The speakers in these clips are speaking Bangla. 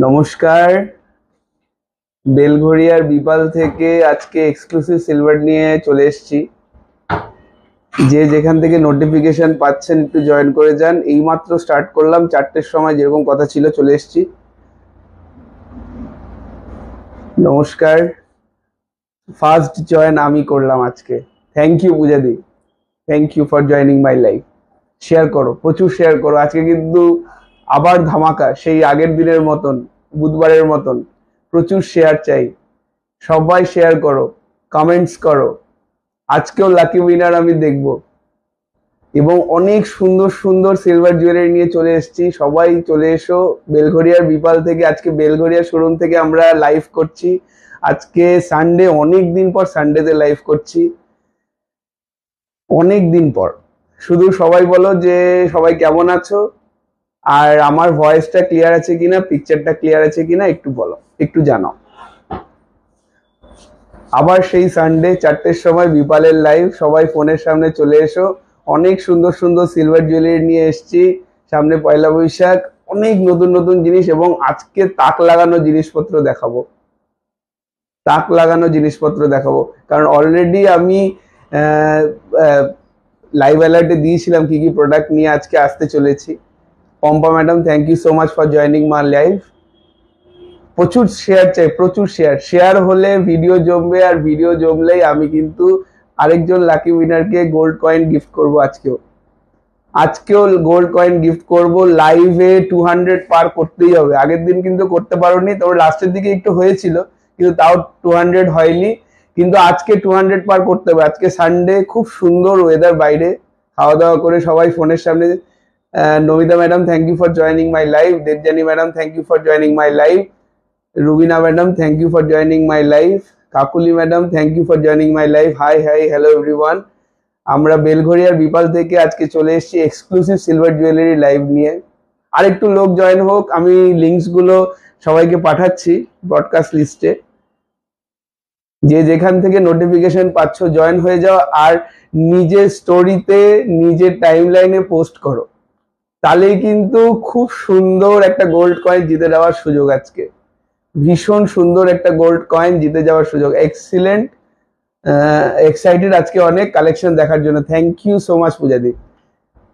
নমস্কার, বেলঘড়িয়ার বিপাল থেকে আজকে এক্সক্লুসিভ সিলভার নিয়ে চলে এসেছি। যে যেখান থেকে নোটিফিকেশন পাচ্ছেন একটু জয়েন করে যান। এইমাত্র স্টার্ট করলাম, 4টের সময় যেরকম কথা ছিল চলে এসেছি। নমস্কার, ফার্স্ট জয়েন আমি করলাম আজকে। থ্যাংক ইউ পূজাদি, thank you for joining my life. Share করো, প্রচুর শেয়ার করো। আজকে কিন্তু আবার ধামাকা, সেই আগের দিনের মতন, বুধবারের মতন। প্রচুর শেয়ার চাই, সবাই শেয়ার করো, কমেন্টস করো। আজকেও লাকি উইনার আমি দেখব এবং অনেক সুন্দর সুন্দর সিলভার জুয়েলারি নিয়ে চলে এসেছি। সবাই চলে এসো বেলঘড়িয়ার বিপাল থেকে। আজকে বেলঘড়িয়া শোরুম থেকে আমরা লাইভ করছি। আজকে সানডে, অনেক দিন পর সানডেতে লাইভ করছি, অনেক দিন পর। শুধু সবাই বলো যে সবাই কেমন আছো, আর আমার ভয়েসটা ক্লিয়ার আছে কিনা, পিকচারটা ক্লিয়ার আছে কিনা একটু বলো, একটু জানাও। আবার সেই সানডে 4টের সময় বিপালের লাইভ। সবাই ফোনের সামনে চলে এসো। অনেক সুন্দর সুন্দর সিলভার জুয়েলারি নিয়ে এসেছি। সামনে পয়লা বৈশাখ, অনেক নতুন নতুন জিনিস এবং আজকে তাক লাগানো জিনিসপত্র দেখাবো। তাক লাগানো জিনিসপত্র দেখাবো, কারণ অলরেডি আমি লাইভ অ্যালার্টে দিয়েছিলাম কি কি প্রোডাক্ট নিয়ে আজকে আসতে চলেছি। Pampa madam, thank you so much for joining my live. প্রচুর শেয়ার চাই, প্রচুর শেয়ার হলে ভিডিও জমবে, আর ভিডিও জমলেই আমি কিন্তু আরেকজন লাকি উইনারকে গোল্ড কয়েন গিফট করব। আজকেও গোল্ড কয়েন গিফট করব। লাইভে 200 পার করতেই হবে। আগের দিন কিন্তু করতে পারোনি, তবে লাস্টের দিকে একটু হয়েছিল, কিন্তু তাও 200 হয়নি। কিন্তু আজকে 200 পার করতে হবে। আজকে সানডে, খুব সুন্দর ওয়েদার বাইরে, খাওয়া দাওয়া করে সবাই ফোনের সামনে। Namita madam, thank you for joining my live. Debjani madam, thank you for joining my live. Rubina madam, thank you for joining my live. Kakuli madam, thank you for joining my live. Hi hi, hello everyone. আমরা বেলঘড়িয়ার বিপাল থেকে আজকে চলে এসেছি এক্সক্লুসিভ সিলভার জুয়েলারি লাইভ নিয়ে। আর একটু লোক জয়েন হোক, আমি লিঙ্কস গুলো সবাইকে পাঠাচ্ছি ব্রডকাস্ট লিস্টে। যে যেখান থেকে নোটিফিকেশন পাচ্ছ জয়েন হয়ে যাও, আর নিজের স্টোরিতে, নিজের টাইম লাইনে পোস্ট করো। তাহলেই কিন্তু খুব সুন্দর একটা গোল্ড কয়েন জিতে যাওয়ার সুযোগ। আজকে ভীষণ সুন্দর একটা গোল্ড কয়েন জিতে যাওয়ার সুযোগ। এক্সিলেন্ট, এক্সাইটেড আজকে অনেক কালেকশন দেখার জন্য। থ্যাংক ইউ সো মাচ পূজাদি।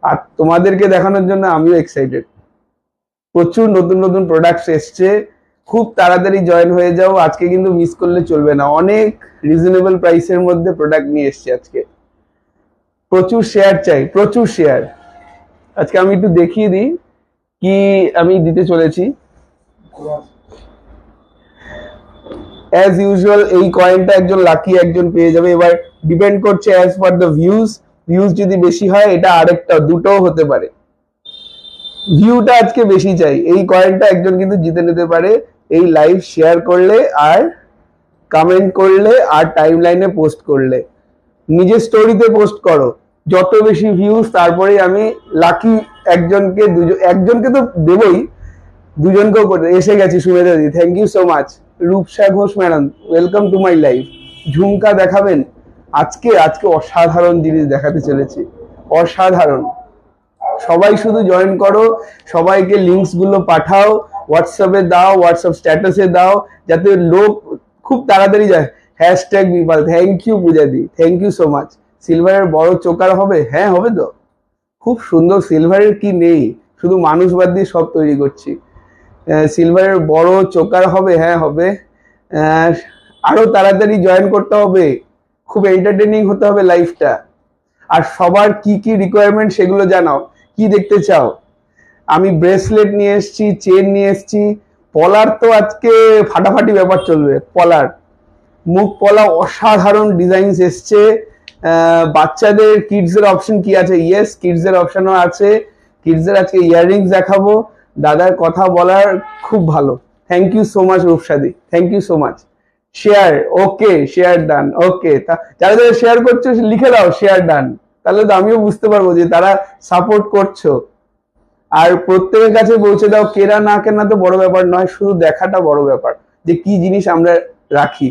আর তোমাদেরকে দেখানোর জন্য আমিও এক্সাইটেড। প্রচুর নতুন নতুন প্রোডাক্টস এসছে, খুব তাড়াতাড়ি জয়েন হয়ে যাও। আজকে কিন্তু মিস করলে চলবে না। অনেক রিজনেবল প্রাইসের মধ্যে প্রোডাক্ট নিয়ে এসছি আজকে। প্রচুর শেয়ার চাই, প্রচুর শেয়ার। আজকে আমি একটু দেখিয়ে দিই কি আমি দিতে চলেছি। অ্যাজ ইউজুয়াল এই কয়েনটা একজন লাকি একজন পেয়ে যাবে। এবার ডিপেন্ড করছে অ্যাজ পার দ্য ভিউজ যদি বেশি হয়, এটা আরেকটা দুটোও হতে পারে। ভিউটা আজকে বেশি চাই, এই কয়েনটা একজন কিন্তু জিতে নিতে পারে এই লাইভ শেয়ার করলে, আর কমেন্ট করলে, আর টাইম লাইনে পোস্ট করলে। নিজের স্টোরিতে পোস্ট করো, যত বেশি ভিউজ তারপরে আমি লাকি একজনকে, একজনকে তো দেবই, দুজনকেও করে। এসে গেছি সুমেধা দি, thank you so much. Rupsa Ghosh madam, welcome to my life. Jhumka দেখাবেন আজকে? আজকে অসাধারণ জিনিস দেখাতে চলেছি, অসাধারণ। সবাই শুধু জয়েন করো, সবাইকে লিঙ্কস গুলো পাঠাও, হোয়াটসঅ্যাপে দাও, হোয়াটসঅ্যাপ স্ট্যাটাসে দাও, যাতে লোক খুব তাড়াতাড়ি যায়। হ্যাশট্যাগ বিপাল। থ্যাংক ইউ পূজাদি, থ্যাংক ইউ সো মাচ। সিলভারের বড় চোকার হবে? হ্যাঁ হবে তো, খুব সুন্দর। সিলভারের কি নেই, শুধু মানুষ বাদ দিয়ে সব তৈরি করছি। সিলভারের বড় চোকার হবে? হ্যাঁ হবে। আরো তাড়াতাড়ি জয়েন করতে হবে, খুব এন্টারটেনিং হতে হবে লাইফটা। আর সবার কি কি রিকোয়ারমেন্ট সেগুলো জানাও, কি দেখতে চাও। আমি ব্রেসলেট নিয়ে এসেছি, চেন নিয়ে এসেছি। পলার তো আজকে ফাটাফাটি ব্যাপার চলবে। পলার, মুখ পলা, অসাধারণ ডিজাইনস এসছে। বাচ্চাদের কিডস এর অপশন কি আছে? ইয়েস, কিডস এর অপশনও আছে। কিডস এর আজকে ইয়াররিংস দেখাবো। দাদার কথা বলার খুব ভালো। থ্যাংক ইউ সো মাচ রূপসাদি, thank you so much. Share, okay, share done. Okay, যারা যারা শেয়ার করছো লিখে দাও শেয়ার ডান, তাহলে তো আমিও বুঝতে পারবো যে তারা সাপোর্ট করছো। আর প্রত্যেকের কাছে পৌঁছে দাও। কেনা না কেনা তো বড় ব্যাপার নয়, শুধু দেখাটা বড় ব্যাপার, যে কি জিনিস আমরা রাখি।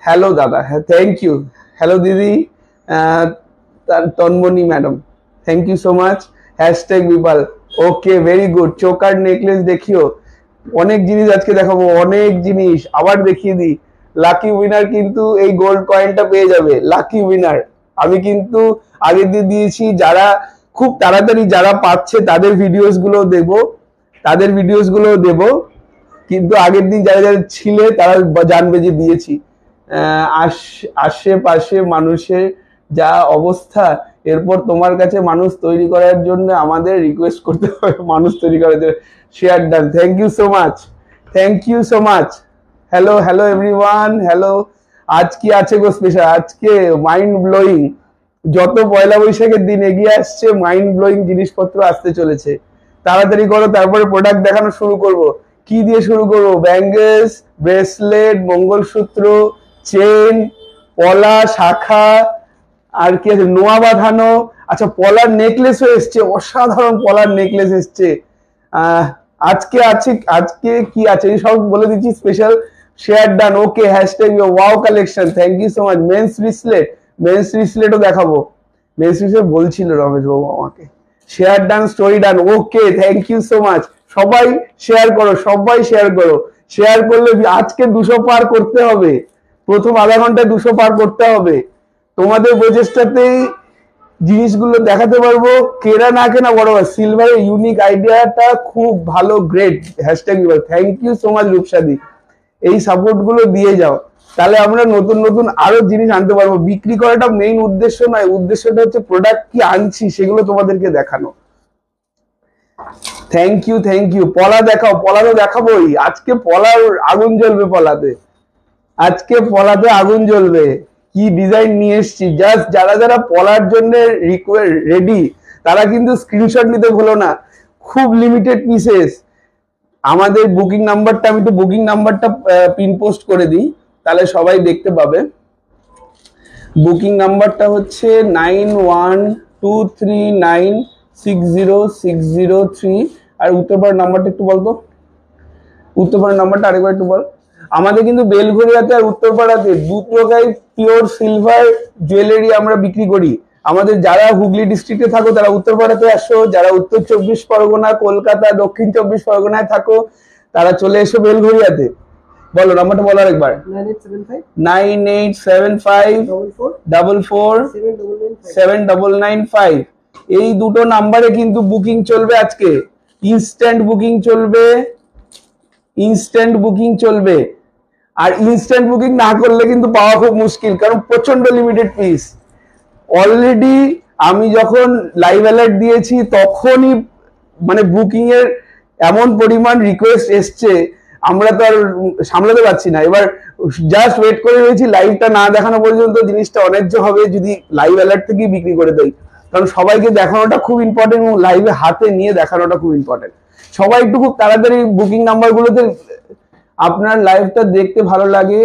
হ্যালো দাদা, হ্যাঁ থ্যাংক ইউ। হ্যালো দিদি, Tanmoni madam, thank you so much. Hashtag বিপাল, okay very good. Choker necklace দেখিও। অনেক জিনিস আজকে দেখাবো, অনেক জিনিস। আবার দেখিয়ে দিই, লাকি উইনার কিন্তু এই গোল্ড কয়েনটা পেয়ে যাবে। লাকি উইনার আমি কিন্তু আগে দিয়ে দিয়েছি, যারা খুব তাড়াতাড়ি যারা পাচ্ছে তাদের ভিডিওস গুলো দেবো, কিন্তু আগের দিন যারা যারা ছিলে তারা জানবে যে দিয়েছি। আশেপাশে মানুষের যা অবস্থা, এরপর তোমার কাছে মানুষ তৈরি করার জন্য আমাদের রিকোয়েস্ট করতে হবে, মানুষ তৈরি করার জন্য। Share done, thank you so much, thank you so much. Hello hello everyone, hello. আজ কি আছে গো স্পেশাল? আজকে মাইন্ড ব্লোয়িং, যত পয়লা বৈশাখের দিন এগিয়ে আসছে মাইন্ড ব্লোয়িং জিনিসপত্র আসতে চলেছে। তাড়াতাড়ি করো, তারপরে প্রোডাক্ট দেখানো শুরু করব। কি দিয়ে শুরু করব? ব্যাঙ্গেলস, ব্রেসলেট, মঙ্গলসূত্র, চেন, পলা, শাখা, আর কি আছে, নোয়া বাঁধানো। আচ্ছা, পলার নেকলেসও এসছে, অসাধারণ পলার নেকলেস এসছে। আজকে কি আছে এই সব বলে দিচ্ছি। Special share done, okay, hashtag wow collection, thank you so much. Men's ব্রেসলেটও দেখাবো। মেন্স ব্রেসলেট বলছিল রমেশ বাবু আমাকে। Share done, story done, okay, thank you so much. সবাই শেয়ার করো, সবাই শেয়ার করো। শেয়ার করলে আজকে 200 পার করতে হবে, প্রথম আধা ঘন্টায় 200 পার করতে হবে। তোমাদের প্রচেষ্টাতেই জিনিসগুলো দেখাতে পারবো। কেনা না কেনা বড়, সিলভারের ইউনিক আইডিয়াটা খুব ভালো, great. Hashtag thank you so much রূপসাদি, এই সাপোর্ট গুলো দিয়ে যাও, তাহলে আমরা নতুন নতুন আরো জিনিস আনতে পারবো। বিক্রি করাটা মেইন উদ্দেশ্য নয়, উদ্দেশ্যটা হচ্ছে প্রোডাক্ট কি আনছি সেগুলো তোমাদেরকে দেখানো। Thank you, thank you. পলা দেখাও, পলা তো দেখাবোই আজকে। পলার আগুন জ্বলবে পলাতে, আজকে পলাতে আগুন জ্বলবে। কি ডিজাইন নিয়ে এসছি, জাস্ট যারা যারা পলার জন্য রেডি তারা কিন্তু স্ক্রিনশট নিতে ভুলো না। খুব লিমিটেড পিসেস। আমাদের বুকিং নাম্বারটা, আমি তো বুকিং নাম্বারটা পিন পোস্ট করে দিই, তাহলে সবাই দেখতে পাবে। বুকিং নাম্বারটা হচ্ছে 9123960603। আর উত্তরপাড়ার নাম্বারটা একটু বলতো, উত্তরপাড়ার নাম্বারটা আরেকবার একটু বল। আমাদের কিন্তু বেলঘরিয়াতে আর উত্তরপাড়াতে দুটোকাই পিওর সিলভার জুয়েলারি আমরা বিক্রি করি। আমাদের যারা হুগলি ডিস্ট্রিক্টে থাকো তারা উত্তরপাড়াতে আসো, যারা উত্তর 24 পরগনা, কলকাতা, দক্ষিণ 24 পরগনায় থাকো তারা চলে এসো বেলঘরিয়াতে। বলো নাম্বারটা বলো আরেকবার। 9875444795। এই দুটো নাম্বারে কিন্তু বুকিং চলবে আজকে, ইনস্ট্যান্ট বুকিং চলবে, ইনস্ট্যান্ট বুকিং চলবে। আর ইনস্ট্যান্ট বুকিং না করলে কিন্তু পাওয়া খুব মুশকিল, কারণ প্রচন্ড লিমিটেড পিস। অলরেডি আমি যখন লাইভ অ্যালার্ট দিয়েছি তখনই মানে বুকিং এর এমন পরিমাণ রিকোয়েস্ট এসছে, আমরা তো আর সামলাতে পারছি না। এবার জাস্ট ওয়েট করে রয়েছি লাইভটা না দেখানো পর্যন্ত, জিনিসটা অন্যায্য হবে যদি লাইভ অ্যালার্ট থেকেই বিক্রি করে দেয়। কারণ সবাইকে দেখানোটা খুব ইম্পর্টেন্ট এবং লাইভে হাতে নিয়ে দেখানোটা খুব ইম্পর্টেন্ট। সবাই একটু খুব তাড়াতাড়ি বুকিং নাম্বারগুলোতে, আপনার লাইভটা দেখতে ভালো লাগে,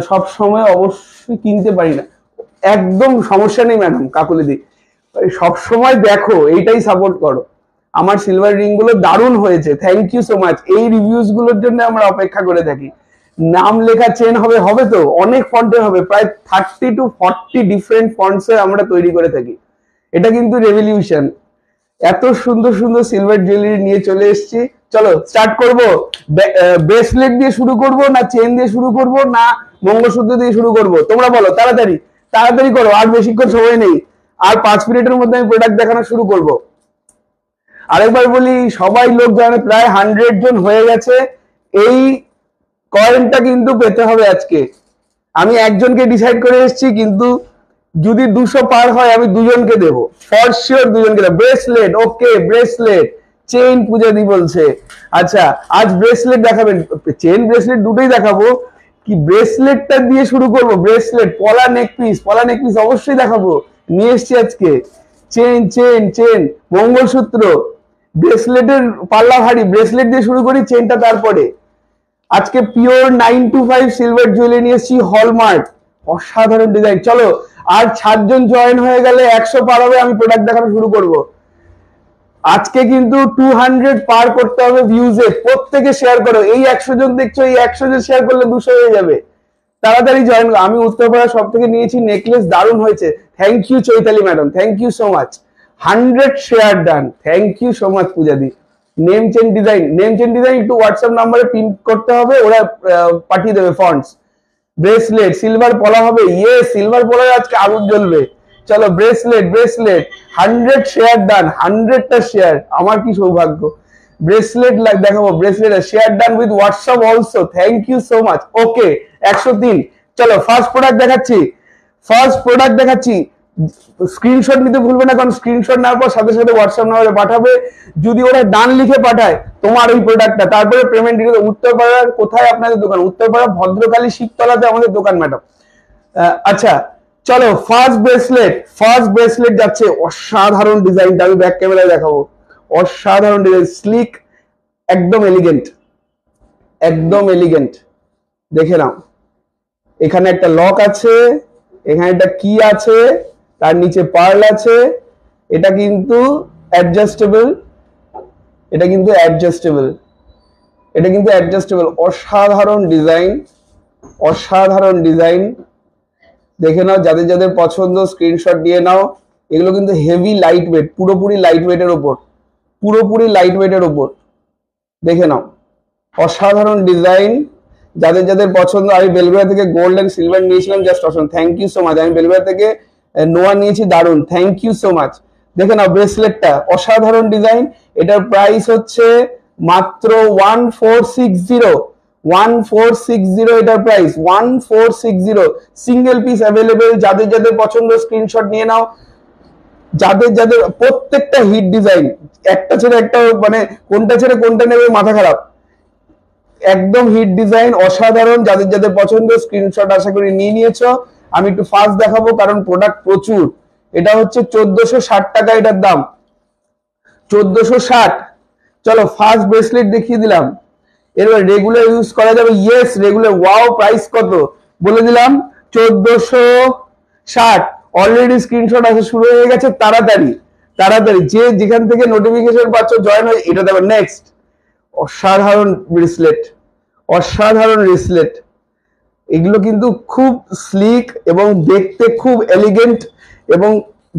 সব সময় অবশ্যই কিনতে পারি না, একদম সমস্যা নেই ম্যাডাম কাকুলিদি, সব সময় দেখো, এইটাই সাপোর্ট করো। আমার সিলভার রিং গুলো দারুণ হয়েছে, থ্যাংক ইউ সো মাচ। এই রিভিউজ গুলোর জন্য আমরা অপেক্ষা করে থাকি। নাম লেখা চেন হবে, হবে তো অনেক ফন্টের হবে, প্রায় 30 to 40 ডিফারেন্ট ফন্টসে আমরা তৈরি করে থাকি। এটা কিন্তু রেভলিউশন। এত সুন্দর সুন্দর সিলভার জুয়েলারি নিয়ে চলে এসেছি। চলো স্টার্ট করব। ব্রেসলেট দিয়ে শুরু করব না চেন দিয়ে শুরু করব না মঙ্গলসূত্র দিয়ে শুরু করব? তোমরা বলো, তাড়াতাড়ি তাড়াতাড়ি করো, আর বেশিক্ষণ সময় নেই। আর 5 মিনিটের মধ্যে আমি প্রোডাক্ট দেখানো শুরু করব। আরেকবার বলি, সবাই লোক জানে, প্রায় 100 জন হয়ে গেছে। এই কয়েনটা কিন্তু পেতে হবে আজকে। আমি একজনকে ডিসাইড করে এসেছি, কিন্তু যদি 200 পার হয় আমি দুজনকে দেবো, ফর শিওর দুজনকে দেবো। ব্রেসলেট, ওকে, ব্রেসলেট, চেইন পূজা দি বলছে। আচ্ছা, আজ ব্রেসলেট দেখাবেন, চেইন ব্রেসলেট দুটোই দেখাবো। কি ব্রেসলেটটা দিয়ে শুরু করব? ব্রেসলেট, পলা নেক পিস, পলা নেক পিস অবশ্যই দেখাবো, নিয়ে এসছি আজকে। চেন চেন চেন, মঙ্গলসূত্র, ব্রেসলেটের পাল্লা ভারী, ব্রেসলেট দিয়ে শুরু করি, চেনটা তারপরে। আজকে পিওর 925 সিলভার জুয়েলারি নিয়ে এসেছি, হলমার্ক, অসাধারণ ডিজাইন। চলো, আর 7 জন জয়েন হয়ে গেলে 100 পার হবে, আমি প্রোডাক্ট দেখানো শুরু করব। আজকে কিন্তু 200 পার করতে হবে ভিউজে। প্রত্যেকে শেয়ার করো, এই 100 জন দেখছো, এই 100 জন শেয়ার করলে 200 হয়ে যাবে। তাড়াতাড়ি জয়েন। আমি উত্তরপাড়া সব থেকে নিয়েছি, নেকলেস দারুণ হয়েছে, thank you Chaitali madam, thank you so much. 100 share done, thank you so much পূজাদি। নেম চেন ডিজাইন একটু হোয়াটসঅ্যাপ নাম্বারে পিন করতে হবে, ওরা পাঠিয়ে দেবে ফন্টস। ব্রেসলেট সিলভার পলা হবে, ইয়ে সিলভার পলার আজকে আগুন জ্বলবে। চলো ব্রেসলেট 100 শেয়ার ডান, 100টা শেয়ার, আমার কি সৌভাগ্য। ব্রেসলেট দেখাবো, bracelet share done with WhatsApp also, thank you so much. Okay 103। চলো ফার্স্ট প্রোডাক্ট দেখাচ্ছি, স্ক্রিনশট নিতে ভুলবে না, কারণ স্ক্রিনশট নেওয়ার পর সাথে সাথে হোয়াটসঅ্যাপ নাম্বারে পাঠাবে। যদি ওরা ডান লিখে পাঠায় তোমার ওই প্রোডাক্টটা, তারপরে পেমেন্ট ডিটেইলস। উত্তরপাড়ার কোথায় আপনাদের দোকান? উত্তরপাড়া ভদ্রকালী শিবতলাতে আমাদের দোকান ম্যাডাম। আচ্ছা চলো ফার্স্ট ব্রেসলেট যাচ্ছে, অসাধারণ ডিজাইনটা আমি ব্যাক ক্যামেরায় দেখাবো। অসাধারণ ডিজাইন, স্লিক, একদম এলিগেন্ট। দেখে নাও, এখানে একটা লক আছে, এখানে একটা কি আছে, তার নিচে পার্ল আছে। এটা কিন্তু অ্যাডজাস্টেবল, অসাধারণ ডিজাইন। দেখে নাও, যাদের যাদের পছন্দ স্ক্রিনশট দিয়ে নাও। এগুলো কিন্তু হেভি লাইট ওয়েট, পুরোপুরি লাইট ওয়েটের ওপর। দেখে নাও, অসাধারণ ডিজাইন। যাদের যাদের পছন্দ। আমি বেলগুড়া থেকে গোল্ড এন্ড সিলভার নিয়েছিলাম, just Assam, thank you so much. আমি বেলগুড়া থেকে নোয়া নিয়েছি, দারুন, থ্যাংক ইউ সো মাচ। দেখে নাও ব্রেসলেটটা, অসাধারণ ডিজাইন। এটার প্রাইস হচ্ছে মাত্র 1460, এটার প্রাইস 1460। সিঙ্গেল পিস অ্যাভেলেবেল, যাদের যাদের পছন্দ স্ক্রিনশট নিয়ে নাও। যাদের যাদের প্রত্যেকটা হিট ডিজাইন, একটা ছেড়ে একটা, মানে কোনটা ছেড়ে কোনটা নেবে মাথা খারাপ। একদম হিট ডিজাইন, অসাধারণ। যাদের যাদের পছন্দ স্ক্রিনশট আশা করি নিয়ে নিয়েছো। আমি একটু ফাস্ট দেখাবো কারণ প্রোডাক্ট প্রচুর। এটা হচ্ছে 1460 টাকা এটার দাম, 1460। চলো ফার্স্ট ব্রেসলেট দেখিয়ে দিলাম। এবার রেগুলার ইউজ করা যাবে, ইয়েস রেগুলার। ওয়াও, প্রাইস কত বলে দিলাম, 1460। অলরেডি স্ক্রিনশট আসা শুরু হয়ে গেছে, তাড়াতাড়ি যে যেখান থেকে নোটিফিকেশন পাচ্ছ জয়েন হয়ে এটা দেবে। নেক্সট, অসাধারণ ব্রেসলেট। এগুলো কিন্তু খুব স্লিক এবং দেখতে খুব এলিগেন্ট এবং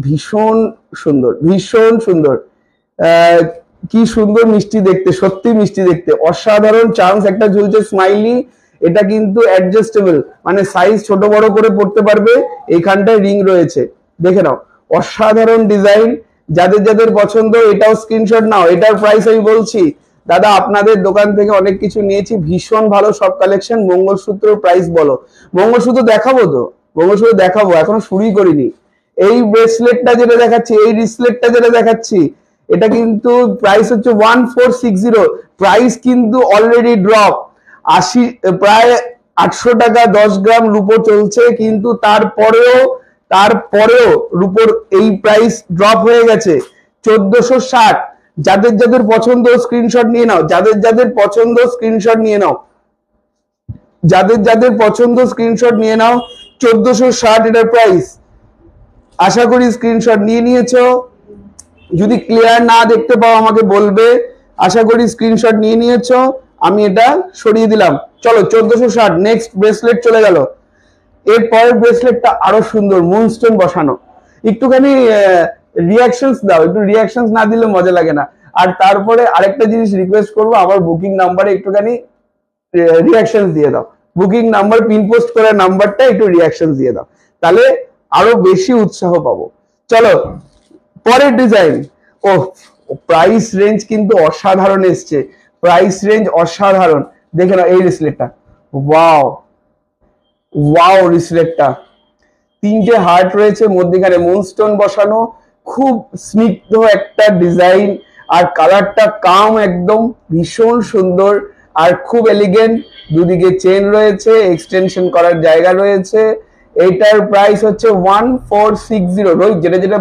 ভীষণ সুন্দর। কি সুন্দর মিষ্টি দেখতে, সত্যি মিষ্টি দেখতে, অসাধারণ। চান্স একটা ঝুলছে স্মাইলি। এটা কিন্তু অ্যাডজাস্টেবল, মানে সাইজ ছোট বড় করে পড়তে পারবে। এইখানটায় রিং রয়েছে, দেখে নাও, অসাধারণ ডিজাইন। যাদের যাদের পছন্দ এটাও স্ক্রিনশট নাও। এটার প্রাইস আমি বলছি দাদা, আপনাদের দোকান থেকে অনেক কিছু নিয়েছি, ভীষণ ভালো সব কালেকশন। মঙ্গলসূত্র প্রাইস বলো। মঙ্গলসূত্র দেখাবো তো, এখনো শুরুই করিনি। এই ব্রেসলেটটা যেটা দেখাচ্ছি, এই রিসলেটটা যেটা দেখাচ্ছি, এটা কিন্তু প্রাইস হচ্ছে 1460। প্রাইস কিন্তু অলরেডি ড্রপ, 80, প্রায় 800 টাকা 10 গ্রাম রূপো চলছে, কিন্তু তারপরেও রূপোর এই প্রাইস ড্রপ হয়ে গেছে 1460। যাদের যাদের পছন্দ স্ক্রিনশট নিয়ে নাও, 1460 এটার প্রাইস। আশা করি স্ক্রিনশট নিয়ে নিয়েছো। যদি ক্লিয়ার না দেখতে পাও আমাকে বলবে। আশা করি স্ক্রিনশট নিয়ে নিয়েছো। আমি এটা সরিয়ে দিলাম। চলো 1460। নেক্সট ব্রেসলেট চলে গেল। এর পরের ব্রেসলেটটা আরো সুন্দর, মুনস্টোন বসানো। একটুখানি রিয়াকশনস দাও, একটু রিয়াকশনস না দিলে মজা লাগে না। আর তারপরে আরেকটা জিনিস রিকোয়েস্ট করবো, আমার বুকিং নাম্বারে একটুখানি রিয়াকশনস দিয়ে দাও। বুকিং নাম্বার পিন পোস্ট করার নাম্বারটা একটু রিয়াকশনস দিয়ে দাও, তাহলে আরো বেশি উৎসাহ পাবো। চলো পরের ডিজাইন। ও প্রাইস রেঞ্জ কিন্তু অসাধারণ এসছে, দেখে নাও এই রিসলেটটা। ওয়াও রিসলেটটা, 3টে হার্ট রয়েছে, মধ্যখানে মুনস্টোন বসানো, খুব স্নিগ্ধ একটা ডিজাইন। আর কালারটা কাম, একদম ভীষণ সুন্দর আর খুব এলিগেন্ট। দুদিকে চেন রয়েছে, এক্সটেনশন করার জায়গা রয়েছে। এইটার প্রাইস হচ্ছে 1460। রোহিত, যেটা যেটা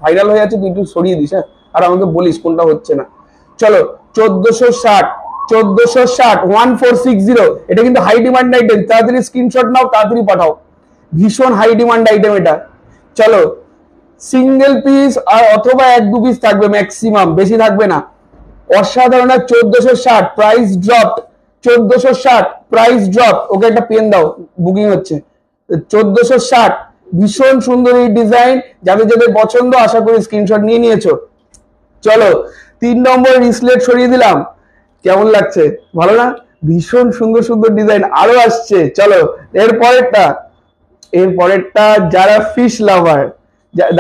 ভাইরাল হয়ে আছে তুই একটু সরিয়ে দিস, হ্যাঁ, আর আমাকে বলিস কোনটা হচ্ছে না। চলো 1460, 1460। এটা কিন্তু হাই ডিমান্ড আইটেম, তাড়াতাড়ি স্ক্রিনশট নাও, তাড়াতাড়ি পাঠাও। ভীষণ হাই ডিমান্ড আইটেম এটা। চলো সিঙ্গেল পিস আর অথবা 1-2 পিস থাকবে ম্যাক্সিমাম, বেশি থাকবে না। অসাধারণ। 1460 প্রাইস ড্রপ, 1460 প্রাইস ড্রপ। ওকে একটা পেন দাও, বুকিং হচ্ছে। 1460, ভীষণ সুন্দর এই ডিজাইন। যাদের যাদের পছন্দ আশা করি স্ক্রিনশট নিয়ে নিয়েছো। চলো 3 নম্বর রিসলেট সরিয়ে দিলাম। কেমন লাগছে? ভালো না? ভীষণ সুন্দর সুন্দর ডিজাইন আরো আসছে। চলো এরপরেরটা যারা ফিশ লাভার,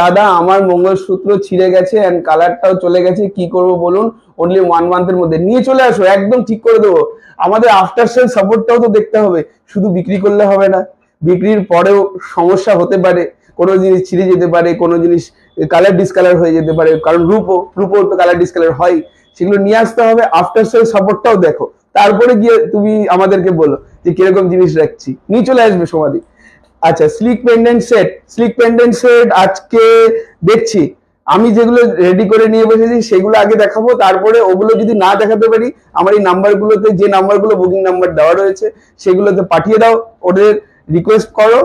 দাদা আমার মঙ্গলসূত্র ছিঁড়ে গেছে এন্ড কালারটাও চলে গেছে, কি করব বলুন, অনলি 1 মান্থের মধ্যে নিয়ে চলে আসো, একদম ঠিক করে দেবো। আমাদের আফটার সেল সাপোর্টটাও তো দেখতে হবে, শুধু বিক্রি করলে হবে না, বিক্রির পরেও সমস্যা হতে পারে, কোনো জিনিস ছিঁড়ে যেতে পারে, কোনো জিনিস কালার ডিসকালার হয়ে যেতে পারে, কারণ রূপো তো কালার ডিসকালার হয়, সেগুলো নিয়ে আসতে হবে। আফটার সেল সাপোর্টটাও দেখো, তারপরে গিয়ে তুমি আমাদেরকে বলো যে কিরকম জিনিস রাখছি, নিয়ে চলে আসবে সমাধি। আচ্ছা, স্লিক পেন্ডেন্ট সেট আজকে দেখছি, আমি যেগুলো রেডি করে নিয়ে বসেছি সেগুলো আগে দেখাবো, তারপরে ওগুলো যদি না দেখাতে পারি আমার এই নাম্বারগুলোতে, যে নাম্বারগুলো বুকিং নাম্বার দেওয়া রয়েছে সেগুলোতে পাঠিয়ে দাও, ওদের রিকোয়েস্ট করো,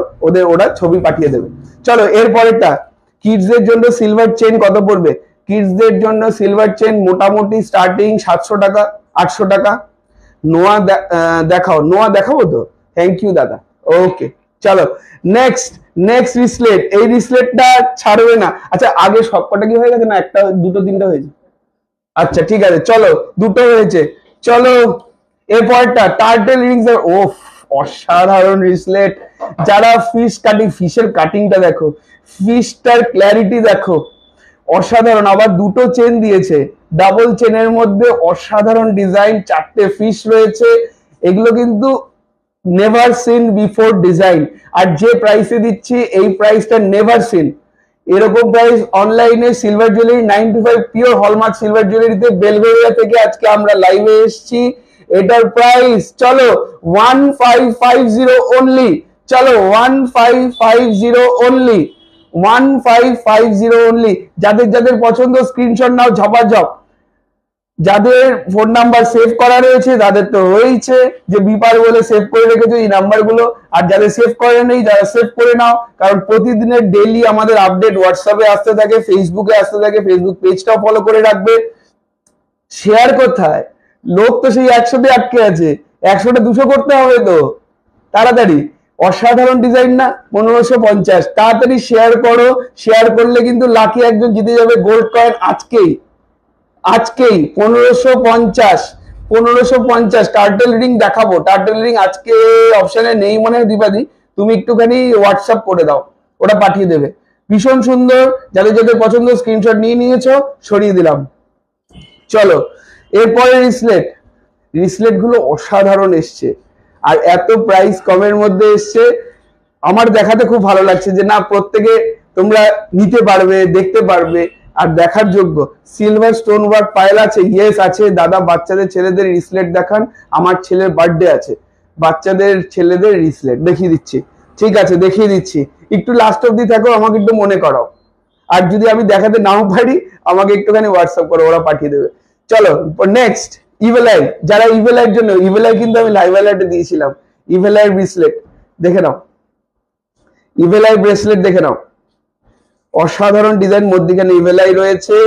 ওরা ছবি পাঠিয়ে দেবে। চলো এরপরেরটা, কিডসদের জন্য সিলভার চেন কত পড়বে? কিডসদের জন্য সিলভার চেন মোটামুটি স্টার্টিং 700 টাকা 800 টাকা। নোয়া দেখাবো তো? থ্যাংক ইউ দাদা। ওকে চলো নেক্সট রিসলেট, এই রিসলেটটা ছাড়বে না। আচ্ছা আগে সবকটা কি হয়ে গেছে না, একটা দুটো তিনটা হয়েছে? আচ্ছা ঠিক আছে, চলো দুটো হয়েছে। চলো এরপরটা টার্টেল রিংস, ওফ অসাধারণ রিসলেট। যারা ফিশের কাটিংটা দেখো, ফিশটার ক্ল্যারিটি দেখো, অসাধারণ। আবার দুটো চেন দিয়েছে, ডাবল চেনের মধ্যে অসাধারণ ডিজাইন, 4টে ফিশ রয়েছে, এগুলো কিন্তু নেভার সিন বিফোর ডিজাইন। আর যে প্রাইসে দিচ্ছি এই প্রাইসটা নেভার সিন, এরকম প্রাইস অনলাইনে silver jewellery 925 pure hallmark silver জুয়েলারিতে বেলভেরিয়া থেকে আজকে আমরা লাইভে এসেছি। এটার প্রাইস চলো 1550 অনলি, চলো 1550 অনলি, 1550 অনলি। যাদের পছন্দ স্ক্রিনশট নাও ঝপাঝপ। যাদের ফোন নাম্বার সেভ করা রয়েছে তাদের তো হয়েছে, যে বিপার বলে সেভ করে রেখেছো এই নাম্বারগুলো, আর যাদের সেভ করে নেই যারা সেভ করে নাও, কারণ প্রতিদিনের ডেইলি আমাদের আপডেট হোয়াটসঅ্যাপে আসতে থাকে, ফেসবুকে আসতে থাকে, ফেসবুক পেজটাও ফলো করে রাখবে। শেয়ার কোথায়? লোক তো সেই 100তে আটকে আছে, 100টা 200 করতে হবে তো তাড়াতাড়ি। অসাধারণ ডিজাইন না? 1550, তাড়াতাড়ি শেয়ার করো, শেয়ার করলে কিন্তু লাকি একজন জিতে যাবে গোল্ড কয়েন আজকেই 1550 টার্টেল রিং দেখাবো। টার্টেল রিং আজকে অপশনে নেই মনে হয় দীপাদি, তুমি একটুখানি হোয়াটসঅ্যাপ করে দাও, ওটা পাঠিয়ে দেবে। ভীষণ সুন্দর, যাদের পছন্দ স্ক্রিনশট নিয়ে নিয়েছো, সরিয়ে দিলাম। চলো এরপরে রিসলেট গুলো অসাধারণ এসছে, আর এত প্রাইস কমের মধ্যে এসছে, আমার দেখাতে খুব ভালো লাগছে যে না প্রত্যেকে তোমরা নিতে পারবে, দেখতে পারবে আর দেখার যোগ্য। সিলভার স্টোন ওয়ার্ক পায়েল আছে, ইয়েস আছে দাদা। বাচ্চাদের ছেলেদের রিসলেট দেখান, আমার ছেলের বার্থডে আছে, বাচ্চাদের ছেলেদের রিসলেট দেখিয়ে দিচ্ছি। ঠিক আছে দেখিয়ে দিচ্ছি, একটু লাস্ট অব্দি থাকো, আমাকে একটু মনে করাও, আর যদি আমি দেখাতে নাও পারি আমাকে একটুখানি হোয়াটসঅ্যাপ করো, ওরা পাঠিয়ে দেবে। চলো নেক্সট ইভেলাই, যারা ইভেলাইয়ের জন্য, ইভেলাই কিন্তু আমি লাইভ অ্যালার্টে দিয়েছিলাম, ইভেলাইয়ের ব্রেসলেট দেখে নাও, ইভেলাই ব্রেসলেট দেখে নাও, অসাধারণ ডিজাইন, মধ্যিখানে ইভেলাই রয়েছে,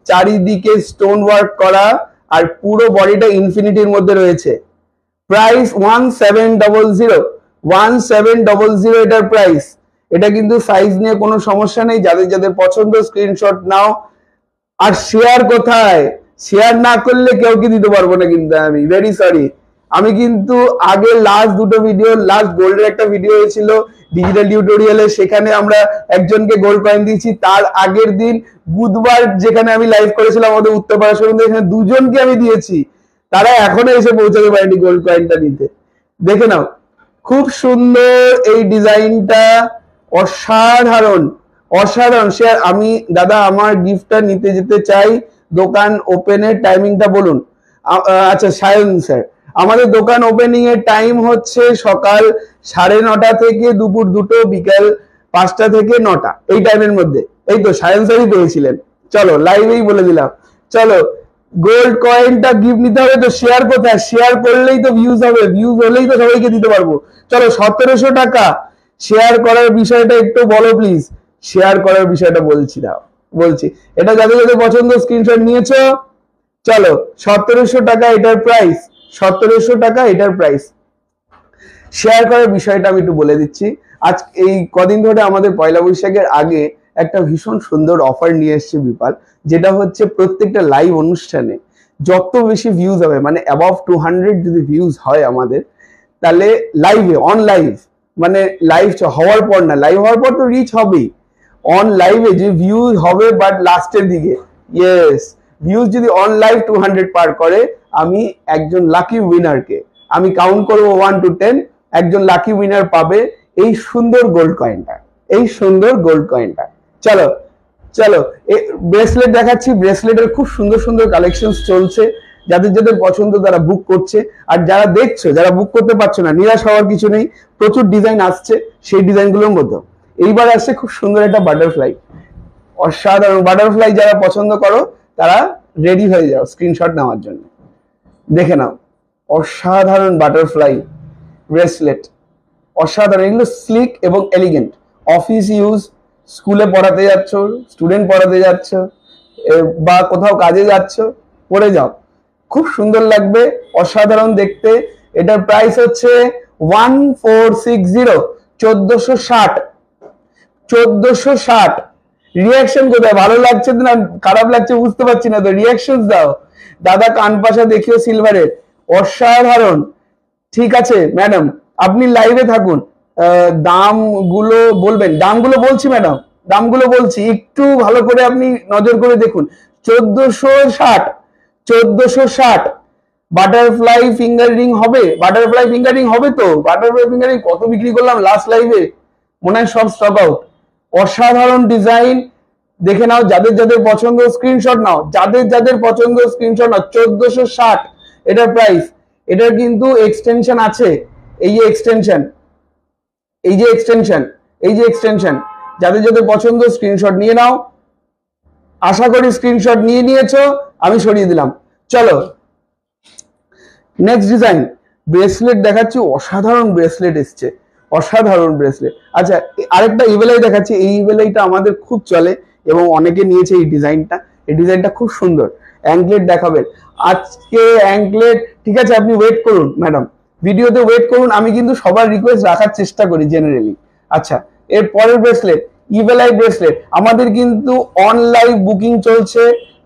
চারিদিকে স্টোন ওয়ার্ক করা, আর পুরো বডিটা ইনফিনিটির মধ্যে রয়েছে। প্রাইস 1700 এটার প্রাইস। এটা কিন্তু সাইজ নিয়ে কোনো সমস্যা নেই, যাদের পছন্দ স্ক্রিনশট নাও। আর শেয়ার কোথায়? শেয়ার না করলে কেউ কি দিতে পারবো না কিন্তু, আমি ভেরি সরি। আমি কিন্তু আগে লাস্ট দুটো ভিডিও, লাস্ট গোল্ডের একটা ভিডিও হয়েছিল ডিজিটাল টিউটোরিয়ালে, সেখানে আমরা একজনকে গোল্ড কয়েন দিয়েছি। তার আগের দিন বুধবার যেখানে আমি লাইভ করেছিলাম আমাদের উত্তরপাড়া শোরুমে, এখানে দুজনকে আমি দিয়েছি, তারা এখনো এসে পৌঁছাতে পারেনি গোল্ড কয়েনটা নিতে। দেখে নাও খুব সুন্দর এই ডিজাইনটা, অসাধারণ। শেয়ার আমি দাদা আমার গিফটটা নিতে যেতে চাই, দোকান ওপেনের টাইমিংটা বলুন। আচ্ছা সায়ন স্যার, আমাদের দোকান ওপেনিং এর টাইম হচ্ছে সকাল 9:30 থেকে দুপুর 2টো, বিকাল 5টা থেকে 9টা, এই টাইমের মধ্যে। এই তো সায়ন স্যারই পেয়েছিলেন। চলো লাইভেই বলে দিলাম। চলো গোল্ড কয়েনটা গিফট নিতে হবে তো শেয়ার কোথায়? শেয়ার করলেই তো ভিউজ হবে, ভিউজ হলেই তো সবাইকে দিতে পারবো। চলো 1700 টাকা। শেয়ার করার বিষয়টা একটু বলো প্লিজ, শেয়ার করার বিষয়টা বলছি। এটা যাদের পছন্দ স্ক্রিনশট নিয়েছো, চলো 1700 টাকা এটার প্রাইস, 1700 টাকা এটার প্রাইস। শেয়ার করার বিষয়টা আমি একটু বলে দিচ্ছি। আজ এই কদিন ধরে আমাদের পয়লা বৈশাখের আগে একটা ভীষণ সুন্দর অফার নিয়ে এসেছে বিপাল, যেটা হচ্ছে প্রত্যেকটা লাইভ অনুষ্ঠানে যত বেশি ভিউজ হবে, মানে অ্যাবাভ 200 যদি ভিউজ হয় আমাদের, তাহলে লাইভে অন লাইভ, মানে লাইভ হওয়ার পর না, লাইভ হওয়ার পর তো রিচ হবেই, অন লাইভে যে ভিউজ হবে বাট লাস্টের দিকে, ইয়েস, ভিউজ যদি অন লাইভ 200 পার করে, আমি একজন লাকি উইনারকে আমি কাউন্ট করবো 1 to 10, একজন লাকি উইনার পাবে এই সুন্দর গোল্ড কয়েনটা, এই সুন্দর গোল্ড কয়েনটা। চলো চলো ব্রেসলেট দেখাচ্ছি, ব্রেসলেটের খুব সুন্দর সুন্দর কালেকশন চলছে, যাদের যাদের পছন্দ তারা বুক করছে, আর যারা দেখছো যারা বুক করতে পারছো না, নিরাশ হওয়ার কিছু নেই, প্রচুর ডিজাইন আসছে, সেই ডিজাইনগুলোর মধ্যে এইবার আসছে খুব সুন্দর একটা বাটারফ্লাই, অসাধারণ বাটারফ্লাই, যারা পছন্দ করো তারা রেডি হয়ে যাও স্ক্রিনশট নেওয়ার জন্য। দেখে নাও অসাধারণ বাটারফ্লাই ব্রেসলেট, অসাধারণ, এগুলো স্লিক এবং এলিগেন্ট, অফিস ইউজ, স্কুলে পড়াতে যাচ্ছ, স্টুডেন্ট পড়াতে যাচ্ছ, বা কোথাও কাজে যাচ্ছ, পড়ে যাও, খুব সুন্দর লাগবে, অসাধারণ দেখতে। এটার প্রাইস হচ্ছে 1460, 1460, 1460। রিয়াকশন কোথায়? ভালো লাগছে না খারাপ লাগছে বুঝতে পারছি না তো, রিয়াকশন দাও। দাদা কান পাশা দেখিও সিলভারের, অসাধারণ। ঠিক আছে ম্যাডাম, আপনি লাইভে থাকুন, দামগুলো বলবেন, দামগুলো বলছি ম্যাডাম, দামগুলো বলছি, একটু ভালো করে আপনি নজর করে দেখুন। 1460, 1460 বাটারফ্লাই ফিঙ্গার রিং হবে, বাটারফ্লাই ফিঙ্গার রিং হবে তো, বাটারফ্লাই ফিঙ্গার রিং কত বিক্রি করলাম লাস্ট লাইভে, মনে হয় সব স্টক আউট। অসাধারণ ডিজাইন, দেখে নাও, যাদের যাদের পছন্দ স্ক্রিনশট নাও, যাদের যাদের পছন্দ স্ক্রিনশট নাও। 1460 এটার প্রাইস। এটার কিন্তু এক্সটেনশন আছে, এই যে এক্সটেনশন, এই যে এক্সটেনশন, এই যে এক্সটেনশন, যাদের যাদের পছন্দ স্ক্রিনশট নিয়ে নাও। আশা করি স্ক্রিনশট নিয়ে নিয়েছো, আমি সরিয়ে দিলাম। চলো নেক্সট ডিজাইন, ব্রেসলেট দেখাচ্ছি, অসাধারণ ব্রেসলেট এসছে, অসাধারণ ব্রেসলেট। আচ্ছা আরেকটা ইভেলাই দেখাচ্ছি, এই ইভেলাইটা আমাদের খুব চলে এবং অনেকে নিয়েছে এই ডিজাইনটা, এই ডিজাইনটা খুব সুন্দর। অ্যাঙ্কলেট দেখাবেন আজকে, অ্যাঙ্কলেট, ঠিক আছে আপনি ওয়েট করুন ম্যাডাম, ভিডিওতে ওয়েট করুন, আমি কিন্তু সবার রিকোয়েস্ট রাখার চেষ্টা করি জেনারেলি। আচ্ছা এর পরের ব্রেসলেট, ইভেলাই ব্রেসলেট, আমাদের কিন্তু অনলাইন বুকিং চলছে,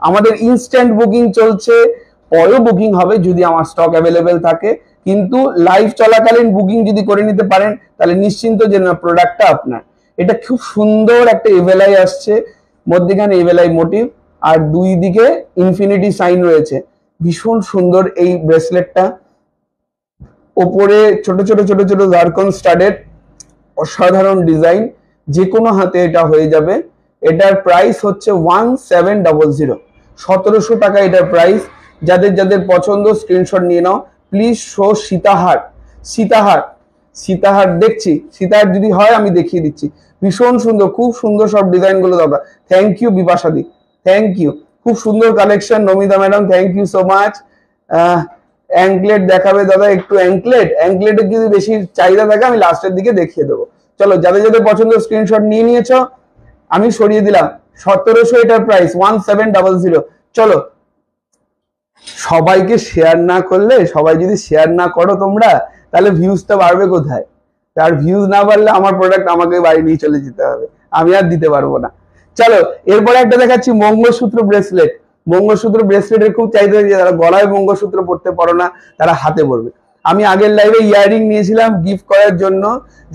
আমাদের ইনস্ট্যান্ট বুকিং চলছে, পরেও বুকিং হবে যদি আমার স্টক অ্যাভেলেবেল থাকে, কিন্তু লাইভ চলাকালীন বুকিং যদি করে নিতে পারেন তাহলে নিশ্চিন্ত যে না প্রোডাক্টটা আপনার। এটা খুব সুন্দর একটা এভেলাই আসছে, মধ্যখানে এভেলাই মোটিভ আর দুই দিকে ইনফিনিটি সাইন রয়েছে, ভীষণ সুন্দর এই ব্রেসলেটটা। ওপরে ছোট ছোট ছোট ছোট জারকন স্টাডেড, অসাধারণ ডিজাইন, যে কোনো হাতে এটা হয়ে যাবে। এটার প্রাইস হচ্ছে 1700, 1700 টাকা এটার প্রাইস। যাদের যাদের পছন্দ স্ক্রিনশট নিয়ে নাও প্লিজ। শো সীতাহার, সীতাহার, সীতাহার দেখছি, সীতাহার যদি হয় আমি দেখিয়ে দিচ্ছি, ভীষণ সুন্দর, খুব সুন্দর সব ডিজাইন গুলো দাদা। থ্যাংক ইউ বিপাশাদি, থ্যাংক ইউ, খুব সুন্দর collection. Namita madam thank you so much. Anklet দেখাবে দাদা একটু, অ্যাঙ্কলেট, অ্যাঙ্কলেটের যদি বেশি চাহিদা থাকে আমি লাস্টের দিকে দেখিয়ে দেবো। চলো যাদের যাদের পছন্দ স্ক্রিনশট নিয়ে নিয়েছো, আমি সরিয়ে দিলাম। 1700 এটার প্রাইস, 1700। চলো সবাইকে শেয়ার না করলে, সবাই যদি শেয়ার না করো তোমরা, তাহলে ভিউজটা বাড়বে কোথায়? আর ভিউজ না বাড়লে আমার প্রোডাক্ট আমাকে বাড়ি নিয়ে চলে যেতে হবে, আমি আর দিতে পারবো না। চলো এরপরে একটা দেখাচ্ছি মঙ্গলসূত্র ব্রেসলেট। মঙ্গলসূত্র ব্রেসলেটের খুব চাহিদা, যারা গলায় মঙ্গলসূত্র পড়তে পারো না তারা হাতে পড়বে। আমি আগের লাইভে ইয়াররিং নিয়েছিলাম গিফট করার জন্য,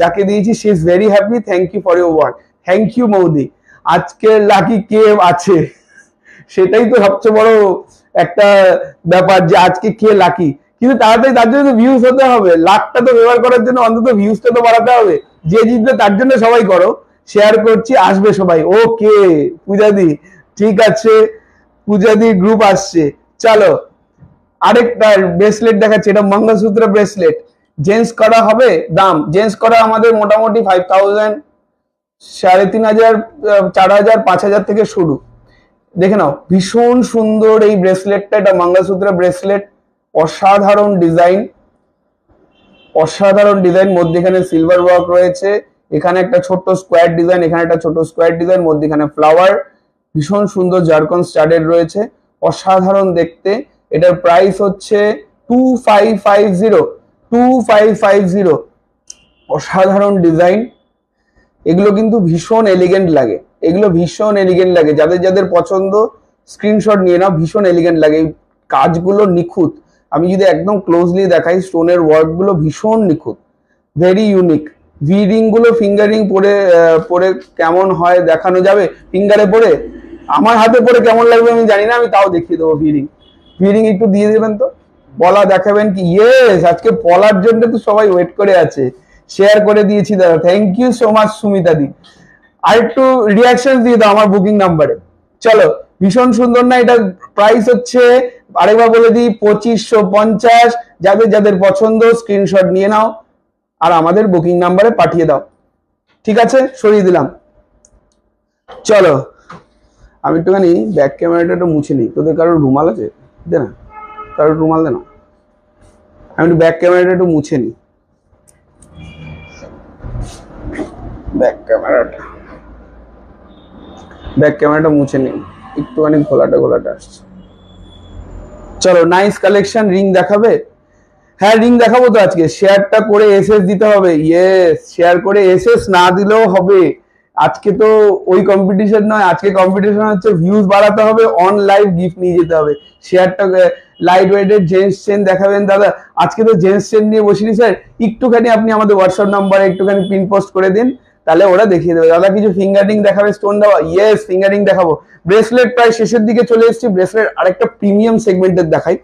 যাকে দিয়েছি she is very happy, thank you for your work. Thank you মৌদি। আজকে লাকি কে আছে সেটাই তো সবচেয়ে বড় একটা ব্যাপার, যে আজকে কে লাকি। কিন্তু তাড়াতাড়ি তার জন্য ভিউজ হতে হবে, লাখটা তো ব্যবহার করার জন্য অন্তত ভিউজটা তো বাড়াতে হবে। যে জিতবে তার জন্য সবাই করো, শেয়ার করছি, আসবে সবাই। ওকে পূজাদি, ঠিক আছে পূজাদি গ্রুপ আসছে। চলো আরেকটা ব্রেসলেট দেখাচ্ছি, এটা মঙ্গলসূত্র ব্রেসলেট, জেন্টস করা হবে। দাম জেন্টস করা আমাদের মোটামুটি 5000, 3500, 4000, 5000 থেকে শুরু। দেখে নাও ভীষণ সুন্দর এই ব্রেসলেটটা, এটা মঙ্গলসূত্র ব্রেসলেট, অসাধারণ ডিজাইন, অসাধারণ ডিজাইন। মধ্যখানে সিলভার ওয়ার্ক রয়েছে, এখানে একটা ছোট্ট স্কোয়ার ডিজাইন, এখানে একটা ছোট স্কোয়ার ডিজাইন, মধ্যখানে ফ্লাওয়ার, ভীষণ সুন্দর জারকন স্টাডেড রয়েছে, অসাধারণ দেখতে। এটার প্রাইস হচ্ছে 2550, 2550। অসাধারণ ডিজাইন, এগুলো কিন্তু ভীষণ এলিগেন্ট লাগে। এগুলো ভীষণ এলিগেন্ট লাগে, যাদের যাদের পছন্দ স্ক্রিনশট নিয়ে নাও, ভীষণ এলিগেন্ট লাগে। কাজগুলো নিখুঁত, আমি যদি একদম ক্লোজলি দেখাই স্টোনের ওয়ার্ক গুলো ভীষণ নিখুঁত, ভেরি ইউনিক। ভি রিং গুলো ফিঙ্গারিং পরে পরে কেমন হয় দেখানো যাবে, ফিঙ্গারে পরে আমার হাতে পরে কেমন লাগবে আমি জানি না, আমি তাও দেখিয়ে দেবো। ভি রিং একটু দিয়ে দেবেন তো, পলা দেখাবেন কি? ইয়েস, আজকে পলার জন্য তো সবাই ওয়েট করে আছে, শেয়ার করে দিয়েছি দাদা, thank you so much Sumita দি। আর একটু রিয়াকশন দিয়ে দাও আমার বুকিং নাম্বারে। চলো, ভীষণ সুন্দর না? এটা প্রাইস হচ্ছে আরেকবার বলে দিই 2550। যাদের যাদের পছন্দ স্ক্রিনশট নিয়ে নাও আর আমাদের বুকিং নাম্বারে পাঠিয়ে দাও, ঠিক আছে? সরিয়ে দিলাম। চলো আমি একটুখানি ব্যাক ক্যামেরাটা একটু মুছে নিই। তোদের কারোর রুমাল আছে? দে না, কারোর রুমাল দে না, আমি একটু ব্যাক ক্যামেরাটা একটু মুছে নিই। ব্যাক ক্যামেরাটা মুছে নিই, একটুখানি ঘোলাটা আসছে। চলো, নাইস কালেকশন। রিং দেখাবে? হ্যাঁ রিং দেখাবো তো আজকে। শেয়ারটা করে এসএস দিতে হবে। ইয়েস, শেয়ার করে এসএস না দিলেও হবে। আজকে তো ওই কম্পিটিশন নয়, আজকে কম্পিটিশন হচ্ছে ভিউজ বাড়াতে হবে, অন লাইভ গিফট নিয়ে যেতে হবে। শেয়ারটা লাইট ওয়েটের জেন্টস চেন দেখাবেন দাদা? আজকে তো জেন্টস চেন নিয়ে বসিনি স্যার, একটুখানি আপনি আমাদের হোয়াটসঅ্যাপ নাম্বারে একটুখানি পিন পোস্ট করে দিন, তাহলে ওরা দেখিয়ে দেবে। দাদা কিছু ফিঙ্গারিং দেখাবে স্টোন দেওয়া? ইয়েস, ফিঙ্গারিং দেখাবো। ব্রেসলেট প্রায় শেষের দিকে চলে এসেছি, ব্রেসলেট আরেকটা প্রিমিয়াম সেগমেন্টের দেখাই।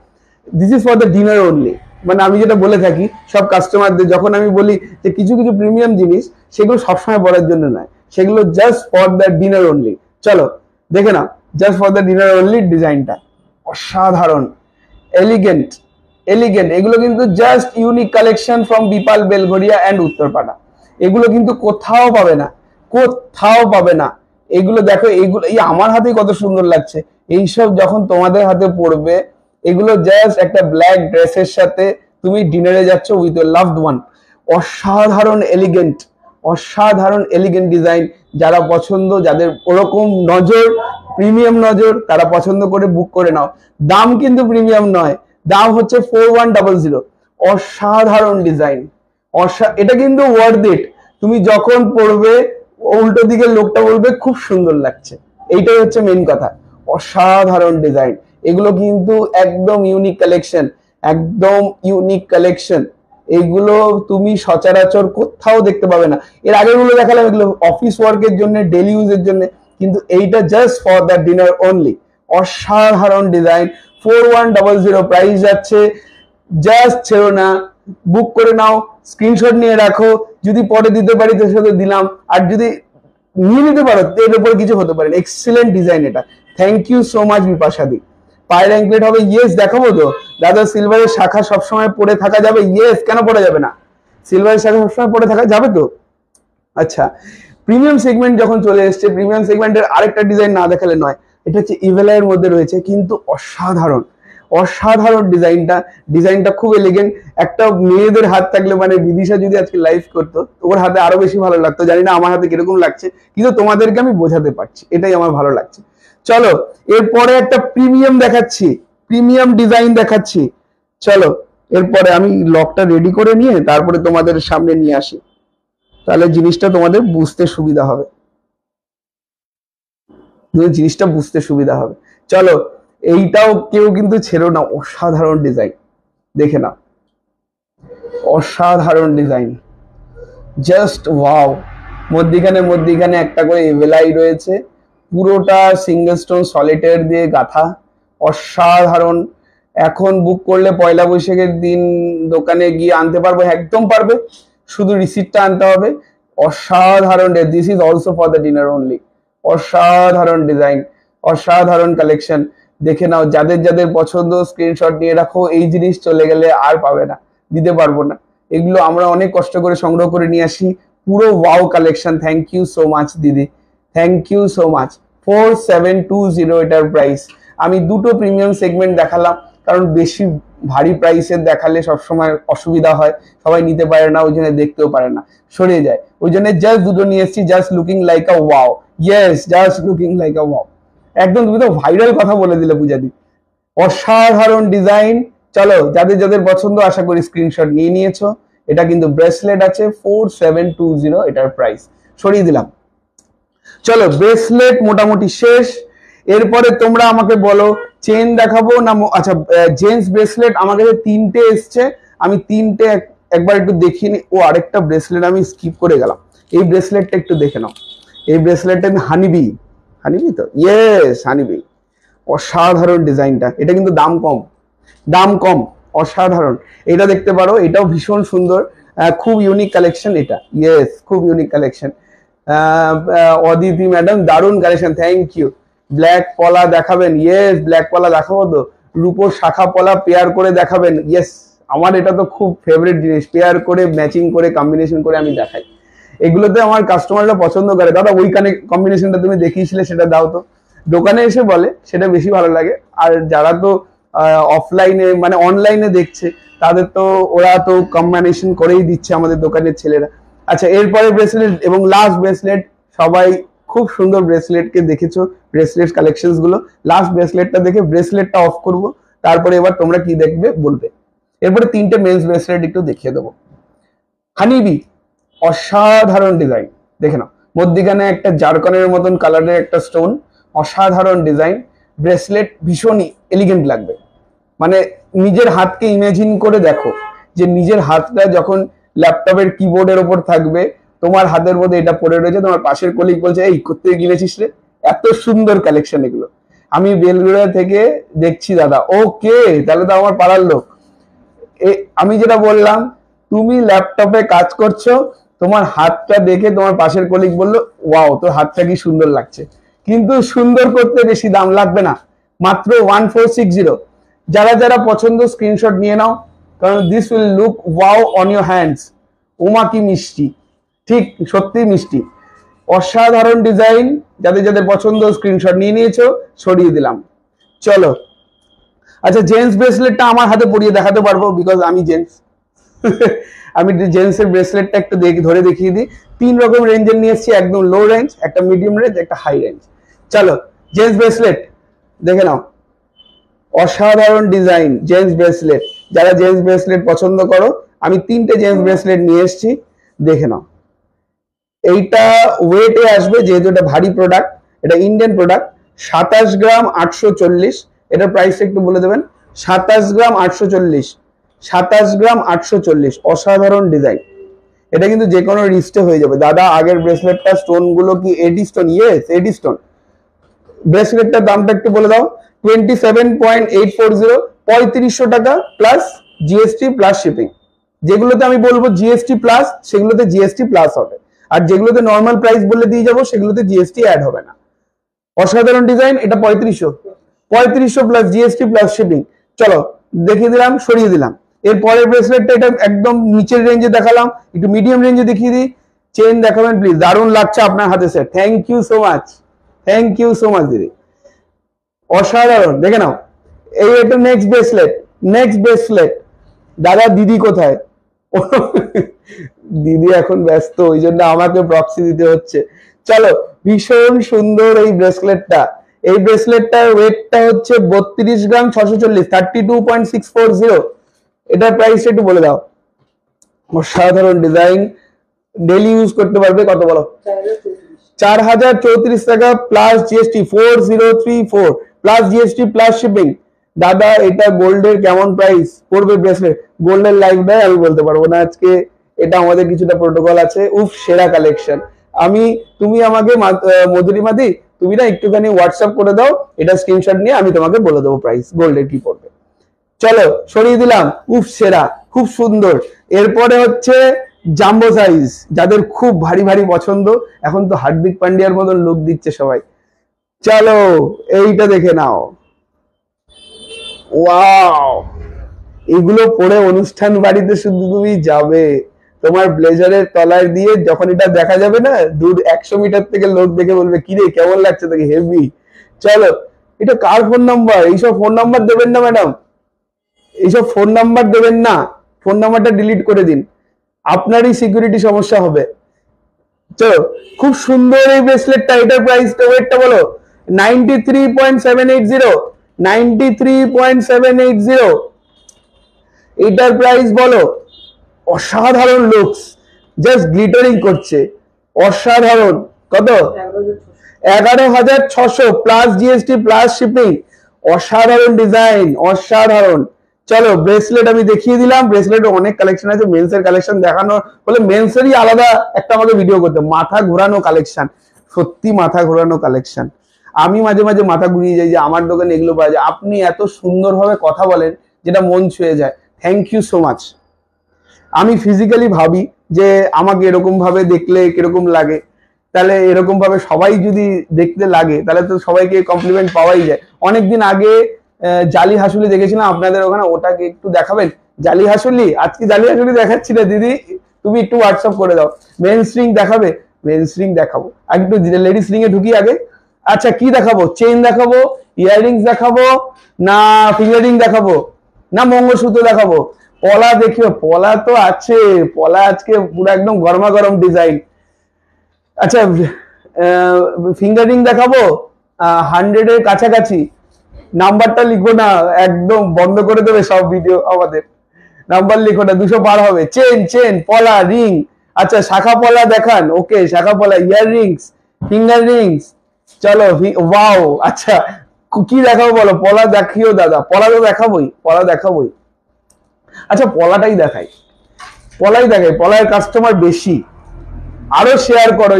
This is for the dinner only. মানে আমি যেটা বলে থাকি সব কাস্টমারদের, যখন আমি বলি যে কিছু কিছু প্রিমিয়াম জিনিস, সেগুলো সবসময় বলার জন্য নয়, সেগুলো just for the dinner only. চলো দেখে নাও, just for the dinner only. ডিজাইনটা অসাধারণ, এলিগেন্ট। এগুলো কিন্তু just unique collection from Bipal, Belgharia and Uttarpara. এগুলো কিন্তু কোথাও পাবে না, এগুলো দেখো, এগুলো এই আমার হাতেই কত সুন্দর লাগছে। এইসব যখন তোমাদের হাতে পড়বে, এগুলো জাস্ট একটা ব্ল্যাক ড্রেসের সাথে তুমি ডিনারে যাচ্ছ উইথ ইউর লাভড ওয়ান। অসাধারণ এলিগেন্ট ডিজাইন। যারা পছন্দ, যাদের ওরকম নজর, প্রিমিয়াম নজর, তারা পছন্দ করে বুক করে নাও। দাম কিন্তু প্রিমিয়াম নয়, দাম হচ্ছে 4100। অসাধারণ ডিজাইন, এটা কিন্তু ওয়ার্থ ইট। তুমি যখন পড়বে উল্টো দিকের লোকটা বলবে খুব সুন্দর লাগছে, এইটাই হচ্ছে মেইন কথা। অসাধারণ ডিজাইন, এগুলো কিন্তু একদম ইউনিক কালেকশন। এগুলো তুমি সচরাচর কোথাও দেখতে পাবে না। এর আগেগুলো দেখালাম এগুলো অফিস ওয়ার্কের জন্য, ডেলি ইউজের জন্য, কিন্তু এইটা just for the dinner only. অসাধারণ ডিজাইন, 4100 প্রাইস যাচ্ছে। জাস্ট ছেড়ো না, বুক করে নাও, স্ক্রিনশট নিয়ে রাখো। যদি পরে দিতে পারি তো সাথে দিলাম, আর যদি নিয়ে নিতে পারো এর উপরে কিছু হতে পারে। এক্সিলেন্ট ডিজাইন এটা। থ্যাংক ইউ সো মাচ বিপাশাদি। পায়ের অ্যাঙ্কলেট হবে? ইয়েস, দেখাবো তো দাদা। সিলভারের শাখা সবসময় পরে থাকা যাবে? ইয়েস, কেন পরে যাবে না? সিলভারের শাখা সবসময় পরে থাকা যাবে তো। আচ্ছা, প্রিমিয়াম সেগমেন্ট যখন চলে এসছে, প্রিমিয়াম সেগমেন্টের আরেকটা ডিজাইন না দেখালে নয়। এটা হচ্ছে ইভেলাইয়ের মধ্যে রয়েছে, কিন্তু অসাধারণ ডিজাইনটা খুব এলিগেন্ট। একটা মেয়েদের হাত থাকলে, মানে বিদিশা যদি আজকে লাইভ করতো, ওর হাতে আরো বেশি ভালো লাগতো। জানি না আমার হাতে কিরকম লাগছে, কিন্তু তোমাদেরকে আমি বোঝাতে পারছি, এটাই আমার ভালো লাগছে। চলো এরপরে একটা প্রিমিয়াম দেখাচ্ছি, প্রিমিয়াম ডিজাইন দেখাচ্ছি। চলো এরপরে আমি লকটা রেডি করে নিয়ে তারপরে তোমাদের সামনে নিয়ে আসি, তাহলে জিনিসটা তোমাদের বুঝতে সুবিধা হবে। চলো, এইটাও কেউ কিন্তু ছেড়ো না, অসাধারণ ডিজাইন, দেখে নাও। অসাধারণ ডিজাইন, জাস্ট ওয়াও। মধ্যিখানে একটা করে এভেলাই রয়েছে, পুরোটা সিঙ্গেল স্টোন সলিটের দিয়ে গাঁথা। অসাধারণ। এখন বুক করলে পয়লা বৈশাখের দিন দোকানে গিয়ে আনতে পারবো, একদম পারবে, শুধু রিসিপ্টটা আনতে হবে। অসাধারণ, this is also for the dinner only. অসাধারণ ডিজাইন, অসাধারণ কালেকশন, দেখে নাও। যাদের যাদের পছন্দ স্ক্রিনশট নিয়ে রাখো। এই জিনিস চলে গেলে আর পাবে না, দিতে পারবো না। এগুলো আমরা অনেক কষ্ট করে সংগ্রহ করে নিয়ে আসি, পুরো wow collection. Thank you so much দিদি, থ্যাংক ইউ সো মাচ। 4720 এটার প্রাইস। আমি দুটো প্রিমিয়াম সেগমেন্ট দেখালাম, কারণ বেশি ভারী প্রাইসের দেখালে সবসময় অসুবিধা হয়, সবাই নিতে পারে না, ওই জন্য দেখতেও পারে না, সরিয়ে যায়। ওই জন্য জাস্ট দুটো নিয়ে এসেছি, just looking like a wow. Yes, just looking like a wow. একদম তুমি তো ভাইরাল কথা বলে দিলে পূজাদি। অসাধারণ ডিজাইন। চলো, যাদের যাদের পছন্দ আশা করি স্ক্রিনশট নিয়ে নিয়েছো। এটা কিন্তু ব্রেসলেট আছে, 4720 এটার প্রাইস। সরিয়ে দিলাম। চলো ব্রেসলেট মোটামুটি শেষ। এরপরে তোমরা আমাকে বলো চেন দেখাবো না, আচ্ছা জেন্টস ব্রেসলেট আমার কাছে 3টে এসছে, আমি 3টে একবার একটু দেখিয়ে নি। ও আরেকটা ব্রেসলেট আমি স্কিপ করে গেলাম, এই ব্রেসলেটটা একটু দেখে নাও। এই ব্রেসলেটটা হানিবি, হানিবি তো, ইয়েস হানিবি। অসাধারণ ডিজাইনটা, এটা কিন্তু দাম কম, দাম কম, অসাধারণ। এটা দেখতে পারো, এটাও ভীষণ সুন্দর, খুব ইউনিক কালেকশন এটা, ইয়েস খুব ইউনিক কালেকশন। অদিতি ম্যাডাম দারুণ কালেকশন, থ্যাংক ইউ। ব্ল্যাক পলা দেখাবেন? ইয়েস ব্ল্যাক পলা দেখাবো তো, রূপোর শাখা পলা পেয়ার করে দেখাবেন? ইয়েস, আমার এটা তো খুব ফেভারিট জিনিস, পেয়ার করে ম্যাচিং করে কম্বিনেশন করে আমি দেখাই, এগুলোতে আমার কাস্টমাররা পছন্দ করে। দাদা ওই কম্বিনেশনটা তুমি দেখিয়েছিলে সেটা দাও তো, দোকানে এসে বলে সেটা বেশি ভালো লাগে। আর যারা তো অফলাইনে মানে অনলাইনে দেখছে তাদের তো ওরা তো কম্বিনেশন করেই দিচ্ছে আমাদের দোকানের ছেলেরা। আচ্ছা এরপরে ব্রেসলেট এবং লাস্ট ব্রেসলেট, সবাই খুব সুন্দর ব্রেসলেটকে দেখেছো, ব্রেসলেট কালেকশনস গুলো। লাস্ট ব্রেসলেটটা দেখে ব্রেসলেটটা অফ করব, তারপরে এবার তোমরা কি দেখবে বলবে। এরপরে 3টে মেন্স ব্রেসলেট একটু দেখিয়ে দেবো। হানিবি, অসাধারণ ডিজাইন, দেখে নাও মধ্যিখানে একটা জারকনের মতন কালারের একটা স্টোন, অসাধারণ ডিজাইন। ব্রেসলেট ভীষণই এলিগেন্ট লাগবে, মানে নিজের হাতকে ইমাজিন করে দেখো যে নিজের হাতটা যখন ল্যাপটপের কিবোর্ডের ওপর থাকবে, তোমার হাতের মধ্যে এটা পড়ে রয়েছে, তোমার পাশের কলিগ বলছে এই কোত্থেকে কিনেছিস রে, এত সুন্দর কালেকশন এগুলো। আমি বেলগুড়া থেকে দেখছি দাদা, ওকে তাহলে তো আমার পাড়ার লোক। আমি যেটা বললাম, তুমি ল্যাপটপে কাজ করছো, তোমার হাতটা দেখে তোমার পাশের কলিগ বললো ওয়াও তোর হাতটা কি সুন্দর লাগছে, কিন্তু সুন্দর করতে বেশি দাম লাগবে না, মাত্র 1460। যারা যারা পছন্দ স্ক্রিনশট নিয়ে নাও, কারণ this will look wow on your hands. ওমা কি মিষ্টি, ঠিক সত্যি মিষ্টি, অসাধারণ ডিজাইন। যাদের যাদের পছন্দ স্ক্রিনশট নিয়ে নিয়েছো, সরিয়ে দিলাম। চলো আচ্ছা জেন্টস ব্রেসলেটটা আমার হাতে পরিয়ে দেখাতে পারবো, বিকজ আমি জেন্টস। আমি জেন্টস এর ব্রেসলেটটা একটু ধরে দেখিয়ে দিই। 3 রকম রেঞ্জের নিয়ে এসেছি, একদম লো রেঞ্জ, একটা মিডিয়াম রেঞ্জ, একটা হাই রেঞ্জ। চলো জেন্টস ব্রেসলেট দেখে নাও, অসাধারণ ডিজাইন জেন্টস ব্রেসলেট। যারা জেন্টস ব্রেসলেট পছন্দ করো, আমি 3টে জেন্টস ব্রেসলেট নিয়ে এসেছি, দেখে নাও। এইটা ওয়েটে আসবে, যেহেতু এটা ভারী প্রোডাক্ট, এটা ইন্ডিয়ান প্রোডাক্ট, 27 গ্রাম 840। এটার প্রাইস একটু বলে দেবেন। 27 গ্রাম 840, 27 গ্রাম 840, অসাধারণ ডিজাইন। এটা কিন্তু যে কোনো রিস্টে হয়ে যাবে। দাদা আগের ব্রেসলেটটা স্টোন গুলো কি AD stone? Yes AD stone. ব্রেসলেটটার দামটা একটু বলে দাও। 27.840, 3500 টাকা প্লাস জিএসটি প্লাস শিপিং। যেগুলোতে আমি বলবো জিএসটি প্লাস, সেগুলোতে জিএসটি প্লাস হবে, আর যেগুলোতে নর্মাল প্রাইস বলে দিয়ে যাবো সেগুলোতে জিএসটি অ্যাড হবে না। অসাধারণ ডিজাইন, এটা 3500 প্লাস জিএসটি প্লাস শিপিং। চলো দেখিয়ে দিলাম, সরিয়ে দিলাম। এর পরের ব্রেসলেটটা, এটা একদম নিচের রেঞ্জে দেখালাম, একটু মিডিয়াম রেঞ্জে দেখিয়ে দিই। চেন দেখাবেন প্লিজ, দারুণ লাগছে আপনার হাতে sir, thank you so much, thank you so much দিদি, অসাধারণ। দেখে নাও এই একটা নেক্সট ব্রেসলেট, নেক্সট ব্রেসলেট। দাদা দিদি কোথায়? দিদি এখন ব্যস্ত, ওই জন্য আমাকে প্রক্সি দিতে হচ্ছে। চলো ভীষণ সুন্দর এই ব্রেসলেটটা। এই ব্রেসলেটটার ওয়েটটা হচ্ছে 32 গ্রাম 640, 32.640। এটার প্রাইস একটু বলে দাও। অসাধারণ ডিজাইন, ডেলি ইউজ করতে পারবে। কত বলো? 4034 টাকা plus GST, 4034 plus GST plus shipping. দাদা এটা গোল্ডের কেমন প্রাইস পড়বে ব্রেসলেট? গোল্ডের লাইভ দেয় আমি বলতে পারবো না আজকে, এটা আমাদের কিছুটা প্রোটোকল আছে। উফ সেরা কালেকশন। তুমি আমাকে মধুরিমাদি, তুমি না একটুখানি হোয়াটসঅ্যাপ করে দাও, এটা স্ক্রিনশট নিয়ে আমি তোমাকে বলে দেবো প্রাইস গোল্ডের কি পড়বে। চলো সরিয়ে দিলাম, উফ সেরা, খুব সুন্দর। এরপরে হচ্ছে জাম্বো সাইজ, যাদের খুব ভারী ভারী পছন্দ, এখন তো হার্দিক পান্ডিয়ার মতন লুক দিচ্ছে সবাই। চলো এইটা দেখে নাও, ওয়াও, এগুলো পরে অনুষ্ঠান বাড়িতে শুধু তুমি যাবে, তোমার ব্লেজারের তলায় দিয়ে যখন এটা দেখা যাবে না, দূর 100 মিটার থেকে লোক দেখে বলবে কিরে কেমন লাগছে তোকে, হেভি। চলো এটা কার ফোন নাম্বার? এইসব ফোন নাম্বার দেবেন না ম্যাডাম, এইসব ফোন নাম্বার দেবেন না, ফোন নাম্বারটা ডিলিট করে দিন, আপনারই সিকিউরিটি সমস্যা হবে। চলো খুব সুন্দর এই ব্রেসলেটটা, এটার প্রাইসটা ওয়েটটা বলো। 93.780, 93.780। এটার প্রাইস বলো। অসাধারণ লুকস, জাস্ট গ্লিটারিং করছে, অসাধারণ। কত? 11,600 প্লাস জিএসটি প্লাস শিপিং। অসাধারণ ডিজাইন, অসাধারণ। চলো ব্রেসলেট আমি দেখিয়ে দিলাম। ব্রেসলেট অনেক কালেকশন আছে, মেন্সের কালেকশন দেখানো বলে মেন্সেরই আলাদা একটা আমাকে ভিডিও করতে। মাথা ঘোরানো কালেকশন, সত্যি মাথা ঘোরানো কালেকশন। আমি মাঝে মাঝে মাথা ঘুরিয়ে যাই যে আমার দোকানে এগুলো পাওয়া যায়। আপনি এত সুন্দরভাবে কথা বলেন যেটা মন ছুঁয়ে যায়। Thank you so much. আমি ফিজিক্যালি ভাবি যে আমাকে এরকম ভাবে দেখলে কিরকম লাগে, তাহলে এরকম ভাবে সবাই যদি দেখতে লাগে তাহলে তো সবাইকে কমপ্লিমেন্ট পাওয়াই যায়। অনেকদিন আগে জালি হাসুলি দেখেছিলাম আপনাদের ওখানে, ওটাকে একটু দেখাবেন? জালি হাসুলি আজকে জালি হাসুলি দেখাচ্ছি না দিদি, তুমি একটু হোয়াটসঅ্যাপ করে দাও। মেন স্ট্রিং দেখাবে? মেন স্ট্রিং দেখাবো, একটু লেডিস স্ট্রিং এ ঢুকি আগে। আচ্ছা কি দেখাবো? চেইন দেখাবো, ইয়াররিংস দেখাবো, না ফিঙ্গারিং দেখাবো, না মঙ্গলসূত্র দেখাবো? পলা দেখিও, পলা তো আছে, পলা আজকে পুরো একদম গরমা গরম ডিজাইন। আচ্ছা ফিঙ্গারিং দেখাবো 100 এর কাছাকাছি। নাম্বারটা লিখো না, একদম বন্ধ করে দেবে সব ভিডিও আমাদের। নাম্বার লিখো না, 200 পার হবে। চেন চেন পলা রিং, আচ্ছা শাখা পলা দেখান, ওকে শাখা পলা, ইয়ার রিংস, ফিঙ্গার রিংস। চলো ওয়াও, আচ্ছা কি দেখাবো বলো? পলা দেখিও দাদা, পলা তো দেখাবোই, পলা দেখাবোই। আচ্ছা পলাটাই দেখাই, পলাই দেখাই, পলার কাস্টমার বেশি। আরো শেয়ার করো,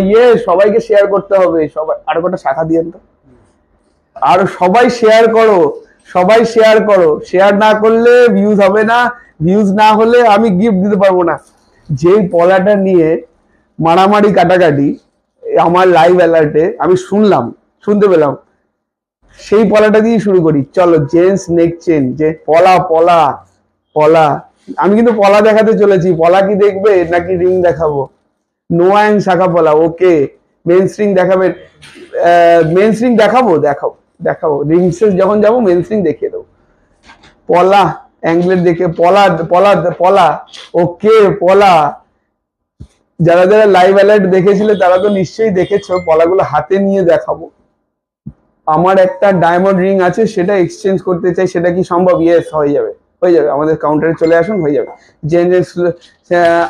সবাইকে শেয়ার করতে হবে। সবাই আরো কটা শাখা দিয়েন তো, আর সবাই শেয়ার করো, সবাই শেয়ার করো। শেয়ার না করলে ভিউজ হবে না, ভিউজ না হলে আমি গিফট দিতে পারবো না। যেই পলাটা নিয়ে মারামারি কাটাকাটি আমার লাইভ অ্যালার্টে আমি শুনতে পেলাম, সেই পলাটা দিয়ে শুরু করি। চলো জেন্টস নেক চেন, যে পলা পলা পলা। আমি কিন্তু পলা দেখাতে চলেছি। পলা কি দেখবে নাকি রিং দেখাবো? নোয়াং শাখা পলা, ওকে। মেন স্ট্রিং দেখাবেন? মেন স্ট্রিং দেখাবো, দেখাবো রিংসে যখন যাবো মেন স্ট্রিং দেখিয়ে দেবো। পলা অ্যাংলেট দেখে, পলা পলা পলা, ওকে পলা। যারা যারা লাইভ অ্যালার্ট দেখেছিলে তারা তো নিশ্চয়ই দেখেছো। পলাগুলো হাতে নিয়ে দেখাবো। আমার একটা ডায়মন্ড রিং আছে, সেটা এক্সচেঞ্জ করতে চাই, সেটা কি সম্ভব? ইয়েস, হয়ে যাবে, হয়ে যাবে। আমাদের কাউন্টারে চলে আসুন, হয়ে যাবে।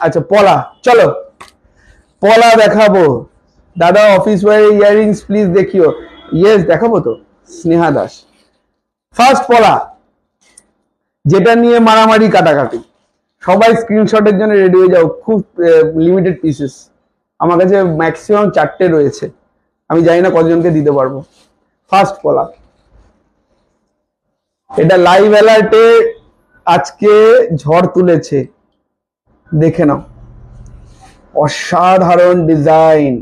আচ্ছা পলা, চলো পলা দেখাবো। দাদা অফিস ওয়্যার ইয়াররিংস প্লিজ দেখিও। ইয়েস দেখাবো তো, স্নেহা দাস। ফার্স্ট পলা, যেটা নিয়ে মারামারি কাটাকাটি। সবাই স্ক্রিনশটের জন্য রেডি হয়ে যাও, খুব লিমিটেড পিসেস। আমার কাছে ম্যাক্সিমাম 4টে রয়েছে, আমি জানি না কতজনকে দিতে পারবো। ফার্স্ট পলা, এটা লাইভ অ্যালার্টে আজকে ঝড় তুলেছে, দেখে নাও। অসাধারণ ডিজাইন,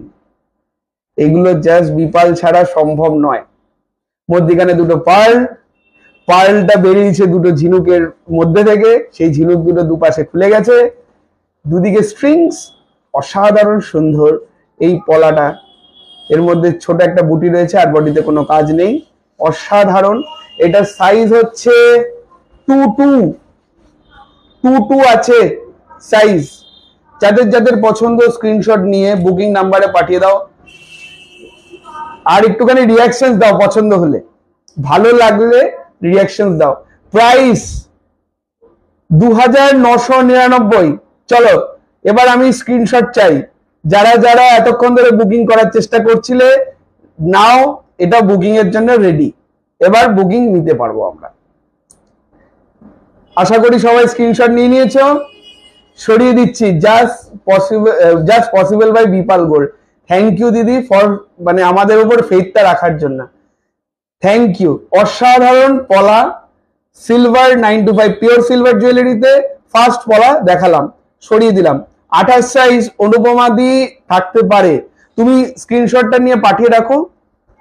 এগুলো জাস্ট বিপাল ছাড়া সম্ভব নয়। মধ্যিখানে দুটো পার্লটা বেরিয়েছে দুটো ঝিনুকের মধ্যে থেকে, সেই ঝিনুক দুটো দুপাশে খুলে গেছে, দুদিকে স্ট্রিংস। অসাধারণ সুন্দর এই পলাটা। এর মধ্যে ছোট একটা বুটি রয়েছে, আর বডিতে কোনো কাজ নেই। অসাধারণ। এটার সাইজ হচ্ছে 22 আছে সাইজ। যাদের যাদের পছন্দ স্ক্রিনশট নিয়ে বুকিং নাম্বারে পাঠিয়ে দাও। আর একটুখানি রিয়াকশন দাও, পছন্দ হলে, ভালো লাগলে রিয়াকশন দাও। প্রাইস 2999। চলো এবার আমি স্ক্রিনশট চাই। যারা যারা এতক্ষণ ধরে বুকিং করার চেষ্টা করছিলে, নাও এটা বুকিং এর জন্য রেডি। এবার বুকিং নিতে পারবো আমরা। আশা করি সবাই স্ক্রিনশট নিয়ে নিয়েছো। সরিয়ে দিচ্ছি, just possible by Bipal gold. Thank you দিদি ফর মানে আমাদের উপর ফেথটা রাখার জন্য। Thank you. অসাধারণ পলা, সিলভার 925 পিওর সিলভার জুয়েলারিতে ফার্স্ট পলা দেখালাম, সরিয়ে দিলাম। 28 সাইজ অনুপমা দি থাকতে পারে, তুমি স্ক্রিনশটটা নিয়ে পাঠিয়ে রাখো,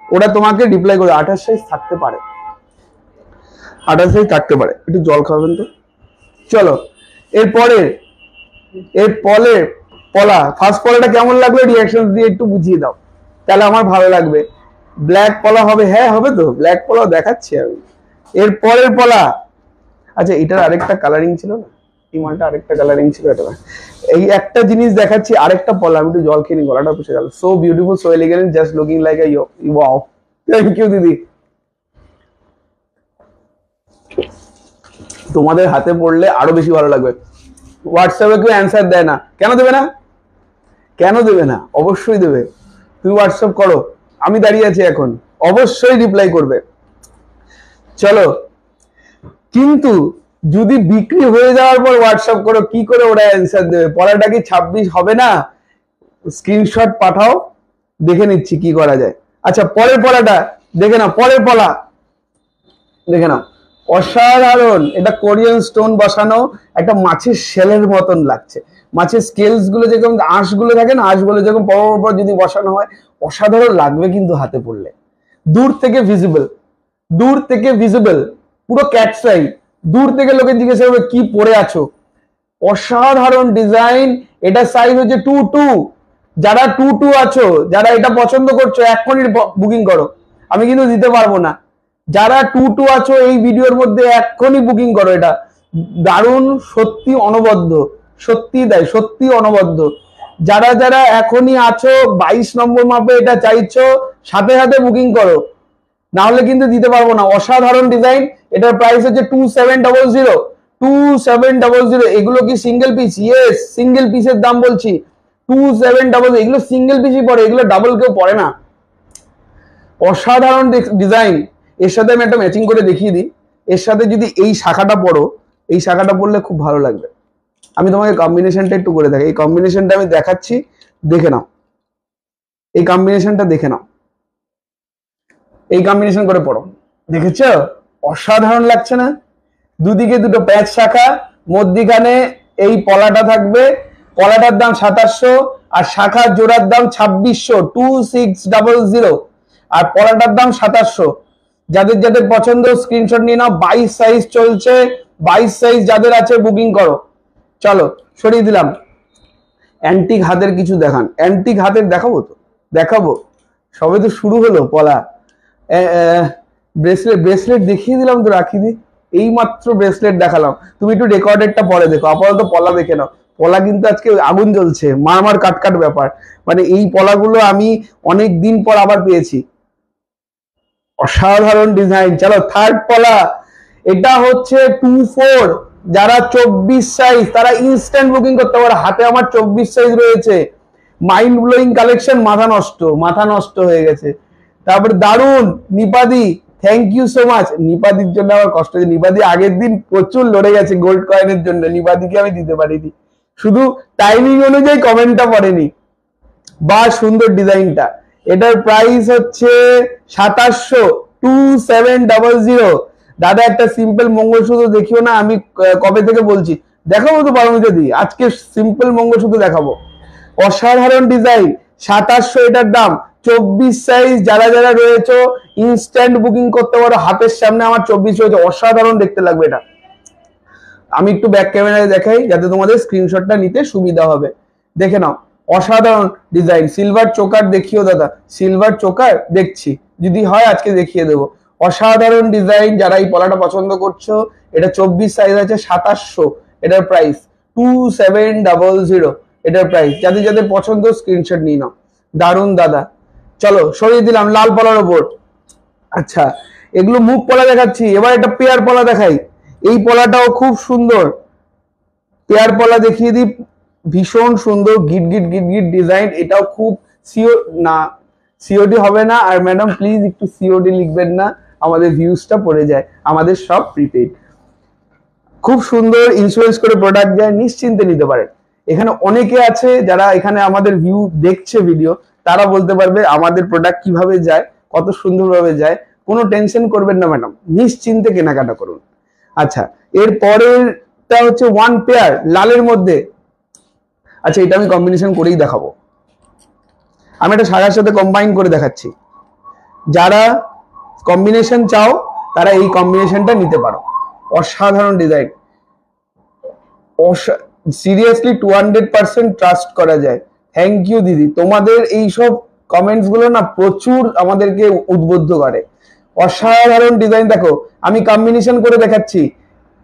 ওরা তোমাকে রিপ্লাই করবে। 28 সাইজ থাকতে পারে, 28 সাইজ থাকতে পারে। একটু জল খাবেন তো। চলো এরপরে পলা, ফার্স্ট পলাটা কেমন লাগলো রিয়াকশন দিয়ে একটু বুঝিয়ে দাও, তাহলে আমার ভালো লাগবে। ব্ল্যাক পলা হবে? হ্যাঁ হবে তো, ব্ল্যাক পলাও দেখাচ্ছি আমি। এর পরের পলা, আচ্ছা এটার আরেকটা কালারিং ছিল না, এই মালটা আরেকটা কালারিং ছিল। এটা এই একটা জিনিস দেখাচ্ছি, আরেকটা পলা। আমি একটু জল খেয়ে নি, গলাটা পুষে গেল। So beautiful, so elegant, just looking like a wow. Thank you দিদি। তোমাদের হাতে পড়লে আরো বেশি ভালো লাগবে। হোয়াটসঅ্যাপে কেউ অ্যান্সার দেয় না, কেন দেবে না? কেন দেবে না? অবশ্যই দেবে। তুমি হোয়াটসঅ্যাপ করো, আমি দাঁড়িয়ে আছি এখন, অবশ্যই রিপ্লাই করবে। চলো, কিন্তু যদি বিক্রি হয়ে যাওয়ার পর হোয়াটসঅ্যাপ করো, কি করে ওরা অ্যান্সার দেবে? পড়াটা কি 26 হবে না? স্ক্রিনশট পাঠাও, দেখে নিচ্ছি কি করা যায়। আচ্ছা, পরের পড়াটা দেখে নাও, পরের পড়া দেখে নাও, অসাধারণ। এটা কোরিয়ান স্টোন বসানো, একটা মাছের শেলের মতন লাগছে। মাছের স্কেলস গুলো যেরকম আঁশগুলো থাকে না, আঁশগুলো যেরকম পর যদি বসানো হয় অসাধারণ লাগবে কিন্তু হাতে পড়লে। দূর থেকে ভিজিবল, দূর থেকে ভিজিবল, পুরো ক্যাটস আই। দূর থেকে লোকে জিজ্ঞাসা করবে কি পরে আছো। অসাধারণ ডিজাইন। এটা সাইজ হচ্ছে 2-2। যারা 2-2 আছো, যারা এটা পছন্দ করছো, এক্ষুনি বুকিং করো। আমি কিন্তু দিতে পারবো না। যারা 2-2 আছো এই ভিডিওর মধ্যে এক্ষুনি বুকিং করো। এটা দারুণ, সত্যি অনবদ্য, সত্যি তাই, সত্যি অনবদ্য। যারা যারা এখনই আছো 22 নম্বর মাপে এটা চাইছো, সাথে সাথে বুকিং করো, না হলে কিন্তু দিতে পারবো না। অসাধারণ ডিজাইন। এটার প্রাইস হচ্ছে 2700। 2700। এগুলো কি সিঙ্গেল পিস? ইয়েস, সিঙ্গেল পিসের দাম বলছি 2700। এগুলো সিঙ্গেল পিসই পড়ে, এগুলো ডাবল কেউ পড়ে না। অসাধারণ ডিজাইন। এর সাথে আমি একটা ম্যাচিং করে দেখিয়ে দিই। এর সাথে যদি এই শাখাটা পড়ো, এই শাখাটা পড়লে খুব ভালো লাগবে। আমি তোমাকে কম্বিনেশনটা একটু করে দেখাই। এই কম্বিনেশনটা আমি দেখাচ্ছি, দেখে নাও। এই কম্বিনেশনটা দেখে নাও, এই কম্বিনেশন করে পড়ো। দেখেছো? অসাধারণ লাগছে না? দুদিকে দুটো প্যাচ শাখা, মধ্যিখানে এই পলাটা থাকবে। পলাটার দাম 2700 আর শাখা জোড়ার দাম 2600, 2600। আর পলাটার দাম 2700। যাদের যাদের পছন্দ স্ক্রিনশট নিয়ে নাও। 22 সাইজ চলছে, 22 সাইজ যাদের আছে বুকিং করো। চলো, সরিয়ে দিলাম। অ্যান্টিক হাতের কিছু দেখান। অ্যান্টিক হাতের দেখাবো তো, দেখাবো, সবে তো শুরু হলো পলা। ব্রেসলেট, ব্রেসলেট দেখিয়ে দিলাম তো, রাখি দি। এই মাত্র ব্রেসলেট দেখালাম, তুমি একটু রেকর্ডেডটা পরে দেখো। আপাতত পলা দেখে নাও। পলা কিন্তু আজকে আগুন জ্বলছে, মারমার কাটকাট ব্যাপার। মানে এই পলাগুলো আমি অনেক দিন পর আবার পেয়েছি। অসাধারণ ডিজাইন। চলো, থার্ড পলা। এটা হচ্ছে 2-4। যারা 24 সাইজ তারা ইনস্ট্যান্ট বুকিং করতে পারে। হাতে আমার 24 সাইজ রয়েছে। মাইন্ড ব্লোয়িং কালেকশন, মাথা নষ্ট, মাথা নষ্ট হয়ে গেছে। তারপরে দারুন নিপাদি, থ্যাংক ইউ সো মাচ। নিপাদির জন্য আমার কষ্ট হয়েছে। নিপাদি আগের দিন প্রচুর লড়ে গেছে গোল্ড কয়েনের জন্য, নিপাদিকে আমি দিতে পারিনি, শুধু টাইমিং অনুযায়ী কমেন্টটা পড়েনি। বা সুন্দর ডিজাইনটা। এটার প্রাইস হচ্ছে 2700, 2700। দাদা একটা সিম্পল মঙ্গলসূত্র দেখিও না? আমি কবে থেকে বলছি দেখাবো তো পারমিতা দি, আজকে সিম্পল মঙ্গলসূত্র দেখাবো। অসাধারণ ডিজাইন, 2700 এটার দাম। 24 সাইজ যারা যারা রয়েছে ইনস্ট্যান্ট বুকিং করতে পারো। হাতের সামনে আমার 24 রয়েছে, অসাধারণ দেখতে লাগবে এটা। আমি একটু ব্যাক ক্যামেরায় দেখাই যাতে তোমাদের স্ক্রিনশটটা নিতে সুবিধা হবে। দেখে নাও, অসাধারণ ডিজাইন। সিলভার চোকার দেখিও দাদা, সিলভার চোকার দেখছি, যদি হয় আজকে দেখিয়ে দেবো। অসাধারণ ডিজাইন। যারা এই পলাটা পছন্দ করছো, এটা 24 সাইজ আছে, 2700 এটার প্রাইস। 2700 এটার প্রাইস। যাদের যাদের পছন্দ স্ক্রিনশট নিয়ে নাও। দারুন দাদা। চলো, সরিয়ে দিলাম লাল পলার ওপর। আচ্ছা, এগুলো মুখ পলা দেখাচ্ছি, এবার একটা পেয়ার পলা দেখাই। এই পলাটাও খুব সুন্দর। পেয়ার পলা দেখিয়ে দিই, ভীষণ সুন্দর, গিট গিট গিট গিট ডিজাইন। এটাও খুব সিও না, সিওডি হবে না। আর ম্যাডাম প্লিজ একটু সিওডি লিখবেন না, আমাদের ভিউজটা পড়ে যায়, আমাদের সব প্রিপেড। খুব সুন্দর, ইন্স্যুরেন্স করে প্রোডাক্ট যায়, নিশ্চিন্তে নিতে পারেন। এখানে অনেকে আছে যারা এখানে আমাদের ভিউ দেখছে ভিডিও, তারা বলতে পারবে আমাদের প্রোডাক্ট কিভাবে যায়, কত সুন্দরভাবে যায়। কোনো টেনশন করবেন না ম্যাডাম, নিশ্চিন্তে কেনাকাটা করুন। আচ্ছা, এর পরেরটা হচ্ছে ওয়ান পেয়ার লালের মধ্যে। আচ্ছা, এটা আমি কম্বিনেশন করেই দেখাবো। আমি এটা শাখার সাথে কম্বাইন করে দেখাচ্ছি। যারা কম্বিনেশন চাও তারা এই কম্বিনেশনটা নিতে পারো। অসাধারণ ডিজাইন, সিরিয়াসলি 200% ট্রাস্ট করা যায়। থ্যাংক ইউ দিদি, তোমাদের এইসব কমেন্টস গুলো না প্রচুর আমাদেরকে উদ্বুদ্ধ করে। অসাধারণ ডিজাইন দেখো, আমি কম্বিনেশন করে দেখাচ্ছি।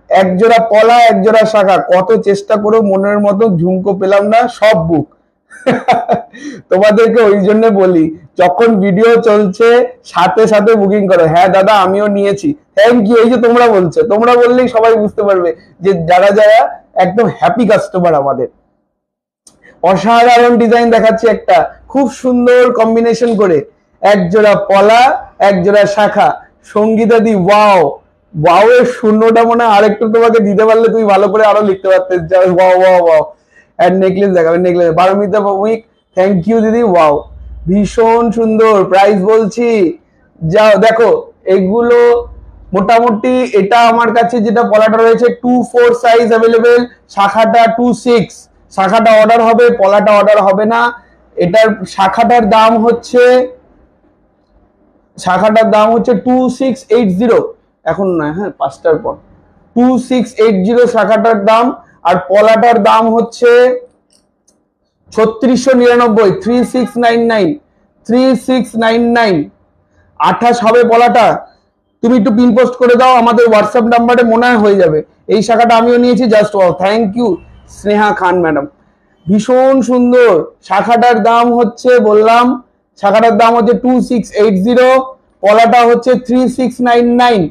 এক জোড়া পলা, এক জোড়া শাখা, কত চেষ্টা করে মনের মতো ঝুমকো পেলাম না, সব বুক। তোমাদেরকে ওই জন্য বলি, যখন ভিডিও চলছে সাথে সাথে বুকিং করো। হ্যাঁ দাদা, আমিও নিয়েছি। Thank you. এই যে তোমরা বলছো, তোমরা বললেই সবাই বুঝতে পারবে যে যারা যারা একদম হ্যাপি কাস্টমার আমাদের। অসাধারণ ডিজাইন দেখাচ্ছি একটা, খুব সুন্দর কম্বিনেশন করে, এক জোড়া পলা, এক জোড়া শাখা। সঙ্গীতা দি ওয়াও, ওয়াও এর শূন্যটা মনে হয় আরেকটু তোমাকে দিতে পারলে তুমি ভালো করে আরো লিখতে পারতে। Wow wow wow. আর নেকলেস দেখাবে, নেকলেস বারোমিতা উইক, থ্যাংক ইউ দিদি, ওয়াও ভীষণ সুন্দর। প্রাইস বলছি, যাও দেখো এগুলো মোটামুটি, এটা আমার কাছে যেটা পলাটা রয়েছে 2-4 সাইজ অ্যাভেলেবেল, শাখাটা 2-6, শাখাটা অর্ডার হবে, পলাটা অর্ডার হবে না। এটার শাখাটার দাম হচ্ছে 2680, এখন নয়, হ্যাঁ 5টার পর 2680 শাখাটার দাম। আর পলাটার দাম হচ্ছে 3699, 3699, 28 হবে পলাটা। তুমি একটু পিন পোস্ট করে দাও আমাদের হোয়াটসঅ্যাপ নাম্বারে, মনে হয় হয়ে যাবে। এই শাখাটা আমিও নিয়েছি, just wow, thank you Sneha Khan madam, ভীষণ সুন্দর। শাখাটার দাম হচ্ছে, বললাম শাখাটার দাম হচ্ছে 2680, পলাটা হচ্ছে 3699,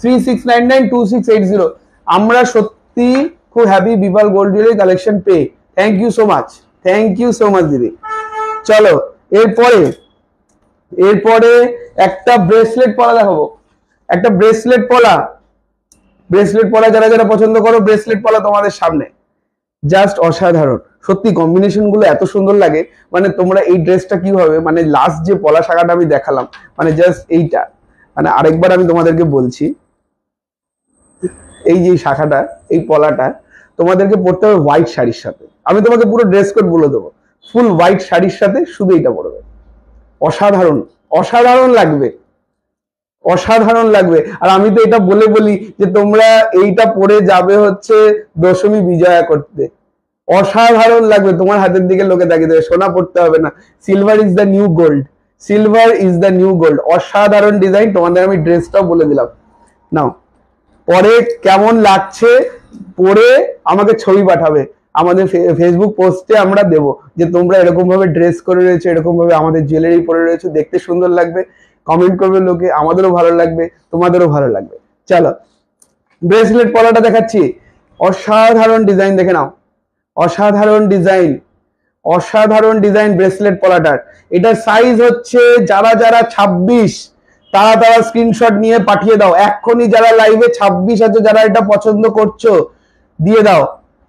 2680। আমরা সত্যি খুব happy Bipal gold jewellery collection পেয়ে, thank you so much, thank you so much দিদি। চলো এরপরে একটা ব্রেসলেট পলা দেখাবো, একটা ব্রেসলেট পলা যারা যারা পছন্দ করো, ব্রেসলেট পলা তোমাদের সামনে, জাস্ট অসাধারণ। সত্যি কম্বিনেশন গুলো এত সুন্দর লাগে, মানে তোমরা এই ড্রেসটা কি হবে, মানে লাস্ট যে পলা শাখাটা আমি দেখালাম, মানে জাস্ট এইটা, মানে আরেকবার আমি তোমাদেরকে বলছি, এই যে শাখাটা, এই পলাটা তোমাদেরকে পরতে হবে হোয়াইট শাড়ির সাথে। আমি তোমাকে পুরো ড্রেস কোড বলে দেবো, ফুল হোয়াইট শাড়ির সাথে শুধু এইটা পরবে, অসাধারণ, অসাধারণ লাগবে, অসাধারণ লাগবে। আর আমি তো এটা বলি যে তোমরা এইটা পরে যাবে হচ্ছে দশমী বিজয়া করতে, অসাধারণ লাগবে। তোমার হাতের দিকে লোকে তাকিয়ে দেবে, সোনা পড়তে হবে না, silver is the new gold, silver is the new gold. অসাধারণ ডিজাইন, তোমাদের আমি ড্রেসটাও বলে দিলাম। নাও পরে কেমন লাগছে পরে আমাকে ছবি পাঠাবে, আমাদের ফেসবুক পোস্টে আমরা দেব যে তোমরা এরকম ভাবে ড্রেস করে রয়েছে, এরকম ভাবে আমাদের জুয়েলারি পরে রয়েছে, দেখতে সুন্দর লাগবে, কমেন্ট করবে লোকে, আমাদেরও ভালো লাগবে, তোমাদেরও ভালো লাগবে। চলো ব্রেসলেট পলাটা দেখাচ্ছি, অসাধারণ ডিজাইন, দেখে নাও, অসাধারণ ডিজাইন, অসাধারণ ডিজাইন ব্রেসলেট পলাটার। এটার সাইজ হচ্ছে, যারা যারা 26, তারা স্ক্রিনশট নিয়ে পাঠিয়ে দাও এক্ষুনি, যারা লাইভে 26 আছে, যারা এটা পছন্দ করছো দিয়ে দাও।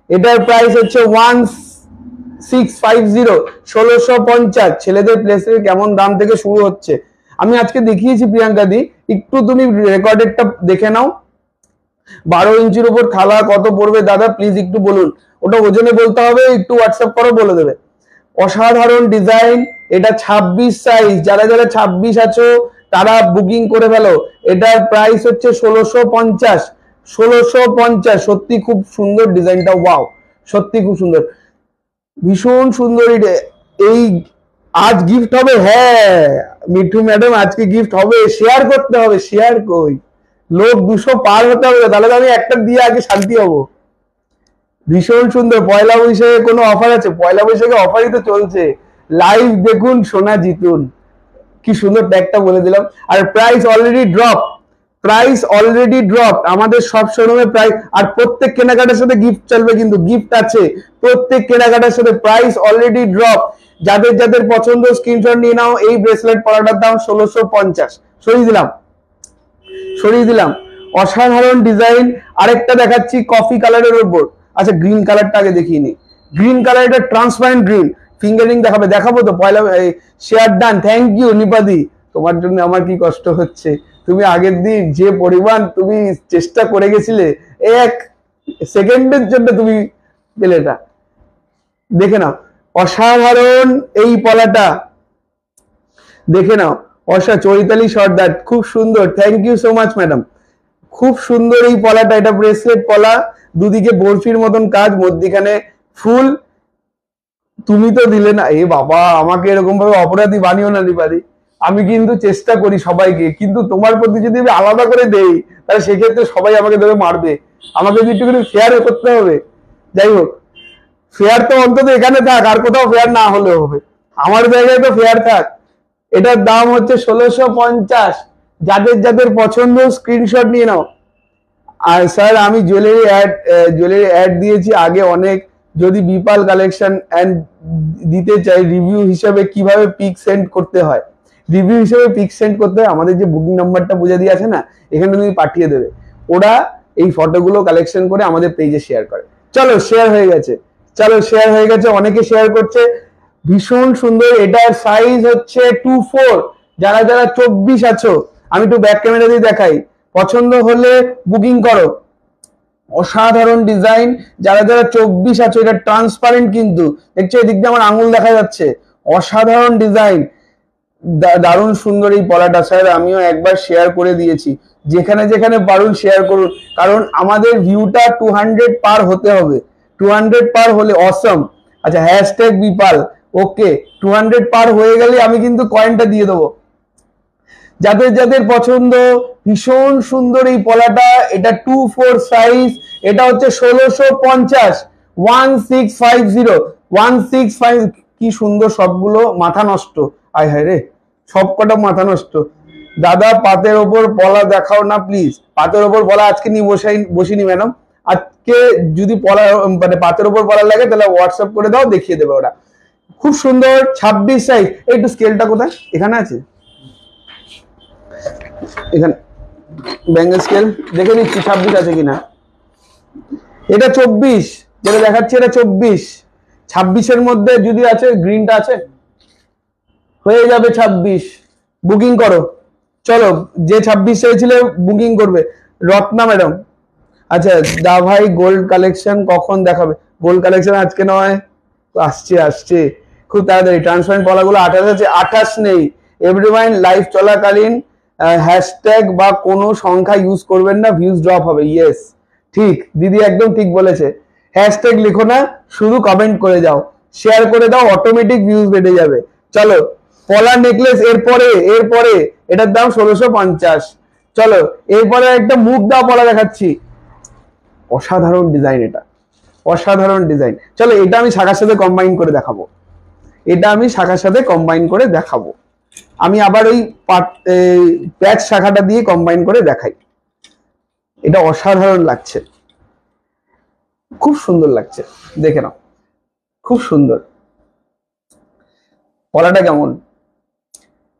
এটার প্রাইস হচ্ছে 1650, 1650। ছেলেদের প্লেসের কেমন দাম থেকে শুরু হচ্ছে আমি আজকে দেখিয়েছি প্রিয়াঙ্কা দি, একটু তুমি রেকর্ডেডটা দেখে নাও। 12 ইঞ্চির উপর থালা কত পড়বে দাদা প্লিজ একটু বলুন, ওটা ওজনে বলতে হবে, একটু হোয়াটসঅ্যাপ করো বলে দেবে। অসাধারণ ডিজাইন, এটা 26 সাইজ, যারা যারা 26 আছো তারা বুকিং করে ফেলো। এটার প্রাইস হচ্ছে 1650, 1650। সত্যি খুব সুন্দর ডিজাইনটা, ওয়াও সত্যি খুব সুন্দর, ভীষণ সুন্দর। এই আজ গিফট হবে, হ্যাঁ মিঠু ম্যাডাম আজকে গিফট হবে, শেয়ার করতে হবে, শেয়ার কই, লোক 200 পার হতে হবে, তাহলে আমি একটা দিয়ে আগে শান্তি হবো। ভীষণ সুন্দর। পয়লা বৈশাখে কোনো অফার আছে? পয়লা বৈশাখে অফারই তো চলছে, লাইভ দেখুন সোনা জিতুন, কি সুন্দর ট্যাগটা বলে দিলাম। আর price already drop, price already drop আমাদের সব শোরুমে প্রাইস। আর প্রত্যেক কেনাকাটার সাথে গিফট চলবে, কিন্তু গিফট আছে প্রত্যেক কেনাকাটার সাথে। প্রাইস অলরেডি ড্রপ, যাদের যাদের পছন্দ স্ক্রিনশট নিয়ে নাও। এই ব্রেসলেট পরাটার দাম 1650, সরিয়ে দিলাম। অসাধারণ ডিজাইন। আরেকটা দেখাচ্ছি কফি কালারের উপর, আচ্ছা গ্রিন কালারটা আগে দেখিয়ে নি। গ্রিন কালার, এটা ট্রান্সপারেন্ট গ্রিন, ফিঙ্গারিং দেখাবো তো পয়লা। শেয়ার ডান, থ্যাংক ইউ নিপাদি, তোমার জন্য আমার কি কষ্ট হচ্ছে। তুমি আগের দিন যে পরিমাণ তুমি চেষ্টা করে গেছিলে, এক সেকেন্ডের জন্য তুমি পেলে এটা, দেখে নাও। অসাধারণ এই পলাটা দেখে নাও, চৈতালি সর্দার, খুব সুন্দর, thank you so much madam, খুব সুন্দর এই পলাটা। এটা ব্রেসলেট পলা, দুদিকে বরফির মতন কাজ, মধ্যিখানে ফুল। তুমি তো দিলে না, এ বাবা আমাকে এরকম ভাবে অপরাধী বানিও না নিপারি, আমি কিন্তু চেষ্টা করি সবাইকে, কিন্তু তোমার প্রতি যদি আমি আলাদা করে দেই তাহলে সেক্ষেত্রে সবাই আমাকে ধরে মারবে, আমাকে একটুখানি ফেয়ার করতে হবে। যাই হোক, ফেয়ার তো অন্তত এখানে থাক, আর কোথাও ফেয়ার না হলেও হবে, আমার জায়গায় তো ফেয়ার থাক। এটার দাম হচ্ছে 1650, যাদের যাদের পছন্দ স্ক্রিনশট নিয়ে নাও। আর স্যার আমি জুয়েলারি অ্যাড দিয়েছি আগে, অনেক যদি বিপাল কালেকশন এন্ড দিতে চাই রিভিউ হিসেবে কিভাবে পিক সেন্ড করতে হয়, রিভিউ হিসেবে পিক সেন্ড করতে হয় আমাদের যে বুকিং নাম্বারটা বুঝে দিয়ে আছে না, এখানে তুমি পাঠিয়ে দেবে, ওরা এই ফটোগুলো কালেকশন করে আমাদের পেজে শেয়ার করে। চলো শেয়ার হয়ে গেছে, অনেকে শেয়ার করছে, ভীষণ সুন্দর। এটার সাইজ হচ্ছে 24। যারা যারা 24 আছো, আমি একটু ব্যাক ক্যামেরা দিয়ে দেখাই, পছন্দ হলে বুকিং করো। অসাধারণ ডিজাইন। যারা যারা 24 আছো, এটা ট্রান্সপারেন্ট কিন্তু, দেখছো এদিক দিয়ে আমার আঙুল দেখা যাচ্ছে। অসাধারণ ডিজাইন, দারুণ সুন্দর এই পলাটা। স্যার আমিও একবার শেয়ার করে দিয়েছি, যেখানে যেখানে পারুন শেয়ার করুন, কারণ আমাদের ভিউটা 200 পার হতে হবে। 200 পার হলে অসম। আচ্ছা হ্যাশট্যাগ বিপাল, ওকে 200 পার হয়ে গেলে আমি কিন্তু কয়েনটা দিয়ে দেবো। যাদের যাদের পছন্দ, ভীষণ সুন্দর এই পলাটা। এটা 24 সাইজ, এটা হচ্ছে 1650, 1650। কি সুন্দর, সবগুলো মাথা নষ্ট। আয় হায় রে, সবকটা মাথা নষ্ট। দাদা পাতের ওপর পলা দেখাও না প্লিজ। পাতের ওপর পলা আজকে নিয়ে বসিনি ম্যাডাম। আজকে যদি পলা মানে পাতের ওপর পলা লাগে তাহলে হোয়াটসঅ্যাপ করে দাও, দেখিয়ে দেবে ওরা। খুব সুন্দর 26 সাইজ। একটু স্কেলটা কোথায়? এখানে আছে, এখানে ব্যাঙ্গেল স্কেল দেখে নিচ্ছি 26 আছে কিনা। এটা 24, যেটা দেখাচ্ছে এটা 24। 26-এর মধ্যে যদি আছে, গ্রিনটা আছে, হয়ে যাবে 26। বুকিং করো, চলো যে 26 চাইছিলে বুকিং করবে। রত্না ম্যাডাম, আচ্ছা দা ভাই গোল্ড কালেকশন কখন দেখাবে? গোল্ড কালেকশন আজকে নয়, আসছে খুব তাড়াতাড়ি। ট্রান্সপারেন্ট পলাগুলো 28 আছে, 28 নেই। এভরিওয়ান লাইভ চলাকালীন হ্যাশট্যাগ বা কোনো সংখ্যা ইউজ করবেন না, ভিউজ ড্রপ হবে। ইয়েস ঠিক, দিদি একদম ঠিক বলেছে। হ্যাশট্যাগ লিখো না, শুধু কমেন্ট করে যাও, শেয়ার করে দাও, অটোমেটিক ভিউজ বেড়ে যাবে। চলো পলা নেকলেস, এরপরে এটার দাম 1650। চলো এরপরে একটা মুখ দাও পলা দেখাচ্ছি। অসাধারণ ডিজাইন, এটা অসাধারণ ডিজাইন। চলো এটা আমি শাখার সাথে কম্বাইন করে দেখাবো। আমি আবার ওই প্যাচ শাখাটা দিয়ে কম্বাইন করে দেখাই। এটা অসাধারণ লাগছে, খুব সুন্দর লাগছে, দেখে নাও, খুব সুন্দর। পলাটা কেমন?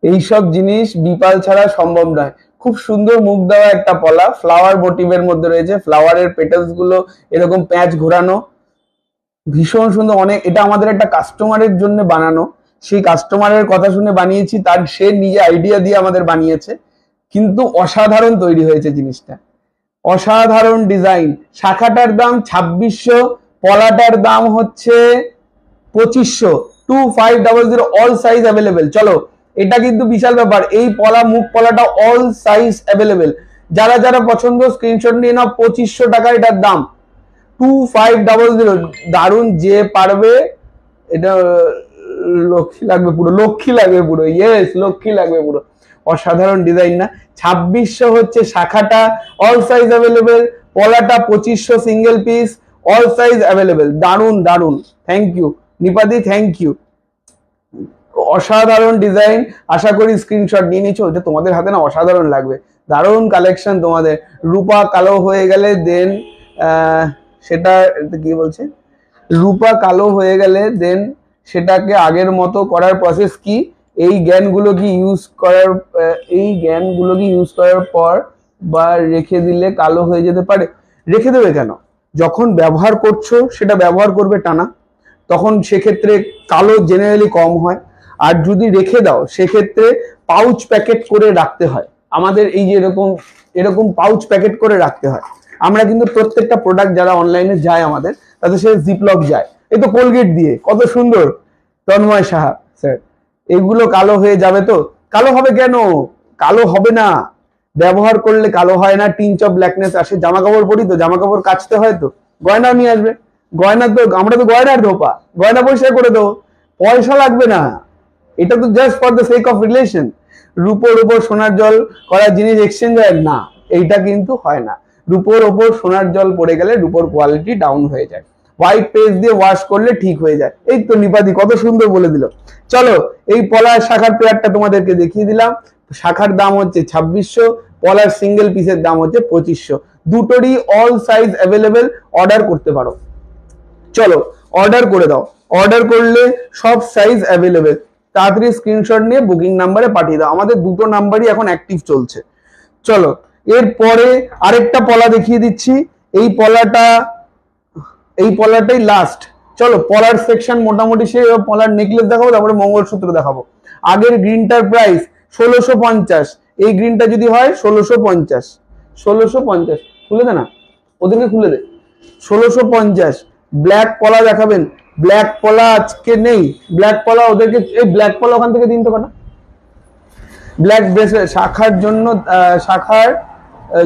এইসব জিনিস বিপাল ছাড়া সম্ভব নয়। খুব সুন্দর মুখ দেওয়া একটা পলা, ফ্লাওয়ার মোটিভের মধ্যে রয়েছে, ফ্লাওয়ারের পেটালস গুলো এরকম প্যাচ ঘোরানো, ভীষণ সুন্দর। অনেক, এটা আমাদের একটা কাস্টমারের জন্য বানানো, সেই কাস্টমারের কথা শুনে বানিয়েছি, তার সে নিজে আইডিয়া দিয়ে আমাদের বানিয়েছে, কিন্তু অসাধারণ তৈরি হয়েছে জিনিসটা, অসাধারণ ডিজাইন। শাখাটার দাম 2600, পলাটার দাম হচ্ছে 2500, 2500, অল সাইজ অ্যাভেলেবেল। চলো এটা কিন্তু বিশাল ব্যাপার, এই পলা মুখ পলাটা অল সাইজ অ্যাভেলেবেল। যারা যারা পছন্দ স্ক্রিনশট নিয়ে নাও, 2500 টাকা এটার দাম, 2500। দারুণ, যে পারবে এটা লক্ষ্মী লাগবে পুরো, ইয়েস লক্ষ্মী লাগবে পুরো। অসাধারণ ডিজাইন না? 2600 হচ্ছে শাখাটা, অল সাইজ অ্যাভেলেবেল। পলাটা 2500 সিঙ্গেল পিস, অল সাইজ অ্যাভেলেবেল। দারুণ, থ্যাংক ইউ নিপাদি, থ্যাংক ইউ। অসাধারণ ডিজাইন, আশা করি স্ক্রিনশট নিয়ে নিচ্ছ, এটা তোমাদের হাতে না অসাধারণ লাগবে। দারুণ কালেকশন তোমাদের। রূপা কালো হয়ে গেলে দেন সেটা কি বলছে, রূপা কালো হয়ে গেলে দেন সেটাকে আগের মতো করার প্রসেস কি? এই জ্ঞানগুলো কি ইউজ করার পর বা রেখে দিলে কালো হয়ে যেতে পারে? রেখে দেবে কেন? যখন ব্যবহার করছো সেটা ব্যবহার করবে টানা, তখন সেক্ষেত্রে কালো জেনারেলি কম হয়। আর যদি রেখে দাও সেক্ষেত্রে পাউচ প্যাকেট করে রাখতে হয়। আমাদের এই যে এরকম পাউচ প্যাকেট করে রাখতে হয়। আমরা কিন্তু প্রত্যেকটা প্রোডাক্ট যারা অনলাইনে যায় আমাদের, তাদের সাথে জিপলক যায়। এই তো কোলগেট দিয়ে, কত সুন্দর। তন্ময় সাহা স্যার, এগুলো কালো হয়ে যাবে তো? কালো হবে কেন? কালো হবে না, ব্যবহার করলে কালো হয় না, টিঞ্চ অফ ব্ল্যাকনেস আসে। জামা কাপড় পরি তো, জামা কাপড় কাচতে হয় তো, গয়নাও নিয়ে আসবে। গয়না তো আমরা তো গয়নার ধোপা, গয়না পরিষ্কার করে দেবো, পয়সা লাগবে না। এটা তো just for the sake of relation. রূপোর উপর সোনার জল করা জিনিস এক্সচেঞ্জ হয় না, এইটা কিন্তু হয় না। রূপোর ওপর সোনার জল পড়ে গেলে রূপোর কোয়ালিটি ডাউন হয়ে যায়। হোয়াইট পেস্ট দিয়ে ওয়াশ করলে ঠিক হয়ে যায়। এই তো নিপাদি কত সুন্দর বলে দিল। চলো এই পলার শাখার পেয়ারটা তোমাদেরকে দেখিয়ে দিলাম। শাখার দাম হচ্ছে 2600, পলার সিঙ্গেল পিসের দাম হচ্ছে 2500। দুটোরই অল সাইজ অ্যাভেলেবেল, অর্ডার করতে পারো। চলো অর্ডার করে দাও। অর্ডার করলে সব সাইজ অ্যাভেলেবেল। তাড়াতাড়ি স্ক্রিনশট নিয়ে বুকিং নাম্বারে পাঠিয়ে দাও। আমাদের দুটো নাম্বারই এখন অ্যাক্টিভ চলছে। চলো এরপরে আরেকটা পলা দেখিয়ে দিচ্ছি। এই পলাটাই লাস্ট। চলো পলার সেকশন মোটামুটি সে পলার নেকলেস দেখাবো, তারপরে মঙ্গলসূত্র দেখাবো। আগের গ্রিনটার প্রাইস 1650, এই গ্রিনটা যদি হয় 1650। 1650 খুলে দে না, ওদেরকে খুলে দে। 1650। ব্ল্যাক পলা দেখাবেন? ব্ল্যাক পলা আজকে নেই। ব্ল্যাক পলা ওদেরকে, এই ব্ল্যাক পলা ওখান থেকে দিন তো কটা। ব্ল্যাক ব্রেসলেট শাখার জন্য, শাখার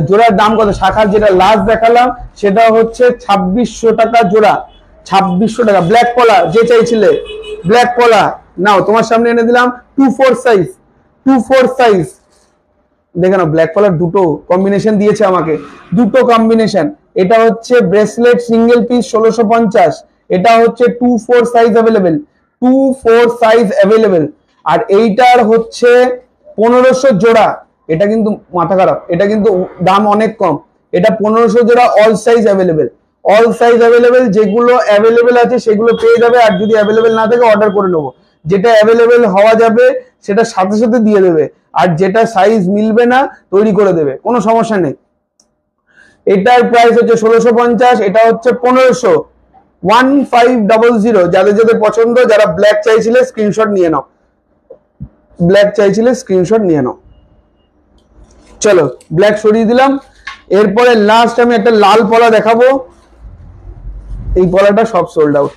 জোড়ার দাম কত? শাখার যেটা লাস্ট দেখালাম সেটা হচ্ছে 2600 টাকা জোড়া। 2600 টাকা। ব্ল্যাক পলা যে চাইছিলে, ব্ল্যাক পলা নাও, তোমার সামনে এনে দিলাম। 24 সাইজ, 24 সাইজ। দেখে নাও, ব্ল্যাক পলার দুটো কম্বিনেশন দিয়েছে আমাকে, দুটো কম্বিনেশন। এটা হচ্ছে ব্রেসলেট সিঙ্গেল পিস 1650, এটা হচ্ছে 24 সাইজ অ্যাভেলেবেল, 24 সাইজ অ্যাভেলেবেল। আর এইটার হচ্ছে 1500 জোড়া। এটা কিন্তু মাথা খারাপ, এটা কিন্তু দাম অনেক কম। এটা 1500 জোড়া, all size available, all size available. যেগুলো অ্যাভেলেবেল আছে সেগুলো পেয়ে যাবে, আর যদি অ্যাভেলেবেল না থাকে অর্ডার করে নেবো। যেটা অ্যাভেলেবেল হওয়া যাবে সেটা সাথে সাথে দিয়ে দেবে, আর যেটা সাইজ মিলবে না তৈরি করে দেবে, কোনো সমস্যা নেই। এটার প্রাইস হচ্ছে 1650, এটা হচ্ছে 1500। 1500। যাদের যাদের পছন্দ, যারা ব্ল্যাক চাইছিলে স্ক্রিনশট নিয়ে নাও, ব্ল্যাক চাইছিলে স্ক্রিনশট নিয়ে নাও। চলো ব্ল্যাক সরিয়ে দিলাম। এরপরে লাস্ট আমি একটা লাল পলা দেখাবো। এই পলাটা সব সোল্ড আউট,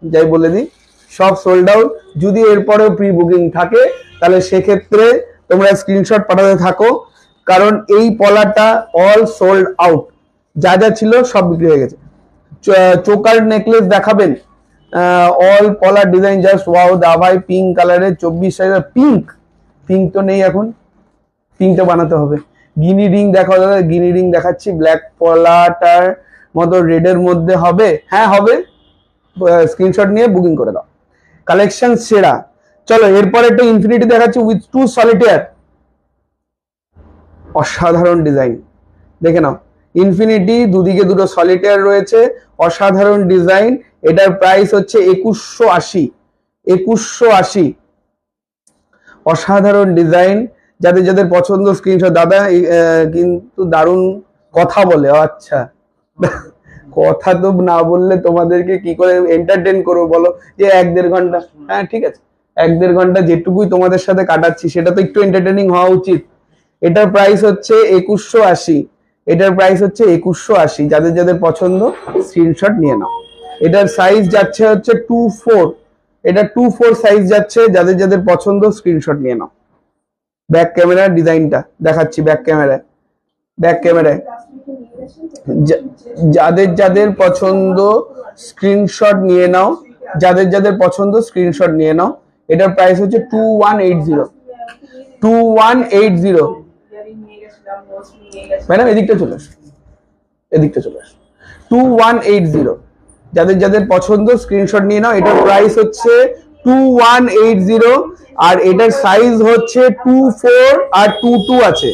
যাই বলে দিই, সব সোল্ড আউট। যদি এরপরেও প্রি বুকিং থাকে তাহলে সেক্ষেত্রে তোমরা স্ক্রিনশট পাঠাতে থাকো, কারণ এই পলাটা অল সোল্ড আউট। যা যা ছিল সব বিক্রি হয়ে গেছে। চোকার নেকলেস দেখাবেন? অল পলার ডিজাইন জাস্ট ওয়াও। দাভাই পিঙ্ক কালারের 24 সাইজের। পিঙ্ক তো নেই এখন, পিঙ্কটা বানাতে হবে। গিনি রিং দেখাও দাদা, গিনি রিং দেখাচ্ছি। ব্ল্যাক পলাটার মতো রেডের মধ্যে হবে? হ্যাঁ হবে, স্ক্রিনশট নিয়ে বুকিং করে দাও। কালেকশন সেরা। চলো এরপর একটা ইনফিনিটি দেখাচ্ছি উইথ 2 সলিটেয়ার। অসাধারণ ডিজাইন, দেখে নাও। ইনফিনিটি, দুদিকে দুটো সলিটেয়ার রয়েছে, অসাধারণ ডিজাইন। এটার প্রাইস হচ্ছে 2180। 2180। অসাধারণ ডিজাইন। যাদের যাদের পছন্দ স্ক্রিনশট। দাদা কিন্তু দারুণ কথা বলে। আচ্ছা, কথা তো না বললে তোমাদেরকে কি করে এন্টারটেইন করবো বলো? যে 1-1.5 ঘন্টা, হ্যাঁ ঠিক আছে, 1-1.5 ঘন্টা যেটুকুই তোমাদের সাথে কাটাচ্ছি সেটা তো একটু এন্টারটেইনিং হওয়া উচিত। এটার প্রাইস হচ্ছে 2180। এটার প্রাইস হচ্ছে 2180। যাদের যাদের পছন্দ স্ক্রিনশট নিয়ে নাও। এটার সাইজ যাচ্ছে হচ্ছে 24। এটা 24 সাইজ যাচ্ছে। যাদের যাদের পছন্দ স্ক্রিনশট নিয়ে নাও। ব্যাক ক্যামেরার ডিজাইনটা দেখাচ্ছি, ব্যাক ক্যামেরায়, ব্যাক ক্যামেরায়। যাদের যাদের পছন্দ স্ক্রিনশট নিয়ে নাও, যাদের যাদের পছন্দ স্ক্রিনশট নিয়ে নাও। এটার প্রাইস হচ্ছে 2180। 2180। ম্যাডাম এদিকটা চলে আসো, এদিকটা চলে আসো। 2180। যাদের যাদের পছন্দ স্ক্রিনশট নিয়ে নাও। এটার প্রাইস হচ্ছে 2180। আর এটার সাইজ হচ্ছে 24 আর 22 আছে।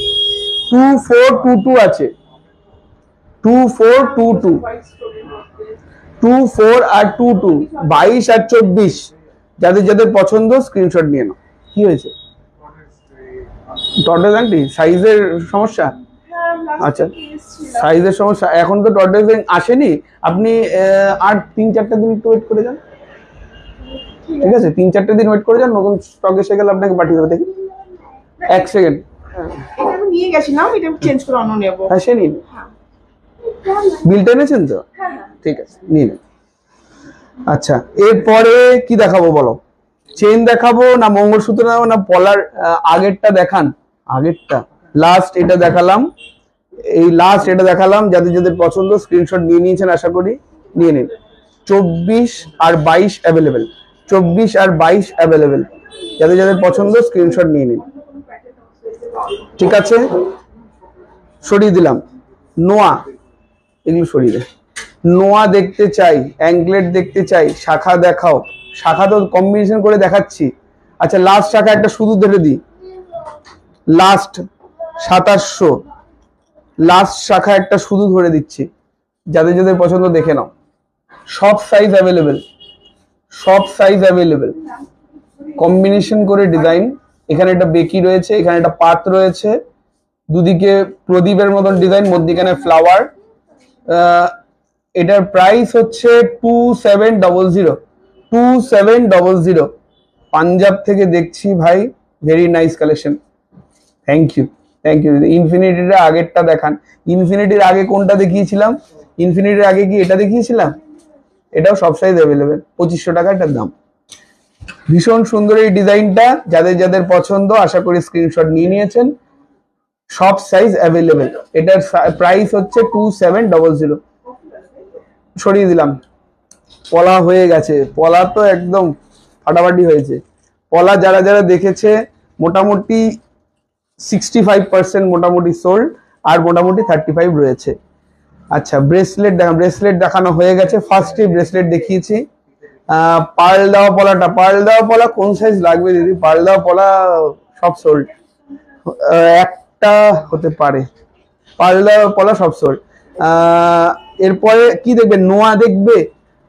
2422 আছে। 2422, 24 আর 22, 22 আর 24। যাদের যাদের পছন্দ স্ক্রিনশট নিয়ে নাও। কি হয়েছে? টর্টয়েস আংটি সাইজের সমস্যা? আচ্ছা, সাইজের সমস্যা। এখন তো টর্টয়েস আসেনি, আপনি আর 3-4টা দিন একটু ওয়েট করে যান। ঠিক আছে, 3-4টে দিন ওয়েট করে যান, নতুন স্টক এসে গেলে আপনাকে পাঠিয়ে দেবো। দেখি 1 সেকেন্ড। এটা আমি নিয়ে গেছিলাম, এটা চেঞ্জ করে অন্য নেব। হ্যাঁ সে নিন। বিলটা এনেছেন তো? ঠিক আছে, নিন। আচ্ছা, এরপরে কি দেখাবো বলো? চেইন দেখাবো না মঙ্গলসূত্র দেখাবো না পলার আগেরটা দেখান? আগেরটা লাস্ট এটা দেখালাম, এই লাস্ট এটা দেখালাম। যাদের যাদের পছন্দ স্ক্রিনশট নিয়ে নিয়েছেন আশা করি, নিয়ে নিন। 24 আর 22 অ্যাভেলেবেল, 24 আর 22 অ্যাভেলেবেল। যাদের যাদের পছন্দ স্ক্রিনশট নিয়ে নিন। ঠিক আছে, সরিয়ে দিলাম। নোয়া, এগুলো সরিয়ে দে। নোয়া দেখতে চাই, অ্যাঙ্কলেট দেখতে চাই, শাখা দেখাও। শাখা তো কম্বিনেশন করে দেখাচ্ছি। আচ্ছা লাস্ট শাখা একটা শুধু ধরে দিই, লাস্ট 2700। লাস্ট শাখা একটা শুধু ধরে দিচ্ছি। যাদের যাদের পছন্দ দেখে নাও। সব সাইজ অ্যাভেলেবেল। সব সাইজ অ্যাভেলেবেল, কম্বিনেশন করে ডিজাইন। এখানে একটা বেকি রয়েছে, এখানে একটা পাত রয়েছে, দুদিকে প্রদীপের মতন ডিজাইন, মধ্যিখানে ফ্লাওয়ার। এটার প্রাইস হচ্ছে 2700। 2700। পাঞ্জাব থেকে দেখছি ভাই, very nice collection, thank you thank you. ইনফিনিটির আগেরটা দেখান। ইনফিনিটির আগে কোনটা দেখিয়েছিলাম? ইনফিনিটির আগে কি এটা দেখিয়েছিলাম? এটাও সব সাইজ অ্যাভেলেবেল, 2500 টাকা এটার দাম। ভীষণ সুন্দর এই ডিজাইনটা, যাদের যাদের পছন্দ আশা করি স্ক্রিনশট নিয়ে নিয়েছেন। সব সাইজ অ্যাভেলেবেল। এটার প্রাইস হচ্ছে 2700। সরিয়ে দিলাম, পলা হয়ে গেছে, পলা তো একদম ফাটাফাটি হয়েছে। পলা যারা যারা দেখেছে মোটামুটি 65% মোটামুটি সোল্ড, আর মোটামুটি 35 রয়েছে। আচ্ছা, ব্রেসলেট দেখা, ব্রেসলেট দেখানো হয়ে গেছে। ফার্স্টে ব্রেসলেট দেখিয়েছি। পার্ল দেওয়া পলাটা, পার্ল দেওয়া পলা কোন সাইজ লাগবে দিদি? পার্ল দেওয়া পলা সব সোল্ড, একটা হতে পারে। পার্ল দেওয়া পলা সব সোল্ড। এরপরে কি দেখবে? নোয়া দেখবে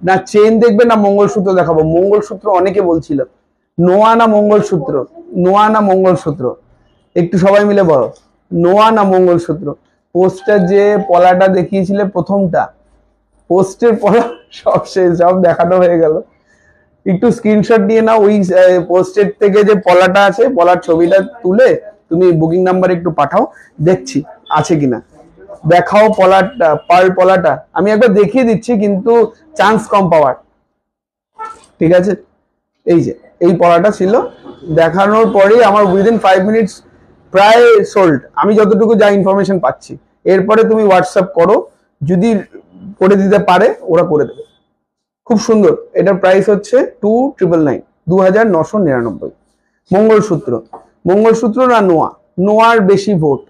না চেন দেখবে না মঙ্গলসূত্র দেখাবো? মঙ্গলসূত্র অনেকে বলছিল, নোয়া না মঙ্গলসূত্র, নোয়া না মঙ্গলসূত্র, একটু সবাই মিলে বলো, নোয়া না মঙ্গলসূত্র? পোস্টার যে পলাটা দেখিয়েছিলে প্রথমটা, পোস্টের পলা সব শেষ, সব দেখানো হয়ে গেল। একটু স্ক্রিনশট নিয়ে নাও, ওই পোস্টের থেকে যে পলাটা আছে, পলার ছবিটা তুলে তুমি বুকিং নাম্বার একটু পাঠাও, দেখছি আছে কিনা। দেখাও পলাটা, পার্ল পলাটা আমি একবার দেখিয়ে দিচ্ছি, কিন্তু চান্স কম পাওয়ার, ঠিক আছে? এই যে এই পলাটা ছিল, দেখানোর পরেই আমার উইদিন 5 মিনিটস প্রায় সোল্ড, আমি যতটুকু যা ইনফরমেশন পাচ্ছি। এরপরে তুমি হোয়াটসঅ্যাপ করো, যদি করে দিতে পারে ওরা করে দেবে। খুব সুন্দর। এটার প্রাইস হচ্ছে 2999, 2999। মঙ্গলসূত্র, মঙ্গলসূত্র না নোয়া? নোয়ার বেশি ভোট,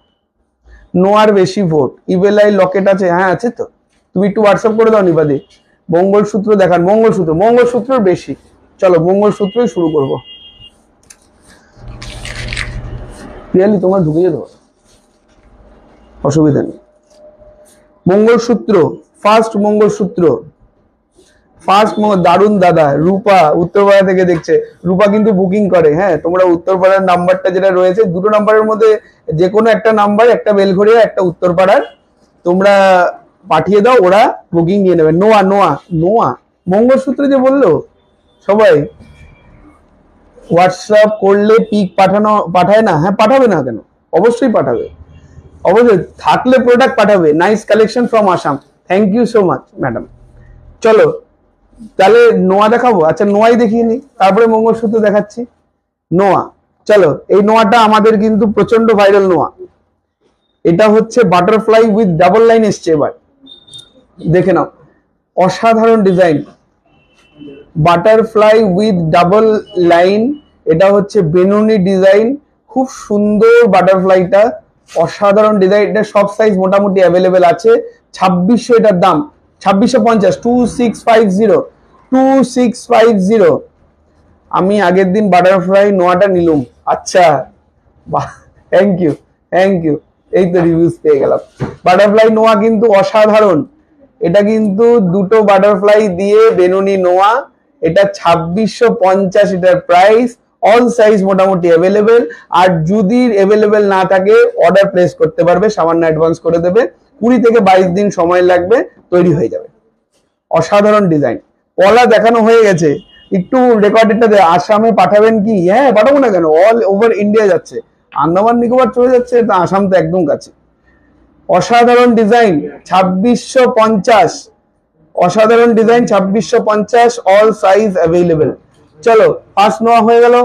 নোয়ার বেশি ভোট। ইবেলাই লকেট আছে, হ্যাঁ আছে তো, তুমি একটু হোয়াটসঅ্যাপ করে দাও নিবাদি। মঙ্গলসূত্র দেখান, মঙ্গলসূত্র, মঙ্গলসূত্রর বেশি। চলো মঙ্গলসূত্রই শুরু করবো। রিয়ালি তোমরা ঢুকে যেতে পারো, অসুবিধা নেই। মঙ্গলসূত্র, ফার্স্ট মঙ্গলসূত্র, ফার্স্ট দারুন দাদা। রূপা উত্তরপাড়া থেকে দেখছে, রূপা কিন্তু বুকিং করে। হ্যাঁ, তোমরা উত্তরপাড়ার নাম্বারটা যেটা রয়েছে, দুটো নাম্বারের মধ্যে যে কোনো একটা নাম্বার, একটা বেলঘড়িয়া একটা উত্তরপাড়ার, তোমরা পাঠিয়ে দাও, ওরা বুকিং নিয়ে নেবে। নোয়া, নোয়া, নোয়া মঙ্গলসূত্র যে বললো সবাই। হোয়াটসঅ্যাপ করলে পিক পাঠায় না? হ্যাঁ পাঠাবে না কেন, অবশ্যই পাঠাবে, অবশ্যই থাকলে প্রোডাক্ট পাঠাবে। Nice collection from Assam, thank you so much madam. চলো তাহলে নোয়া দেখাবো। আচ্ছা নোয়াই দেখিয়ে নি, তারপরে মঙ্গলসূত্র দেখাচ্ছি। নোয়া, চলো এই নোয়াটা আমাদের কিন্তু প্রচন্ড ভাইরাল নোয়া। এটা হচ্ছে বাটারফ্লাই উইথ ডাবল লাইন এসছে, এবার দেখে নাও, অসাধারণ design. Butterfly with double line, এটা হচ্ছে বেনুনি ডিজাইন, খুব সুন্দর বাটারফ্লাইটা, অসাধারণ ডিজাইন। এটা সব সাইজ মোটামুটি অ্যাভেলেবেল আছে। 2600 এটার দাম, 2650, 2650, 2650। আমি আগের দিন বাটারফ্লাই নোয়াটা নিলুম। আচ্ছা, থ্যাংক ইউ থ্যাংক ইউ, এই তো রিভিউজ পেয়ে গেলাম। বাটারফ্লাই নোয়া কিন্তু অসাধারণ। এটা কিন্তু দুটো বাটারফ্লাই দিয়ে বেনুনি নোয়া, এটা 2650 এটার প্রাইস। অল সাইজ মোটামুটি অ্যাভেলেবেল, আর যদি অ্যাভেলেবেল না থাকে অর্ডার প্লেস করতে পারবে, সামান্য অ্যাডভান্স করে দেবে, 20 থেকে 22 দিন সময় লাগবে, তৈরি হয়ে যাবে। অসাধারণ ডিজাইন। পলা দেখানো হয়ে গেছে, একটু রেকর্ডেডটা দে। আসামে পাঠাবেন কি? হ্যাঁ পাঠাবো না কেন, অল ওভার ইন্ডিয়া যাচ্ছে, আন্দামান নিকোবর চলে যাচ্ছে, তা আসাম তো একদম কাছে। অসাধারণ ডিজাইন, 2650, অসাধারণ ডিজাইন, 2650, অল সাইজ অ্যাভেলেবেল। চলো ফার্স্ট নোয়া হয়ে গেল।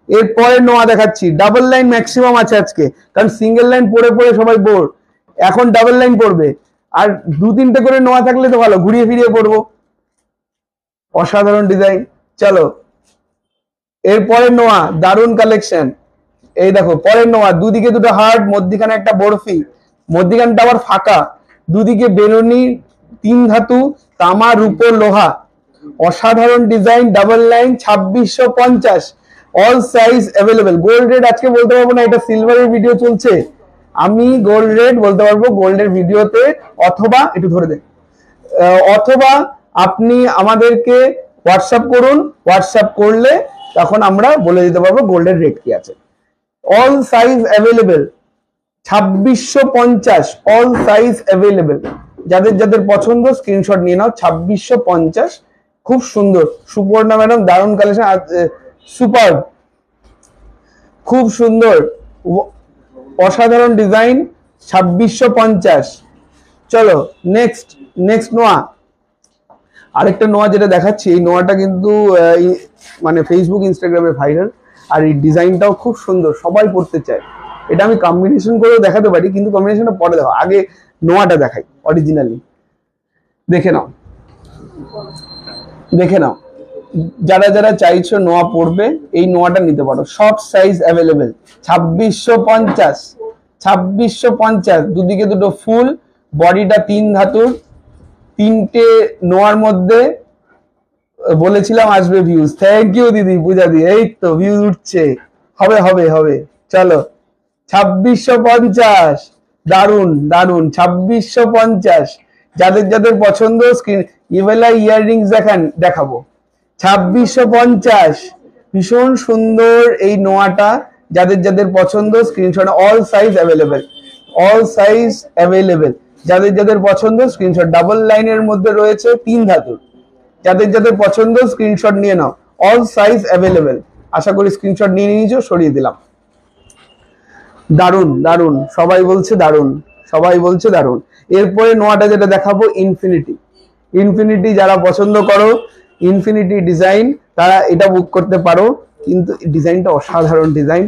এরপরে নোয়া দেখাচ্ছি। ডাবল লাইন ম্যাক্সিমাম আছে আজকে, কারণ সিঙ্গেল লাইন পরে পরে সবাই বোর, এখন ডাবল লাইন পড়বে। আর 2-3টে করে নোয়া থাকলে তো ভালো, ঘুরিয়ে ফিরিয়ে পড়বো। অসাধারণ ডিজাইন। চলো এরপরে নোয়া, দারুণ কালেকশন। এই দেখো পরের নোয়া, দুদিকে দুটো হার্ট, মধ্যিখানে একটা বরফি, মধ্যিখানটা আবার ফাঁকা, দুদিকে বেলুনি, 3 ধাতু, তামা, রূপো, লোহা। অসাধারণ design, double line, 2650, all size available. Gold rate আজকে বলতে পারবো না, এটা সিলভারের ভিডিও চলছে, আমি গোল্ড রেট বলতে পারবো গোল্ডের ভিডিওতে, অথবা একটু ধরে দে, অথবা আপনি আমাদেরকে হোয়াটসঅ্যাপ করুন, হোয়াটসঅ্যাপ করলে তখন আমরা বলে দিতে পারবো গোল্ডের রেট কি আছে। All size available, 2650, all size available. যাদের যাদের পছন্দ স্ক্রিনশট নিয়ে নাও। 2650, খুব সুন্দর। সুপর্ণা ম্যাডাম দারুণ কালেকশন, সুপার, খুব সুন্দর, অসাধারণ ডিজাইন। 2650। চলো নেক্সট, নেক্সট নোয়া। আরেকটা নোয়া যেটা দেখাচ্ছি, এই নোয়াটা কিন্তু মানে ফেসবুক ইনস্টাগ্রামে ভাইরাল, আর এই ডিজাইনটাও খুব সুন্দর, সবাই পড়তে চায়। এটা আমি কম্বিনেশন করেও দেখাতে পারি, কিন্তু কম্বিনেশনটা পরে দেখো, আগে নোয়াটা দেখাই অরিজিনালি। দেখে নাও, দেখে নাও। যারা যারা চাইছো নোয়া পড়বে, এই নোয়াটা নিতে পারো। সব সাইজ অ্যাভেলেবেল। 2650, 2650, দুদিকে দুটো ফুল, বডিটা 3 ধাতুর, 3টে নোয়ার মধ্যে বলেছিলাম আসবে ভিউজ। থ্যাংক ইউ দিদি, পূজা দি, এই তো ভিউজ উঠছে, হবে হবে হবে। চলো 2650, দারুন দারুন। 2650, যাদের যাদের পছন্দ স্ক্রিন ইভেলা ইয়াররিংস দেখাবো। 2650, ভীষণ সুন্দর এই নোয়াটা। যাদের যাদের পছন্দ screenshot, all size available, all size available. যাদের যাদের পছন্দ স্ক্রিনশট, ডাবল লাইনের মধ্যে রয়েছে 3 ধাতুর। যাদের যাদের পছন্দ স্ক্রিনশট নিয়ে নাও, অল সাইজ অ্যাভেলেবেল। আশা করি স্ক্রিনশট নিয়ে নিয়েছো, সরিয়ে দিলাম। দারুন দারুন, সবাই বলছে দারুন, সবাই বলছে দারুন। এরপরে নোয়াটা যেটা দেখাবো, ইনফিনিটি। ইনফিনিটি যারা পছন্দ করো, ইনফিনিটি ডিজাইন, তারা এটা বুক করতে পারো। কিন্তু ডিজাইনটা অসাধারণ ডিজাইন।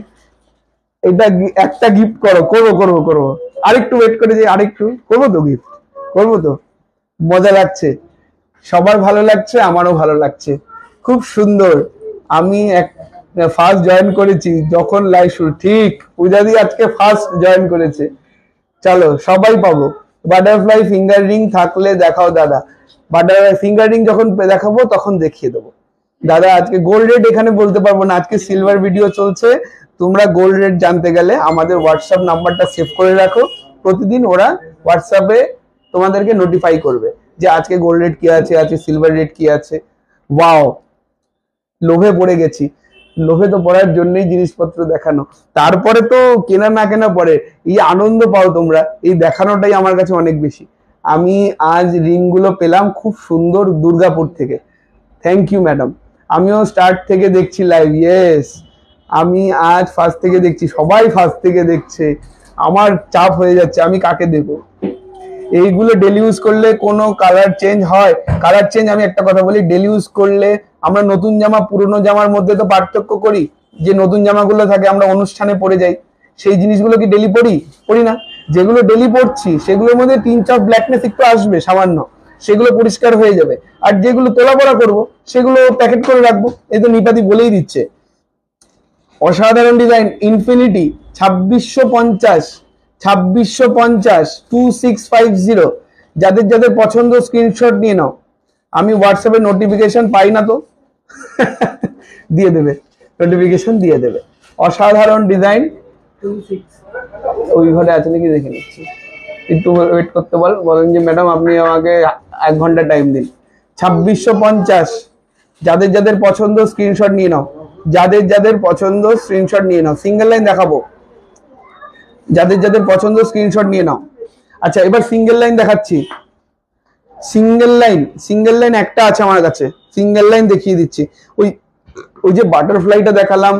এটা একটা গিফট করো, করবো করবো করবো, আরেকটু ওয়েট করে যে, আরেকটু করবো তো, গিফট করবো তো। মজা লাগছে, সবার ভালো লাগছে, আমারও ভালো লাগছে, খুব সুন্দর। আমি ফার্স্ট জয়েন করেছি যখন লাইভ শুরু, ঠিক পূজা দি আজকে ফার্স্ট জয়েন করেছে। চলো সবাই পাবো। বাটারফ্লাই ফিঙ্গার রিং থাকলে দেখাও দাদা। বাটারফ্লাই ফিঙ্গার রিং যখন দেখাবো তখন দেখিয়ে দেবো দাদা। আজকে গোল্ড রেট এখানে বলতে পারবো না, আজকে সিলভার ভিডিও চলছে। তোমরা গোল্ড রেট জানতে গেলে আমাদের হোয়াটসঅ্যাপ নাম্বারটা সেভ করে রাখো। প্রতিদিন ওরা হোয়াটসঅ্যাপে তোমাদেরকে নোটিফাই করবে যে আজকে গোল্ড রেট কি আছে, আজকে সিলভার রেট কি আছে। ওয়াও, লোভে পড়ে গেছি। লোভে তো পড়ার জন্যই জিনিসপত্র দেখানো, তারপরে তো কেনা না কেনা পরে এই আনন্দ পাও তোমরা, এই দেখানোটাই আমার কাছে অনেক বেশি। আমি আজ রিং গুলো পেলাম খুব সুন্দর দুর্গাপুর থেকে। Thank you madam. আমিও স্টার্ট থেকে দেখছি লাইভ। ইয়েস, আমি আজ ফার্স্ট থেকে দেখছি, সবাই ফার্স্ট থেকে দেখছে। আমার চাপ হয়ে যাচ্ছে, আমি কাকে দেবো। এইগুলো ডেলি ইউজ করলে কোনো কালার চেঞ্জ হয়? কালার চেঞ্জ, আমি একটা কথা বলি, ডেলি ইউজ করলে আমরা নতুন জামা পুরনো জামার মধ্যে তো পার্থক্য করি। যে নতুন জামাগুলো থাকে আমরা অনুষ্ঠানে পরে যাই, সেই জিনিসগুলো কি ডেলি পরি? পরি না। যেগুলো ডেলি পরছি সেগুলোর মধ্যে টিঞ্চ অফ ব্ল্যাকনেস একটু আসবে সামান্য, সেগুলো পরিষ্কার হয়ে যাবে। আর যেগুলো তোলা পড়া করবো সেগুলো প্যাকেট করে রাখবো। এই তো নিপাতি বলেই দিচ্ছে। অসাধারণ ডিজাইন, ইনফিনিটি। 2650, 2650, 2650। যাদের যাদের পছন্দ স্ক্রিনশট নিয়ে নাও। আমি হোয়াটসঅ্যাপে নোটিফিকেশন পাই না তো দিয়ে দেবে, নোটিফিকেশন দিয়ে দেবে। অসাধারণ ডিজাইন। ওই ঘরে আছে নাকি দেখে নিচ্ছি, একটু ওয়েট করতে বলেন যে ম্যাডাম আপনি আমাকে 1 ঘন্টা টাইম দিন। 2650, যাদের যাদের পছন্দ স্ক্রিনশট নিয়ে নাও। যাদের যাদের পছন্দ স্ক্রিনশট নিয়ে নাও। সিঙ্গেল লাইন দেখাবো, যাদের যাদের পছন্দ স্ক্রিনশট নিয়ে নাও। আচ্ছা, এবার সিঙ্গেল লাইন দেখাচ্ছি। সিঙ্গেল লাইন, সিঙ্গেল লাইন একটা আছে আমার কাছে, সিঙ্গেল লাইন দেখিয়ে দিচ্ছি। ওই যে বাটারফ্লাইটা দেখালাম,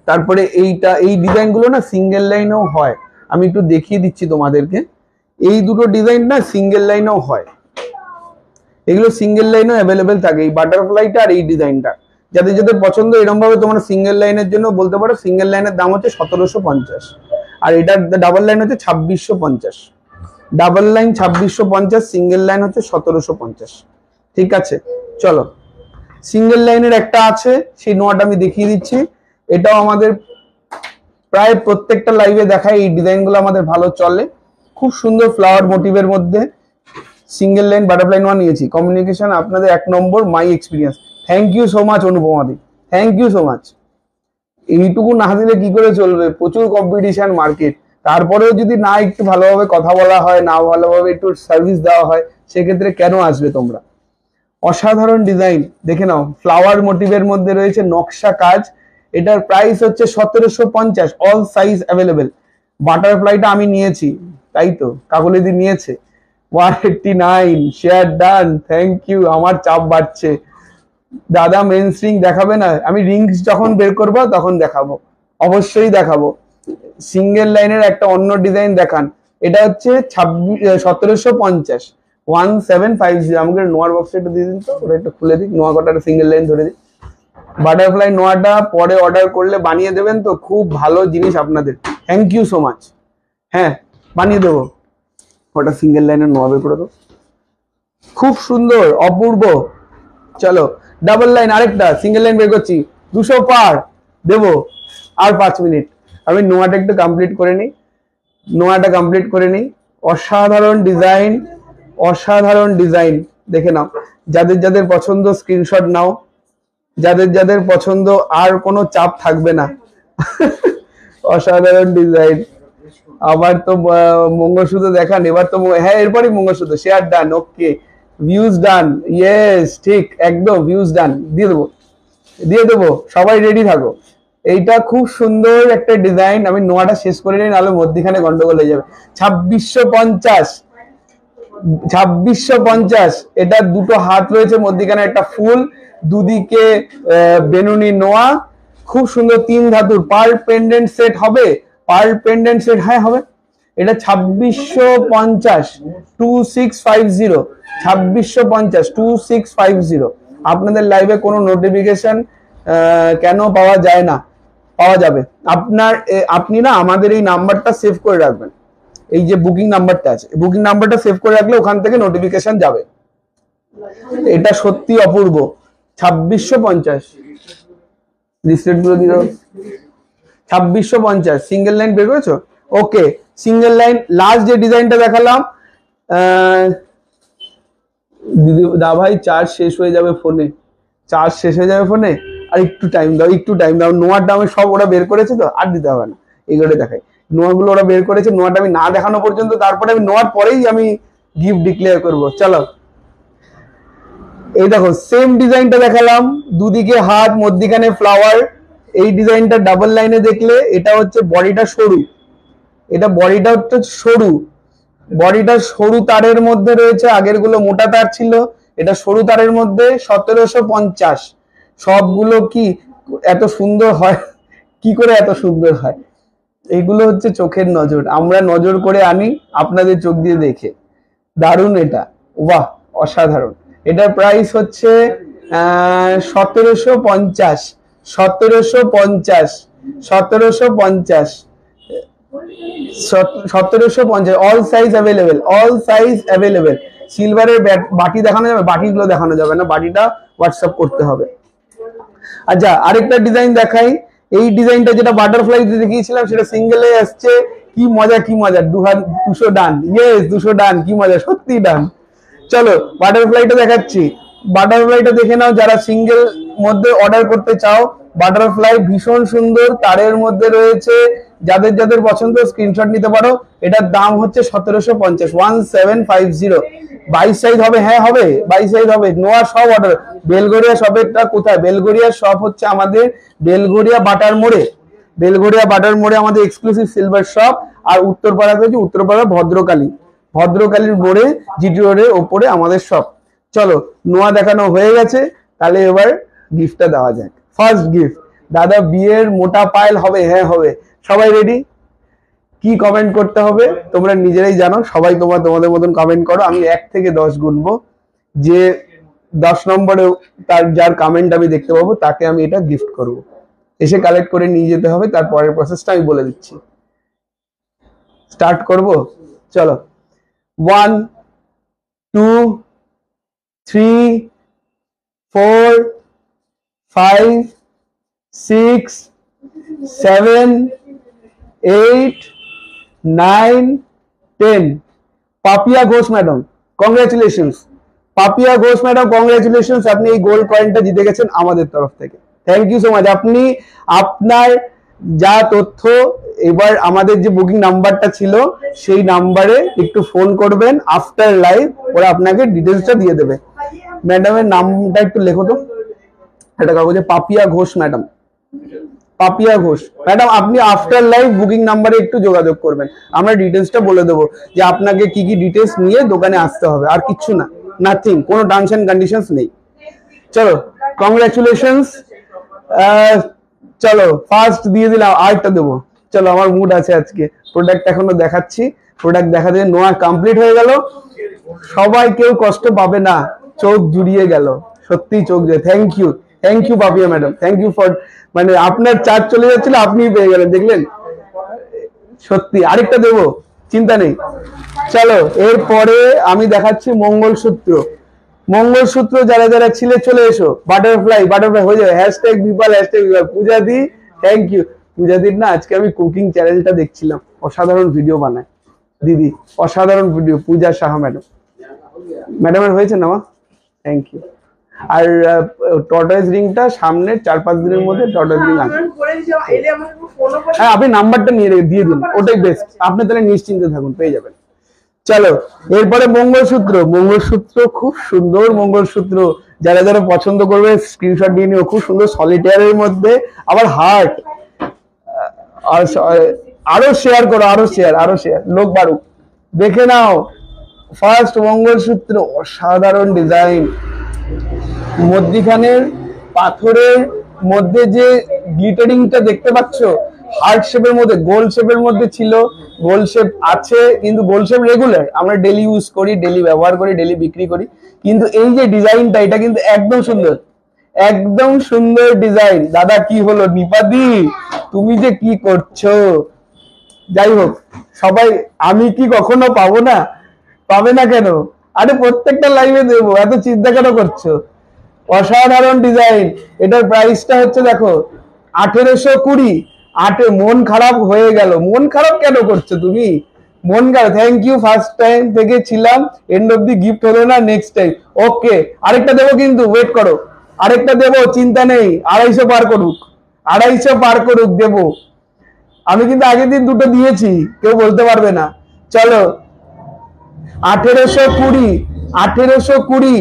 তারপরে এইটা, এই ডিজাইন গুলো না সিঙ্গেল লাইনেও হয়। আমি একটু দেখিয়ে দিচ্ছি তোমাদেরকে। এই দুটো ডিজাইন না সিঙ্গেল লাইনেও হয়, এগুলো সিঙ্গেল লাইনও অ্যাভেলেবেল থাকে, এই বাটারফ্লাইটা আর এই ডিজাইনটা। যাদের যাদের পছন্দ এরকম ভাবে তোমরা সিঙ্গেল লাইনের জন্য বলতে পারো। সিঙ্গেল লাইনের দাম হচ্ছে 1750, আর এটার ডাবল লাইন হচ্ছে 2650। ডাবল লাইন 2650, সিঙ্গেল লাইন হচ্ছে 1750। ঠিক আছে, চলো সিঙ্গেল লাইনের একটা আছে, সেই নোয়াটা আমি দেখিয়ে দিচ্ছি। এটাও আমাদের প্রায় প্রত্যেকটা লাইভে দেখায়। এই ডিজাইনগুলো আমাদের ভালো চলে, খুব সুন্দর ফ্লাওয়ার মোটিভের মধ্যে। সিঙ্গেল লাইন বাটারফ্লাই নোয়া নিয়েছি। কমিউনিকেশন আপনাদের 1 নম্বর, my experience. Thank you so much অনুপমাদি, থ্যাংক ইউ সো মাচ। এইটুকু না দিলে কি করে চলবে, প্রচুর কম্পিটিশন মার্কেট। তারপরেও যদি না একটু ভালোভাবে কথা বলা হয়, না ভালোভাবে একটু সার্ভিস দেওয়া হয়, সেক্ষেত্রে কেন আসবে তোমরা? অসাধারণ ডিজাইন, দেখে নাও ফ্লাওয়ার মোটিভের মধ্যে রয়েছে নকশা কাজ। এটার প্রাইস হচ্ছে 1750, অল সাইজ অ্যাভেলেবেল। বাটারফ্লাইটা আমি নিয়েছি, তাই তো কাকলিদি নিয়েছে। 189 শেয়ার ডান, থ্যাংক ইউ। আমার চাপ বাড়ছে দাদা, মেন স্ট্রিং দেখাবে না? আমি রিংস যখন বের করবো তখন দেখাবো, অবশ্যই দেখাবো। সিঙ্গেল লাইনের একটা অন্য ডিজাইন দেখান। এটা হচ্ছে 1750, 1750। আমাকে নোয়ার বক্সে একটু দিয়ে দিন তো, ওটা একটু খুলে দিক, নোয়া কটার সিঙ্গেল লাইন ধরে দিই। বাটারফ্লাই নোয়াটা পরে অর্ডার করলে বানিয়ে দেবেন তো, খুব ভালো জিনিস আপনাদের, থ্যাংক ইউ সো মাচ। হ্যাঁ বানিয়ে দেবো। ওটা সিঙ্গেল লাইনের নোয়া বের করে দেবো, খুব সুন্দর অপূর্ব। চলো ডাবল লাইন আরেকটা সিঙ্গেল লাইন বের করছি, 200 পার দেবো। আর 5 মিনিট আমি নোয়াটা একটু কমপ্লিট করে নিই, নোয়াটা কমপ্লিট করে নিই। অসাধারণ ডিজাইন, অসাধারণ ডিজাইন, দেখে নাও। যাদের যাদের পছন্দ স্ক্রিনশট নাও, যাদের যাদের পছন্দ, আর কোনো চাপ থাকবে না। অসাধারণ ডিজাইন। আবার তো মঙ্গলসূত্র দেখান, এবার তো হ্যাঁ এরপরই মঙ্গলসূত্র। শেয়ার ডান, ওকে ভিউজ ডান, ইয়েস ঠিক একদম ভিউজ ডান, দিয়ে দেবো দিয়ে দেবো, সবাই রেডি থাকো। এইটা খুব সুন্দর একটা ডিজাইন। আমি নোয়াটা শেষ করে নিই, নাহলে মধ্যখানে গন্ডগোল হয়ে যাবে। 2650, 2650। এটা দুটো হাত রয়েছে, মধ্যখানে একটা ফুল, দুদিকে বেনুনি নোয়া, খুব সুন্দর। 3 ধাতুর পার পেন্ডেন্ট সেট হবে, পার পেন্ডেন্ট সেট হ্যাঁ হবে। এটা 2650, 2650, 2650, 2650। আপনাদের লাইভে কোনো নোটিফিকেশন কেন পাওয়া যায় না? পাওয়া যাবে। আপনি না আমাদের এই নাম্বারটা সেভ করে রাখবেন, এই যে বুকিং নাম্বারটা আছে, বুকিং নাম্বারটা সেভ করে রাখলে ওখান থেকে নোটিফিকেশন যাবে। এটা সত্যি অপূর্ব। 2650 রিসেট গুলো দিল। 2650 সিঙ্গেল লাইন বের করেছো? ওকে সিঙ্গেল লাইন। লাস্ট যে ডিজাইনটা দেখালাম, দিদি দা ভাই চার্জ শেষ হয়ে যাবে ফোনে, চার্জ শেষ হয়ে যাবে ফোনে, আর একটু টাইম দাও, একটু টাইম দাও। নোয়ার দামে সব ওরা বের করেছে তো, আর দিতে হবে না, এগুলো দেখাই। নোয়াগুলো ওরা বের করেছে, নোয়াটা আমি না দেখানো পর্যন্ত, তারপরে আমি নোয়ার পরেই আমি গিফট ডিক্লেয়ার করব। চলো এই দেখো সেম ডিজাইনটা দেখালাম, দুদিকে হাত, মধ্যিখানে ফ্লাওয়ার। এই ডিজাইনটা ডাবল লাইনে দেখলে, এটা হচ্ছে বডিটা সরু, এটা বডিটা হচ্ছে সরু, বডিটা সরু তারের মধ্যে রয়েছে। আগের গুলো মোটা তার ছিল, এটা সরু তারের মধ্যে। 1750। সবগুলো কি এত সুন্দর হয়? কি করে এত সুন্দর হয়? এইগুলো হচ্ছে চোখের নজর, আমরা নজর করে আনি আপনাদের চোখ দিয়ে দেখে। দারুণ এটা, বাহ অসাধারণ। এটার প্রাইস হচ্ছে 1750, 1750, 1750, 1750। All size available, all size available. সিলভারের বাটি দেখানো যাবে? বাটিগুলো দেখানো যাবে না, বাটিটা হোয়াটসঅ্যাপ করতে হবে। আচ্ছা আরেকটা ডিজাইন দেখাই। এই ডিজাইনটা যেটা বাটারফ্লাই দেখিয়েছিলাম, সেটা সিঙ্গেলে আসছে। কি মজা, কি মজা। 200 ডান, ইয়েস 200 ডান, কি মজা, সত্যি ডান। চলো বাটারফ্লাইটা দেখাচ্ছি, বাটারফ্লাইটা দেখে নাও যারা সিঙ্গেল মধ্যে অর্ডার করতে চাও। বাটারফ্লাই ভীষণ সুন্দর, তারের মধ্যে রয়েছে। যাদের যাদের পছন্দ স্ক্রিনশট নিতে পারো। এটার দাম হচ্ছে 1750, 1750। 22 সাইজ হবে? হ্যাঁ হবে, 22 সাইজ হবে। নোয়া সব অর্ডার। বেলগড়িয়া শপেরটা কোথায়? বেলগড়িয়া শপ হচ্ছে আমাদের বেলগড়িয়া বাটার মোড়ে, বেলগড়িয়া বাটার মোড়ে আমাদের এক্সক্লুসিভ সিলভার শপ। আর উত্তরপাড়াতে হচ্ছে উত্তরপাড়া ভদ্রকালী, ভদ্রকালীর মোড়ে জিটি রোডের ওপরে আমাদের শপ। চলো নোয়া দেখানো হয়ে গেছে, তাহলে এবার গিফটটা দেওয়া যাক। ফার্স্ট গিফট, দাদা বিয়ের মোটা পায়েল হবে? হ্যাঁ হবে। সবাই রেডি? কি কমেন্ট করতে হবে তোমরা নিজেরাই জানো, সবাই তোমাদের মতন কমেন্ট করো। আমি 1 থেকে 10 গুনবো, যে 10 নম্বরে যার কমেন্ট আমি দেখতে পাবো তাকে আমি এটা গিফট করব। এসে কালেক্ট করে নিয়ে যেতে হবে, তারপরের প্রসেসটা আমি বলে দিচ্ছি। স্টার্ট করব, চলো। 1 2 3 4 5 6 7 8 9 10। Papiya Ghosh madam, congratulations. Papiya Ghosh madam congratulations, আপনি এই গোল্ড কয়েনটা জিতে গেছেন আমাদের তরফ থেকে। Thank you so much. আপনি আপনার যা তথ্য, এবার আমাদের যে বুকিং নাম্বারটা ছিল সেই নাম্বারে একটু ফোন করবেন আফটার লাইভ, ওরা আপনাকে ডিটেলসটা দিয়ে দেবে। ম্যাডামের নামটা একটু লেখো তো একটা কাগজে, পাপিয়া ঘোষ ম্যাডাম। পাপিয়া ঘোষ ম্যাডাম, আপনি আফটার লাইভ বুকিং নাম্বারে একটু যোগাযোগ করবেন, আমরা ডিটেলসটা বলে দেবো যে আপনাকে কি কি ডিটেলস নিয়ে দোকানে আসতে হবে, আর কিচ্ছু না, নাথিং, কোনো টার্মস এন্ড কন্ডিশনস নেই। চলো কংগ্রাচুলেশনস। চলো ফার্স্ট দিয়ে দিলাম, আরেকটা দেবো। চলো আমার মুড আছে আজকে, প্রোডাক্ট এখনো দেখাচ্ছি, প্রোডাক্ট দেখাতে নোয়া কমপ্লিট হয়ে গেল, সবাই কেউ কষ্ট পাবে না, চোখ জুড়িয়ে গেল, সত্যি চোখ জুড়ে। Thank you Papiya madam, thank you for, মানে আপনার চার্জ চলে যাচ্ছিল, আপনিই পেয়ে গেলেন, দেখলেন, সত্যি। আরেকটা দেবো, চিন্তা নেই। চলো এরপরে আমি দেখাচ্ছি মঙ্গলসূত্র। মঙ্গলসূত্র যারা যারা ছিলে চলে এসো, বাটারফ্লাই হয়ে যাবে, হ্যাশট্যাগ বিপাল, পূজাদি, থ্যাংক ইউ। পূজাদির না আজকে আমি কুকিং চ্যানেলটা দেখছিলাম, অসাধারণ ভিডিও বানায় দিদি, অসাধারণ ভিডিও, পূজা সাহা ম্যাডাম। ম্যাডামের হয়েছে না মা, থ্যাংক ইউ। আর টর্টয়েস রিংটা সামনের 4-5 দিনের মধ্যে টর্টয়েস রিং আসবে। হ্যাঁ আপনি নাম্বারটা নিয়ে দিয়ে দিন, ওটাই বেস্ট, আপনি তাহলে নিশ্চিন্তে থাকুন, পেয়ে যাবেন। চলো এরপরে মঙ্গলসূত্র খুব সুন্দর মঙ্গলসূত্র, যারা যারা পছন্দ করবে স্ক্রিনশট নিয়ে নিও, খুব সুন্দর সলিটেয়ারের মধ্যে, আবার হার্ট। আরো শেয়ার করো, আরো শেয়ার, লোক বাড়ুক, দেখে নাও। ফার্স্ট মঙ্গলসূত্র, অসাধারণ ডিজাইন, মধ্যিখানের পাথরের মধ্যে যে গ্লিটারিংটা দেখতে পাচ্ছ, হার্ট শেপের মধ্যে, গোল শেপের মধ্যে ছিল, গোল শেপ আছে, কিন্তু গোল শেপ রেগুলার আমরা ডেলি ইউজ করি, ডেলি ব্যবহার করি, ডেলি বিক্রি করি, কিন্তু এই যে ডিজাইনটা, এটা কিন্তু একদম সুন্দর, একদম সুন্দর ডিজাইন। দাদা কি হলো নিপাদি, তুমি যে কি করছো? যাই হোক সবাই, আমি কি কখনো পাবো না? পাবে না কেন? আরে প্রত্যেকটা লাইভে দেবো, এত চিন্তা কেন করছো? অসাধারণ ডিজাইন। এটার প্রাইসটা হচ্ছে দেখো 1820। মন খারাপ হয়ে গেল, মন খারাপ কেন করছো তুমি? মন খারাপ, থ্যাংক ইউ, ফার্স্ট টাইম থেকে ছিলাম, এন্ড অফ দি গিফট হলো না, নেক্সট টাইম। ওকে আরেকটা দেবো, কিন্তু ওয়েট করো, আরেকটা দেবো, চিন্তা নেই, 250 পার করুক, 250 পার করুক দেবো। আমি কিন্তু আগের দিন দুটো দিয়েছি, কেউ বলতে পারবে না। চলো 1820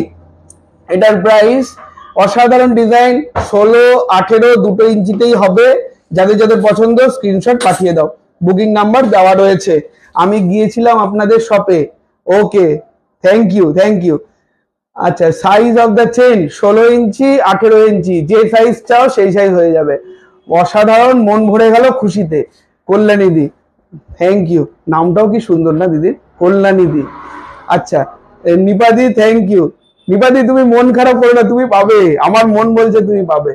এটার প্রাইস, অসাধারণ ডিজাইন, 16-18 দুটো ইঞ্চিতেই হবে। যাদের যাদের পছন্দ স্ক্রিনশট পাঠিয়ে দাও, বুকিং নাম্বার দেওয়া রয়েছে। আমি গিয়েছিলাম আপনাদের শপে, ওকে থ্যাংক ইউ। আচ্ছা সাইজ অফ দ্য চেন 16 ইঞ্চি 18 ইঞ্চি, যে সাইজ চাও সেই সাইজ হয়ে যাবে। অসাধারণ, মন ভরে গেল খুশিতে। কল্যাণী দি, থ্যাংক ইউ, নামটাও কি সুন্দর না দিদি, কল্যাণী দি। আচ্ছা নিপাদি, থ্যাংক ইউ। নিপাদি তুমি মন খারাপ করো না, তুমি পাবে, আমার মন বলছে তুমি পাবে।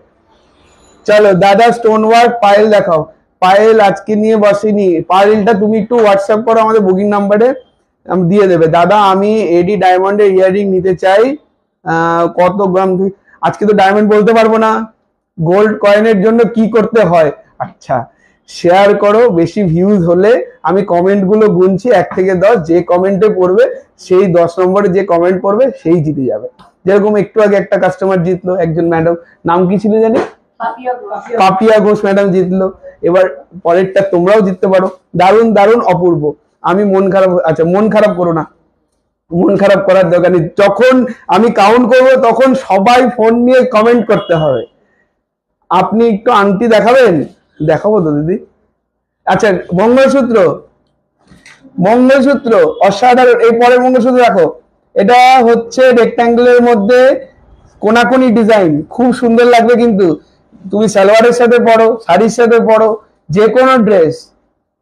চলো দাদা স্টোন ওয়ার্ক পায়েল দেখাও। পায়েল আজকে নিয়ে বসেনি, পায়েলটা তুমি একটু হোয়াটসঅ্যাপ করো আমাদের বুকিং নাম্বারে, দিয়ে দেবে। দাদা আমি এডি ডায়মন্ডের ইয়াররিং নিতে চাই, কত গ্রাম? আজকে তো ডায়মন্ড বলতে পারবো না। গোল্ড কয়েনের জন্য কি করতে হয়? আচ্ছা শেয়ার করো, বেশি ভিউজ হলে আমি কমেন্ট গুলো গুনছি 1 থেকে 10, যে কমেন্টে পড়বে সেই 10 নম্বরে যে কমেন্ট পড়বে সেই জিতে যাবে। যেরকম একটু আগে একটা কাস্টমার জিতলো, একজন ম্যাডাম, নাম কি ছিল জানি, পাপিয়া ঘোষ ম্যাডাম জিতলো। এবার পরেরটা তোমরাও জিততে পারো। দারুণ অপূর্ব। আমি মন খারাপ, আচ্ছা মন খারাপ করো না, মন খারাপ করার দরকার নেই। যখন আমি কাউন্ট করবো তখন সবাই ফোন নিয়ে কমেন্ট করতে হবে। আপনি একটু আংটি দেখাবেন? দেখাবো তো দিদি। আচ্ছা মঙ্গলসূত্র অসাধারণ। এই পরের মঙ্গলসূত্র দেখো, এটা হচ্ছে রেক্ট্যাঙ্গেলের মধ্যে কোনাকুনি ডিজাইন, খুব সুন্দর লাগবে কিন্তু। তুমি সালোয়ারের সাথে পরো, শাড়ির সাথে পরো, যে কোনো ড্রেস,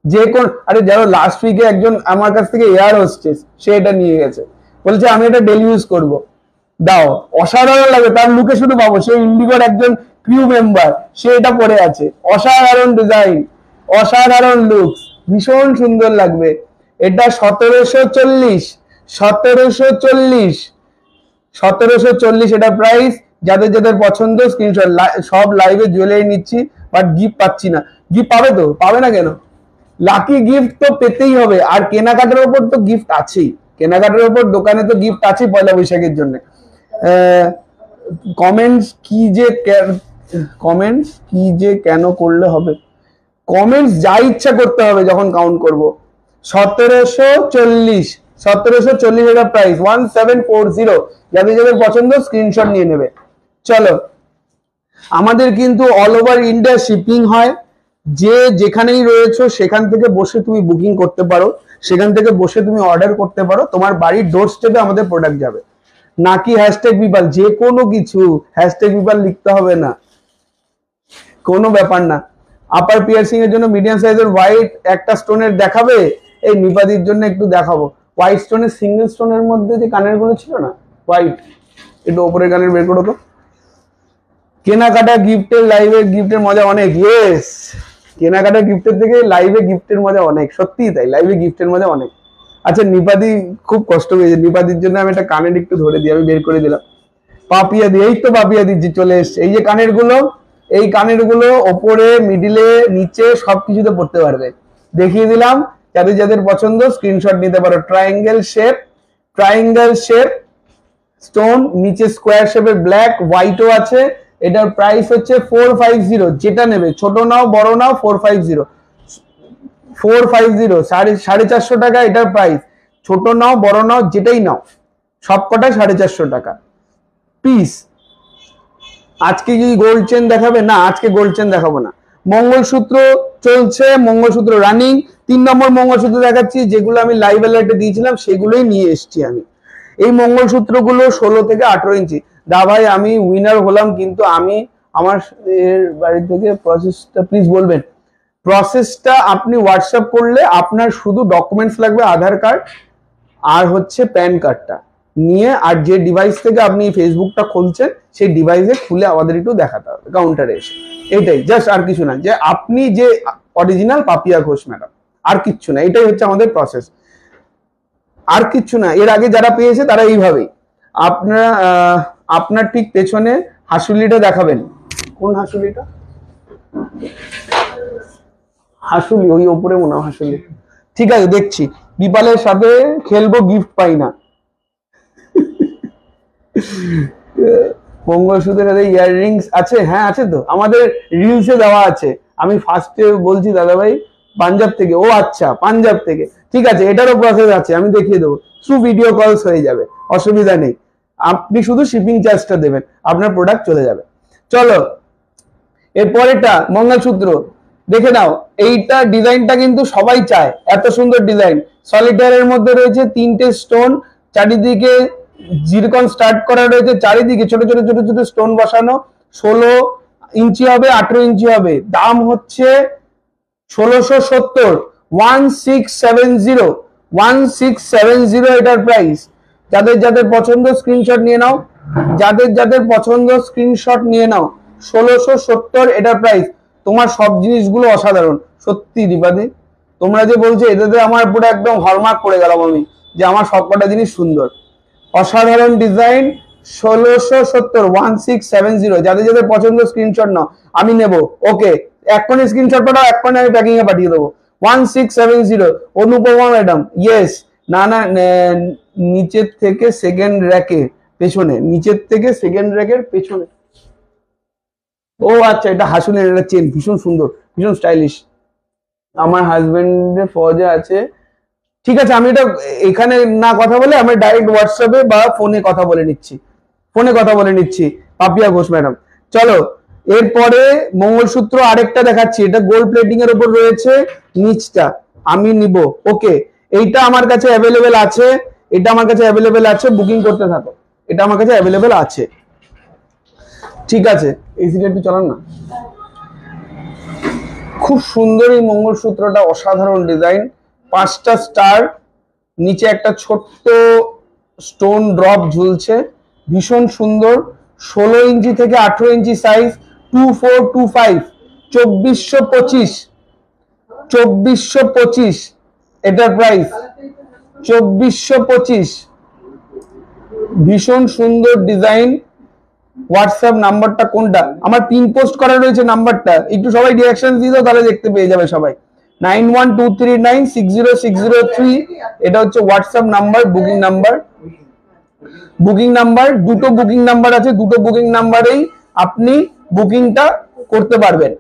যে কোন। আরে যারা লাস্ট উইকে একজন আমার কাছ থেকে এয়ার হোস্টেস, সে এটা নিয়ে গেছে, বলছে আমি এটা ডেলি ইউজ করব, দাও, অসাধারণ লাগবে। তার লুকে শুধু পাবো, সে ইন্ডিগোর একজন ক্রিউ মেম্বার, সে এটা পরে আছে। অসাধারণ ডিজাইন, অসাধারণ লুকস, ভীষণ সুন্দর লাগবে। এটা 1740 এটা প্রাইস। যাদের যাদের পছন্দ স্ক্রিনশট, সব লাইভে জুয়েলারি নিচ্ছি, বাট গিফট পাচ্ছি না। গিফট পাবে তো, পাবে না কেন? লাকি গিফট তো পেতেই হবে, আর কেনাকাটার উপর তো গিফট আছেই, কেনাকাটার উপর দোকানে তো গিফট আছেই পয়লা বৈশাখের জন্য। কমেন্টস কি যে কেন করলে হবে? কমেন্টস যা ইচ্ছা করতে হবে যখন কাউন্ট করব। 1740 1740 টাকা প্রাইস, 1740। যাদের যাদের পছন্দ স্ক্রিনশট নিয়ে নেবে। চলো, আমাদের কিন্তু অল ওভার ইন্ডিয়া শিপিং হয়, যে যেখানেই রয়েছে সেখান থেকে বসে তুমি বুকিং করতে পারো, সেখান থেকে বসে তুমি অর্ডার করতে পারো, তোমার বাড়ির ডোর স্টেপে আমাদের প্রোডাক্ট যাবে। নাকি হ্যাশট্যাগ বিপাল, যে কোনো কিছু হ্যাশট্যাগ বিপাল লিখতে হবে না, কোনো ব্যাপার না। আপার পিয়ার্সিং এর জন্য মিডিয়াম সাইজের হোয়াইট একটা স্টোনের দেখাবে, এই নিপাদির জন্য একটু দেখাবো হোয়াইট স্টোনের, সিঙ্গেল স্টোনের মধ্যে যে কানের গুলো ছিল না হোয়াইট, একটু ওপরের কানের বের করো তো। কেনাকাটা গিফটের, লাইভে গিফটের মজা অনেক। ইয়েস, কেনাকাটা গিফটের থেকে লাইভে গিফটের মজা অনেক, সত্যিই তাই, লাইভে গিফটের মজা অনেক। আচ্ছা, নিপাদি খুব কষ্ট পেয়েছে, নিপাদির জন্য আমি একটা কানের একটু ধরে দিই, আমি বের করে দিলাম। পাপিয়া দি, এই তো পাপিয়া দিচ্ছি, চলে এসছে। এই যে কানের গুলো, এই কানের গুলো ওপরে, মিডিলে, নিচে সবকিছুতে পড়তে পারবে, দেখিয়ে দিলাম। যাদের যাদের পছন্দ স্ক্রিনশট নিতে পারো। Triangle shape, triangle shape stone, নিচে স্কোয়ার শেপের ব্ল্যাক হোয়াইটও আছে। এটার প্রাইস হচ্ছে 450, যেটা নেবে, ছোট নাও বড় নাও, 450, 450, 450 টাকা এটার প্রাইস। ছোট নাও বড় নাও যেটাই নাও, সবকটা 450 টাকা পিস। আজকে কি গোল্ড চেন দেখাবে? না, আজকে গোল্ড চেন দেখাবো না। মঙ্গলসূত্র চলছে, মঙ্গলসূত্র রানিং। 3 নম্বর মঙ্গলসূত্র দেখাচ্ছি, যেগুলো আমি লাইভ অ্যালার্টে দিয়েছিলাম সেগুলোই নিয়ে এসেছি আমি। এই মঙ্গলসূত্রগুলো 16 থেকে 18 ইঞ্চি। দা ভাই আমি উইনার হলাম, কিন্তু আমি আমার বাড়ি থেকে প্রসেসটা প্লিজ বলবেন। প্রসেসটা আপনি হোয়াটসঅ্যাপ করলে আপনার শুধু ডকুমেন্টস লাগবে, আধার কার্ড আর হচ্ছে প্যান কার্ডটা নিয়ে, আর যে ডিভাইস থেকে আপনি ফেসবুকটা খুলছেন সেই ডিভাইসে খুলে আমাদের একটু দেখাতে হবে কাউন্টারে এসে। এটাই জাস্ট, আর কিছু না, যে আপনি যে অরিজিনাল পাপিয়া ঘোষ ম্যাডাম, আর কিচ্ছু না। এটাই হচ্ছে আমাদের প্রসেস, আর কিচ্ছু না। এর আগে যারা পেয়েছে তারা এইভাবেই। আপনারা আপনার ঠিক পেছনে হাসুলিটা দেখাবেন। কোন হাসুলিটা? হাসুলি ওই ওপরে মনে হয় হাসুলি। ঠিক আছে, দেখছি। বিপালের সাথে খেলবো, গিফট পাই না। মঙ্গলসূত্রের সাথে ইয়াররিংস আছে? হ্যাঁ আছে তো, আমাদের রিলসে দেওয়া আছে। আমি ফার্স্টে বলছি দাদা ভাই পাঞ্জাব থেকে, ও আচ্ছা পাঞ্জাব থেকে, ঠিক আছে, এটারও প্রসেস আছে, আমি দেখিয়ে দেবো। থ্রু ভিডিও কলস হয়ে যাবে, অসুবিধা নেই। আপনি শুধু শিপিং চার্জটা দেবেন, আপনার প্রোডাক্ট চলে যাবে। চলো, এরপরেটা মঙ্গলসূত্র দেখে নাও। এইটা ডিজাইনটা কিন্তু সবাই চায়, এত সুন্দর ডিজাইন। সলিটারের মধ্যে রয়েছে 3টে স্টোন, চারিদিকে জিরকন স্টার্ট করা রয়েছে, চারিদিকে ছোট ছোট ছোট ছোট স্টোন বসানো। 16 ইঞ্চি হবে, 18 ইঞ্চি হবে। দাম হচ্ছে 1670, 1670, 1670 এটার প্রাইস। যাদের যাদের পছন্দ স্ক্রিনশট নিয়ে নাও, যাদের যাদের পছন্দ স্ক্রিনশট নিয়ে নাও। 1670 এটার প্রাইস। তোমার সব জিনিসগুলো অসাধারণ, সত্যি দীপাদি। তোমরা যে বলছো, এটাতে আমার পুরো একদম হলমার্ক করে গেলাম আমি, যে আমার সবকটা জিনিস সুন্দর, অসাধারণ ডিজাইন। 1670, 1670। যাদের যাদের পছন্দ স্ক্রিনশট নাও, আমি নেব। ওকে, এক্ষুনি স্ক্রিনশট পাঠাও, এক্ষুনি আমি প্যাকিং এ পাঠিয়ে দেবো। 1670। Anupama madam, yes. না না, নিচের থেকে সেকেন্ড র্যাকে পেছনে, নিচের থেকে সেকেন্ড র্যাকের পেছনে। ও আচ্ছা, এটা হাসুনের একটা চেন, ভীষণ সুন্দর, ভীষণ স্টাইলিশ। আমার হাজবেন্ডের ফৌজে আছে। ঠিক আছে, আমি এটা এখানে না কথা বলে আমি ডাইরেক্ট হোয়াটসঅ্যাপে বা ফোনে কথা বলে নিচ্ছি, ফোনে কথা বলে নিচ্ছি পাপিয়া ঘোষ ম্যাডাম। চলো, এরপরে মঙ্গলসূত্র আরেকটা দেখাচ্ছি। এটা গোল্ড প্লেটিং এর উপর রয়েছে, নিচটা আমি নিব। ওকে, এইটা আমার কাছে অ্যাভেলেবেল আছে, এটা আমার কাছে অ্যাভেলেবেল আছে, বুকিং করতে থাকো। এটা আমার কাছে অ্যাভেলেবেল আছে, ঠিক আছে। এসিটা একটু চালান না। খুব সুন্দর এই মঙ্গলসূত্রটা, অসাধারণ ডিজাইন। 5টা স্টার, নিচে একটা ছোট্ট স্টোন ড্রপ ঝুলছে, ভীষণ সুন্দর। 16 ইঞ্চি থেকে 18 ইঞ্চি সাইজ, 2425, 2425, 2425 এটার প্রাইস। 2425, ভীষণ সুন্দর ডিজাইন। হোয়াটসঅ্যাপ নাম্বারটা কোনটা? আমার পিন পোস্ট করা রয়েছে নাম্বারটা, একটু সবাই ডিরেকশন দিয়ে দাও, তাহলে দেখতে পেয়ে যাবে সবাই। 9123960603, এটা হচ্ছে WhatsApp number, booking number. Booking number, দুটো বুকিং নাম্বার আছে, দুটো বুকিং নাম্বারেই আপনি বুকিংটা করতে পারবেন।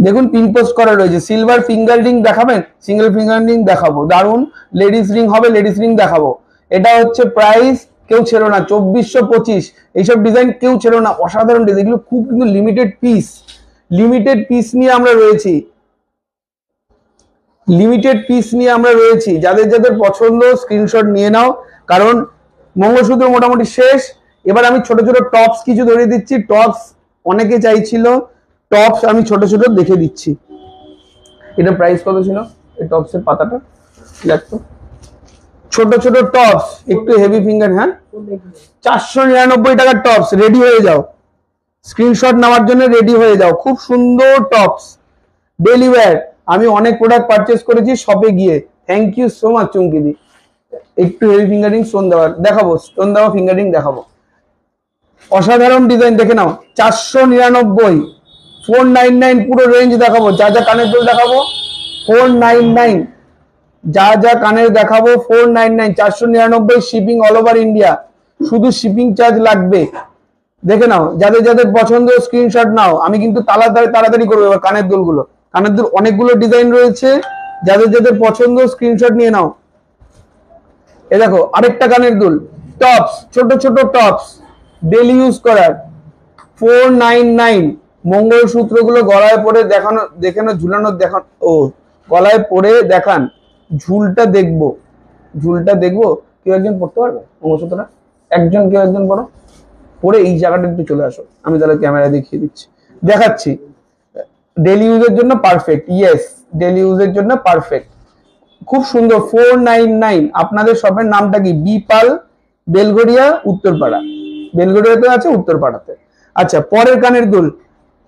দেখুন পিন পোস্ট করা রয়েছে, সিলভার ফিঙ্গার রিং দেখাবেন, সিঙ্গেল ফিঙ্গার রিং দেখাবো, দারুন লেডিস রিং হবে, লেডিস রিং দেখাবো। এটা হচ্ছে প্রাইস কেউ ছেড়ো না 2425, এইসব ডিজাইন কেউ ছেড়ো না, অসাধারণ ডিজাইন, এগুলো খুব কিন্তু লিমিটেড পিস, লিমিটেড পিস নিয়ে আমরা রয়েছি, লিমিটেড পিস নিয়ে আমরা রয়েছি। যাদের যাদের পছন্দ স্ক্রিনশট নিয়ে নাও, কারণ মঙ্গলসূত্র মোটামুটি শেষ। এবার আমি ছোট ছোট টপস কিছু ধরে দিচ্ছি, টপস অনেকে চাইছিল, টপস আমি ছোট ছোট দেখে দিচ্ছি। এটা প্রাইস কত ছিল এই টপসের পাতাটা দেখতো, ছোট ছোট টপস একটু হেভি ফিঙ্গার, হ্যাঁ 499 টাকার টপস, রেডি হয়ে যাও, স্ক্রিনশট নেওয়ার জন্য রেডি হয়ে যাও। খুব সুন্দর টপস, ডেলি ওয়্যার। আমি অনেক প্রোডাক্ট পারচেস করেছি শপে গিয়ে, থ্যাংক ইউ সো মাচ চুমকিদি। একটু হেভি ফিঙ্গারিং স্টোন দেওয়ার দেখাবো, স্টোন দেওয়া ফিঙ্গারিং দেখাবো, অসাধারণ ডিজাইন দেখে নাও। 499, 499 পুরো রেঞ্জ দেখাবো, যা যা কানের দুল দেখাবো 499, যা যা কানের দেখাবো 499, 499, শিপিং অল ওভার ইন্ডিয়া, শুধু শিপিং চার্জ লাগবে। দেখে নাও, যাদের যাদের পছন্দ স্ক্রিনশট নাও। আমি কিন্তু তাড়াতাড়ি করবো এবার কানের দুলগুলো, কানের দুল অনেকগুলো ডিজাইন রয়েছে, যাদের যাদের পছন্দ স্ক্রিনশট নিয়ে নাও। এ দেখো আরেকটা কানের দুল, টপস, ছোট ছোট টপস ডেলি ইউজ করার, 499। মঙ্গলসূত্রগুলো গলায় পরে দেখানো, দেখানো ঝুলানো, দেখান, ও গলায় পরে দেখান, ঝুলটা দেখবো, ঝুলটা দেখবো। কেউ একজন পড়তে পারবে মঙ্গলসূত্রটা? একজন, কেউ একজন পড়ো, পরে এই জায়গাটা একটু চলে আসো, আমি তাহলে ক্যামেরা দেখিয়ে দিচ্ছি, দেখাচ্ছি। ডেলি ইউজের জন্য পারফেক্ট, ইয়েস ডেলি ইউজের জন্য পারফেক্ট, খুব সুন্দর। 499। আপনাদের শপের নামটা কি? বিপাল, বেলগড়িয়া, উত্তরপাড়া। বেলগড়িয়াতে আছে, উত্তরপাড়াতে। আচ্ছা, পরের কানের দুল।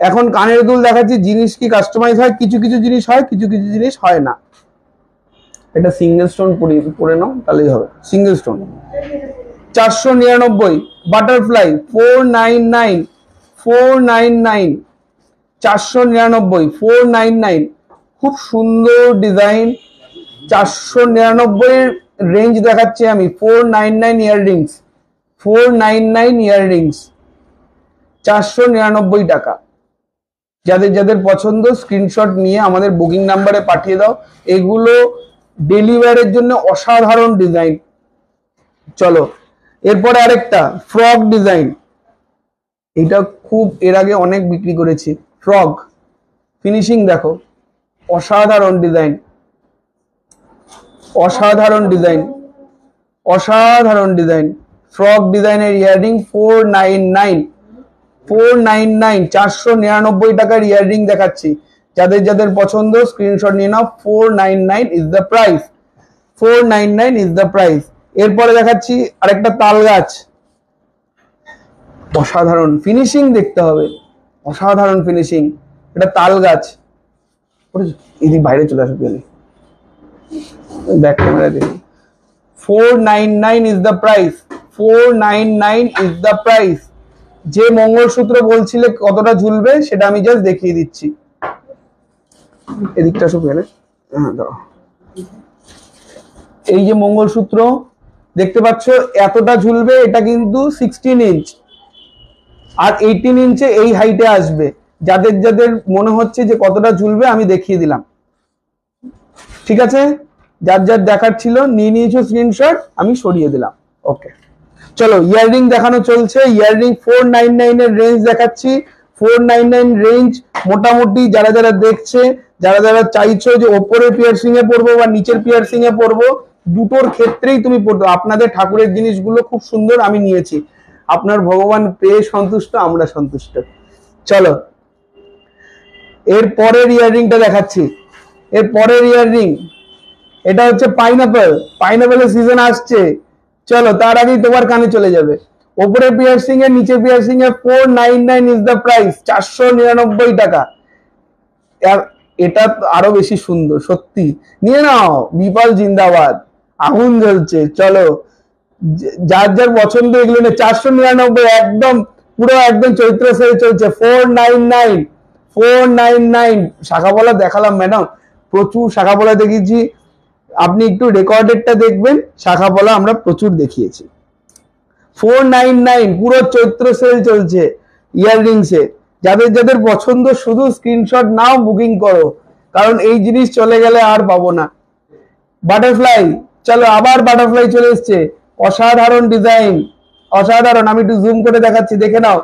এখন কানের দুল দেখাচ্ছি, জিনিস কি কাস্টমাইজ হয়, কিছু কিছু জিনিস হয়, কিছু কিছু জিনিস হয় না। এটা সিঙ্গেল স্টোন পরে নাও তাহলেই হবে, সিঙ্গেল স্টোন। 499, বাটারফ্লাই 499, 499, 499, 499, খুব সুন্দর ডিজাইন। 499 রেঞ্জ দেখাচ্ছি আমি, 499 ইয়াররিংস, 499 ইয়াররিংস, 499 টাকা। যাদের যাদের পছন্দ স্ক্রিনশট নিয়ে আমাদের বুকিং নাম্বারে পাঠিয়ে দাও। এগুলো ডেলিভারির জন্য অসাধারণ ডিজাইন। চলো এরপরে আরেকটা ফ্রক ডিজাইন, এটা খুব এর আগে অনেক বিক্রি করেছি। ফ্রক ফিনিশিং দেখো, অসাধারণ ডিজাইন, অসাধারণ ডিজাইন, অসাধারণ ডিজাইন। ফ্রক ডিজাইনের ইয়াররিং 499, 499, 499 টাকার ইয়াররিং দেখাচ্ছি। যাদের যাদের পছন্দ স্ক্রিনশট নিয়ে নাও, 499 is the price, 499 is the price. এরপরে দেখাচ্ছি আরেকটা তাল গাছ, অসাধারণ ফিনিশিং দেখতে হবে, অসাধারণ ফিনিশিং। এটা তাল গাছ, এদিক বাইরে চলে আসবে গেলে ব্যাক ক্যামেরা দেখি। 499 is the price, 499 is the price. যে মঙ্গলসূত্র বলছিলে কতটা ঝুলবে সেটা আমি জাস্ট দেখিয়ে দিচ্ছি। এদিকটা সব গেলে, হ্যাঁ দাও, এই যে মঙ্গলসূত্র দেখতে পাচ্ছ এতটা ঝুলবে, এটা কিন্তু 16 ইঞ্চ, আর 18 ইঞ্চে এই হাইটে আসবে। যাদের যাদের মনে হচ্ছে যে কতটা ঝুলবে আমি দেখিয়ে দিলাম, ঠিক আছে? যার যার দেখার ছিল নিয়ে নিয়েছো স্ক্রিনশট, আমি সরিয়ে দিলাম। ওকে, চলো ইয়াররিং দেখানো চলছে। ইয়াররিং 499 এর রেঞ্জ দেখাচ্ছি, 499 রেঞ্জ। মোটামুটি যারা যারা দেখছে, যারা যারা চাইছো যে ওপরের পিয়ারসিং এ পরবো বা নিচের পিয়ারসিং এ পরবো, দুটোর ক্ষেত্রেই তুমি পড়তো। আপনাদের ঠাকুরের জিনিসগুলো খুব সুন্দর আমি নিয়েছি, আপনার ভগবান পেয়ে সন্তুষ্ট, আমরা সন্তুষ্ট। চলো এর পরের ইয়াররিংটা দেখাচ্ছি। এর পরের ইয়াররিং এটা হচ্ছে পাইনাপেল, পাইনাপেলের সিজন আসছে। চলো তার আগেই তোমার কানে চলে যাবে। ওপরে পিয়ারসিং এ, নিচে পিয়ারসিং এ 499 ইজ দ্য প্রাইস, 499 টাকা। এটা আরো বেশি সুন্দর, সত্যি নিয়ে নাও। বিপাল জিন্দাবাদ, আগুন জ্বলছে। চলো যার যার পছন্দ এগুলো নিয়ে 499, একদম পুরো একদম চৈত্র সেল চলছে। 499, 499। শাখা পলা দেখালাম ম্যাডাম, প্রচুর শাখা পলা দেখিয়েছি, আপনি একটু রেকর্ডেডটা দেখবেন, শাখা পলা আমরা প্রচুর দেখিয়েছি। 499 পুরো চৈত্র সেল চলছে ইয়াররিংসে। যাদের যাদের পছন্দ শুধু স্ক্রিনশট নাও, বুকিং করো, কারণ এই জিনিস চলে গেলে আর পাবো না। বাটারফ্লাই, চলো আবার বাটারফ্লাই চলে এসছে, অসাধারণ ডিজাইন, অসাধারণ। আমি একটু জুম করে দেখাচ্ছি, দেখে নাও,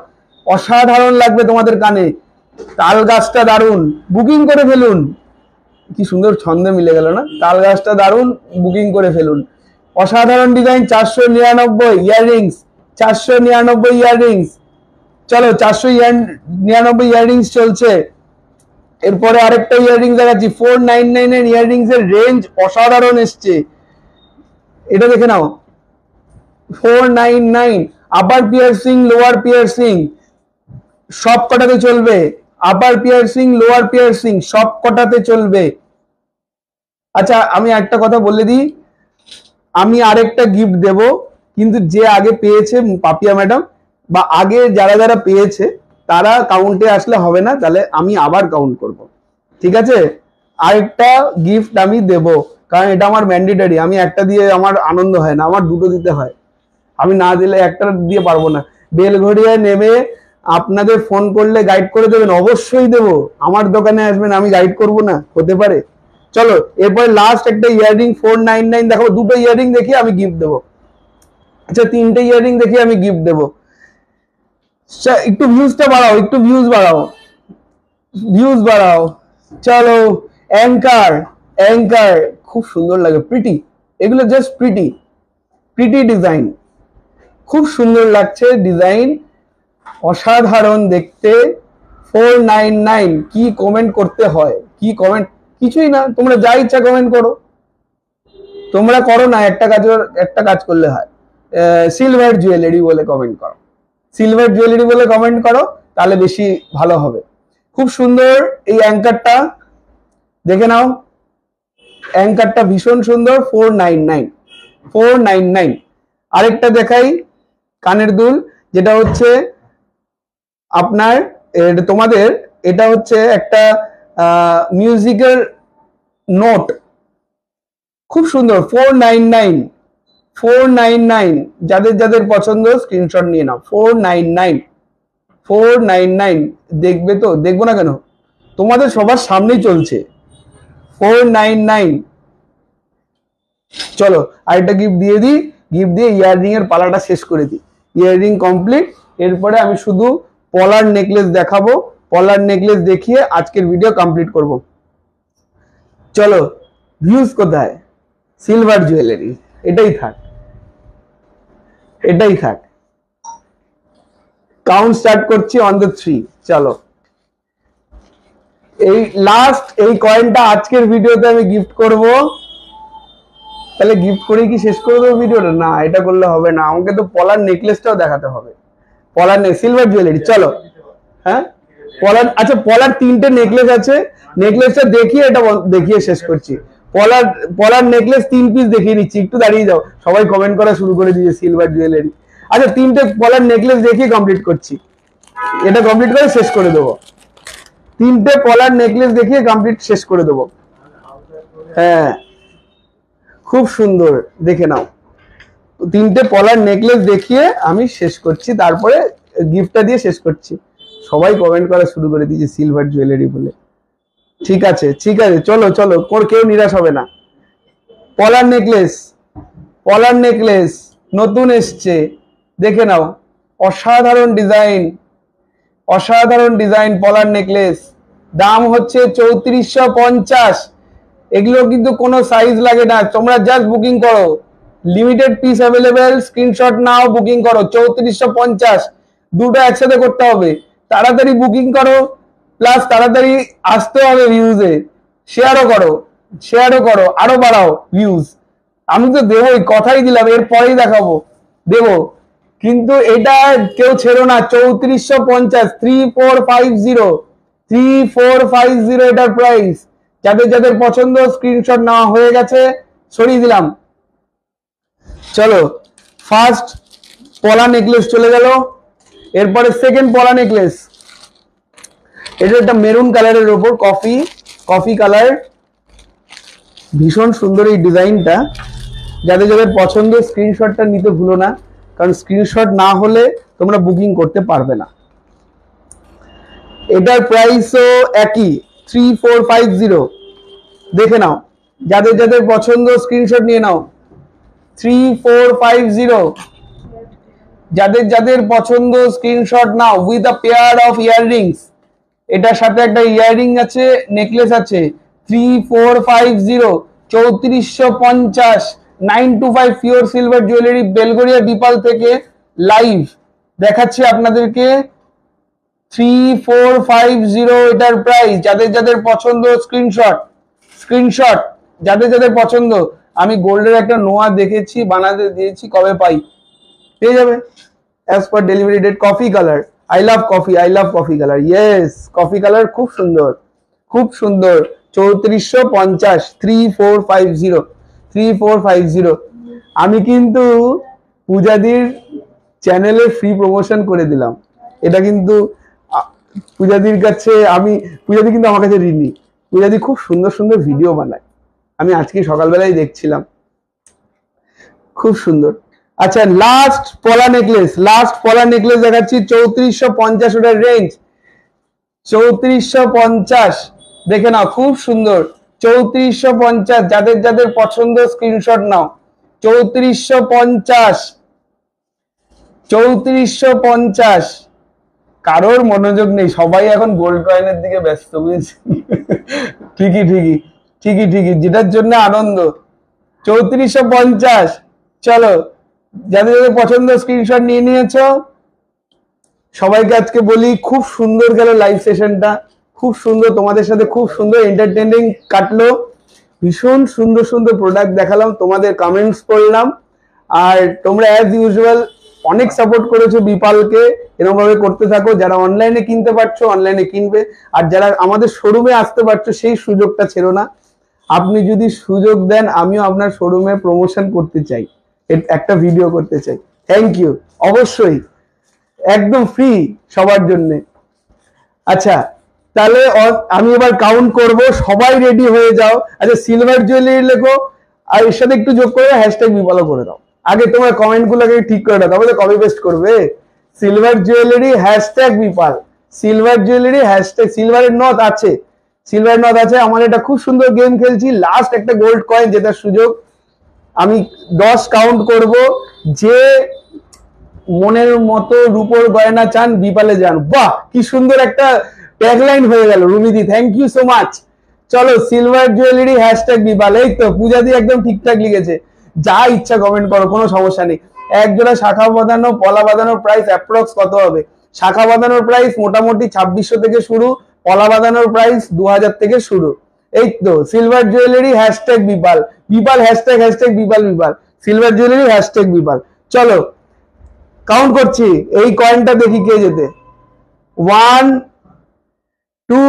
অসাধারণ লাগবে তোমাদের কানে। তাল গাছটা দারুন, বুকিং করে ফেলুন। কি সুন্দর ছন্দে মিলে গেল না, তাল গাছটা দারুন, বুকিং করে ফেলুন। অসাধারণ ডিজাইন, 499 ইয়াররিংস, 499 ইয়াররিংস। চলো 499 ইয়াররিংস চলছে। এরপরে আরেকটা ইয়াররিং দেখাচ্ছি, 499 এর ইয়াররিংস এর রেঞ্জ অসাধারণ এসছে, এটা দেখে নাও। 499, আপার পিয়ার্সিং, লোয়ার পিয়ার্সিং সব কটাতে চলবে, আপার পিয়ার্সিং, লোয়ার পিয়ার্সিং সব কটাতে চলবে। আচ্ছা আমি একটা কথা বলে দিই, আমি আরেকটা গিফট দেব, কিন্তু যে আগে পেয়েছে পাপিয়া ম্যাডাম বা আগে যারা যারা পেয়েছে তারা কাউন্টে আসলে হবে না, তাহলে আমি আবার কাউন্ট করব, ঠিক আছে? আরেকটা গিফট আমি দেব, কারণ এটা আমার ম্যান্ডেটরি। আমি একটা দিয়ে আমার আনন্দ হয় না, আমার দুটো দিতে হয়। আমি না দিলে একটা দিয়ে পারবো না। বেলঘড়িয়ায় নেমে আপনাদের ফোন করলে গাইড করে দেবেন, অবশ্যই দেব। আমার দোকানে আসবেন, আমি গাইড করব না, হতে পারে? চলো এরপরে লাস্ট একটা ইয়াররিং 499 দেখাবো, দুটো ইয়াররিং দেখিয়ে আমি গিফট দেবো। আচ্ছা তিনটে ইয়াররিং দেখিয়ে আমি গিফট দেবো। একটু ভিউজটা বাড়াও, একটু ভিউজ বাড়াও, ভিউজ বাড়াও। চলো অ্যাঙ্কার, অ্যাঙ্কার খুব সুন্দর লাগে, প্রিটি, এগুলো জাস্ট প্রিটি, প্রিটি ডিজাইন, খুব সুন্দর লাগছে ডিজাইন, অসাধারণ দেখতে। 499, কি কমেন্ট করতে হয়, কি কমেন্ট, কিছুই না, তোমরা যা ইচ্ছা কমেন্ট করো, তোমরা করো না, একটা কাজ করলে হয়, সিলভার জুয়েলারি বলে কমেন্ট করো, সিলভার জুয়েলারি বলে কমেন্ট করো, তাহলে বেশি ভালো হবে। খুব সুন্দর এই অ্যাঙ্কারটা, দেখে নাও, অ্যাঙ্কারটা ভীষণ সুন্দর। 499, 499। আরেকটা দেখাই, কানের দুল, যেটা হচ্ছে আপনার তোমাদের, এটা হচ্ছে একটা মিউজিকের নোট, খুব সুন্দর। 499, 499, যাদের যাদের পছন্দ স্ক্রিনশট নিয়ে নাও। 499, 499, দেখবে তো? দেখবো না কেন, তোমাদের সবার সামনেই চলছে। 499। চলো আরেকটা গিফট দিয়ে দিই, গিফট দিয়ে ইয়াররিং এর পালাটা শেষ করে দিই। ইয়াররিং কমপ্লিট, এরপরে আমি শুধু পলার নেকলেস দেখাবো, পলার নেকলেস দেখিয়ে আজকের ভিডিও কমপ্লিট করব। চলো ভিউজ কোথায়? সিলভার জুয়েলারি, এটাই থাক, এটাই থাক। কাউন্ট স্টার্ট করছি অন দ্য 3। চলো এই লাস্ট এই কয়েনটা আজকের ভিডিওতে আমি গিফট করব। তাহলে গিফট করে কি শেষ করে দেবো ভিডিওটা? না, এটা করলে হবে না, আমাকে তো পলার নেকলেসটাও দেখাতে হবে। পলার সিলভার জুয়েলারি, চলো। হ্যাঁ পলার, আচ্ছা পলার 3টে নেকলেস আছে, নেকলেসটা দেখিয়ে এটা দেখিয়ে শেষ করছি। পলার নেকলেস 3 পিস দেখিয়ে দিচ্ছি, একটু দাঁড়িয়ে যাও, সবাই কমেন্ট করা শুরু করে দিয়েছে সিলভার জুয়েলারি। আচ্ছা 3টে পলার নেকলেস দেখিয়ে কমপ্লিট করছি, এটা কমপ্লিট করে শেষ করে দেবো। 3টে পলার নেকলেস দেখিয়ে কমপ্লিট শেষ করে দেবো। হ্যাঁ খুব সুন্দর, দেখে নাও। 3টে পলার নেকলেস দেখিয়ে আমি শেষ করছি, তারপরে গিফটটা দিয়ে শেষ করছি। সবাই কমেন্ট করা শুরু করে দিয়েছে সিলভার জুয়েলারি বলে। ঠিক আছে ঠিক আছে, চলো চলো, কেউ নিরাশ হবে না। পলার নেকলেস, পলার নেকলেস নতুন এসছে, দেখে নাও, অসাধারণ ডিজাইন, অসাধারণ ডিজাইন পলার নেকলেস। দাম হচ্ছে 3450। এগুলো কিন্তু কোনো সাইজ লাগে না, তোমরা জাস্ট বুকিং করো, লিমিটেড পিস অ্যাভেলেবেল, স্ক্রিনশট নাও, বুকিং করো। 3450, দুটো একসাথে করতে হবে, তাড়াতাড়ি বুকিং করো, প্লাস তাড়াতাড়ি আসতে হবে ভিউজে, শেয়ারও করো, শেয়ারও করো, আরো বাড়াও ভিউজ। আমি তো দেবোই, কথাই দিলাম, এরপরেই দেখাবো, দেবো, কিন্তু এটা কেউ ছেড়ো না। 3450, 3450, 3450 এটার প্রাইস। যাদের যাদের পছন্দ স্ক্রিনশট নেওয়া হয়ে গেছে, সরিয়ে দিলাম। চলো ফার্স্ট পলা নেকলেস চলে গেল, এরপরে সেকেন্ড পলা নেকলেস। এটা একটা মেরুন কালারের উপর, কফি কালার, ভীষণ সুন্দর এই ডিজাইনটা। যাদের যাদের পছন্দ স্ক্রিনশটটা নিতে ভুলো না, কারণ স্ক্রিনশট না হলে তোমরা বুকিং করতে পারবে না। এটার প্রাইসও একই 3450। দেখে নাও, যাদের যাদের পছন্দ স্ক্রিনশট নিয়ে নাও। 3450, যাদের যাদের পছন্দ screenshot now. With a pair of earrings, এটার সাথে একটা ইয়াররিং আছে, নেকলেস আছে। 3450, 3450, 925 পিওর সিলভার জুয়েলারি, বেলগড়িয়া বিপাল থেকে লাইভ দেখাচ্ছি আপনাদেরকে। 3450 এটার প্রাইস। যাদের যাদের পছন্দ স্ক্রিনশট, যাদের যাদের পছন্দ। আমি গোল্ডের একটা নোয়া দেখেছি, বানাতে দিয়েছি, কবে পাই পেয়ে যাবে। As per delivery date. Coffee colour, I love coffee colour. Yes, coffee colour খুব সুন্দর, খুব সুন্দর। 3450, 3450। আমি কিন্তু পূজাদির চ্যানেলে ফ্রি প্রমোশন করে দিলাম। এটা কিন্তু পূজাদির কাছে পূজাদি কিন্তু আমার কাছে ঋণী। পূজাদি খুব সুন্দর সুন্দর ভিডিও বানায়, আমি আজকে সকালবেলায় দেখছিলাম, খুব সুন্দর। আচ্ছা, লাস্ট পলা নেকলেস দেখাচ্ছি। 3450 ওটার রেঞ্জ। 3450 দেখে নাও, খুব সুন্দর। 3450, যাদের যাদের পছন্দ স্ক্রিনশট নাও। 3450। কারোর মনোযোগ নেই, সবাই এখন গোল্ড কয়েনের দিকে ব্যস্ত, বুঝেছি। ঠিকই, যেটার জন্য আনন্দ। 3450। চলো, যাদের যাদের পছন্দ স্ক্রিনশট নিয়ে নিয়েছো। সবাইকে আজকে বলি, খুব সুন্দর গেল লাইভ সেশনটা, খুব সুন্দর, তোমাদের সাথে খুব সুন্দর এন্টারটেইনিং কাটলো। ভীষণ সুন্দর সুন্দর প্রোডাক্ট দেখালাম, তোমাদের কমেন্টস করলাম। আর তোমরা অ্যাজ ইউজুয়াল অনেক সাপোর্ট করেছো বিপালকে, এরকম ভাবে করতে থাকো। যারা অনলাইনে কিনতে পারছো অনলাইনে কিনবে, আর যারা আমাদের শোরুমে আসতে পারছো সেই সুযোগটা ছেড়ো না। আপনি যদি সুযোগ দেন, আমিও আপনার শোরুমে প্রমোশন করতে চাই, একটা ভিডিও করতে চাই। Thank you. অবশ্যই একদম ফ্রি সবার জন্য। আচ্ছা, তাহলে আমি এবার কাউন্ট করব, সবাই রেডি হয়ে যাও। আচ্ছা, সিলভার জুয়েলারি লেখো, আর এর সাথে একটু যোগ করে হ্যাশট্যাগ বিপালও করে দাও। আগে তোমার কমেন্ট গুলোকে ঠিক করে দাও, তাহলে কপি পেস্ট করবে। Silver jewellery hashtag Bipal, silver jewellery hashtag. সিলভারের নথ আছে, আমার এটা খুব সুন্দর গেম খেলছি। লাস্ট একটা গোল্ড কয়েন জেতার সুযোগ। আমি 10 কাউন্ট করব, যে মনের মতো রূপোর গয়না চান বিপালে যান। বাহ, কি সুন্দর একটা ট্যাগলাইন হয়ে গেল। রুমিদি, থ্যাংক ইউ সো মাচ। চলো, সিলভার জুয়েলারি হ্যাশট্যাগ বিপাল। এই তো পূজাদি একদম ঠিকঠাক লিখেছে। যা ইচ্ছা কমেন্ট করো, কোনো সমস্যা নেই। এক জোড়া শাখা বাঁধানো পলা বাঁধানোর প্রাইস অ্যাপ্রক্স কত হবে? শাখা বাঁধানোর প্রাইস মোটামুটি 2600 থেকে শুরু, পলা বাঁধানোর প্রাইস 2000 থেকে শুরু। এই তো silver jewellery hashtag Bipal, hashtag Bipal, silver jewellery hashtag Bipal. চলো কাউন্ট করছি, এই কয়েনটা দেখি কে যেতে। 1 2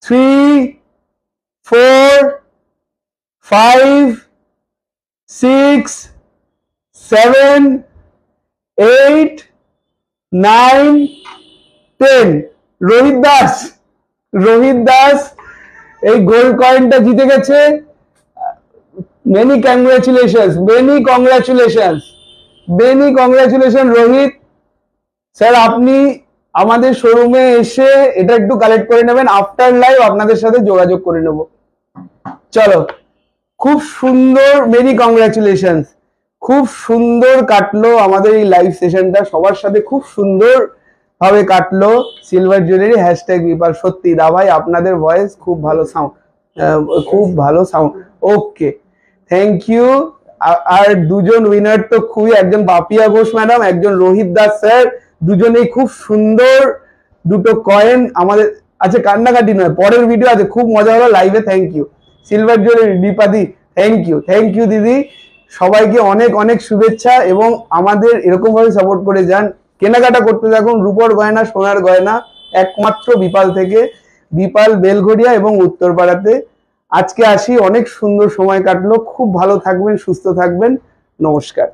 3 4 5 6 7 8 9 10। রোহিত দাস এই গোল্ড কয়েনটা জিতে গেছে। Many congratulation Rohit sir. আপনি আমাদের শোরুমে এসে এটা একটু কালেক্ট করে নেবেন, আফটার লাইভ আপনাদের সাথে যোগাযোগ করে নেব। চলো, খুব সুন্দর, মেনি কংগ্রাচুলেশন। খুব সুন্দর কাটলো আমাদের এই লাইভ সেশনটা, সবার সাথে খুব সুন্দর ভাবে কাটলো। Silver jewellery hashtag Bipal. সত্যি দা ভাই, আপনাদের ভয়েস খুব ভালো সাউন্ড, ওকে, থ্যাংক ইউ। আর দুজন উইনার তো খুবই, একজন বাপিয়া ঘোষ ম্যাডাম, একজন রোহিত দাস স্যার, দুজনেই খুব সুন্দর দুটো কয়েন আমাদের। আচ্ছা, কান্নাকাটি নয়, পরের ভিডিও আছে, খুব মজা হলো লাইভে। থ্যাংক ইউ সিলভার জুয়েলারি দীপাদি, থ্যাংক ইউ দিদি। সবাইকে অনেক অনেক শুভেচ্ছা, এবং আমাদের এরকম ভাবে সাপোর্ট করে যান, কেনাকাটা করতে থাকুন। রূপোর গয়না, সোনার গয়না একমাত্র বিপাল থেকে, বিপাল বেলঘড়িয়া এবং উত্তরপাড়াতে। আজকে আসি, অনেক সুন্দর সময় কাটলো। খুব ভালো থাকবেন, সুস্থ থাকবেন, নমস্কার।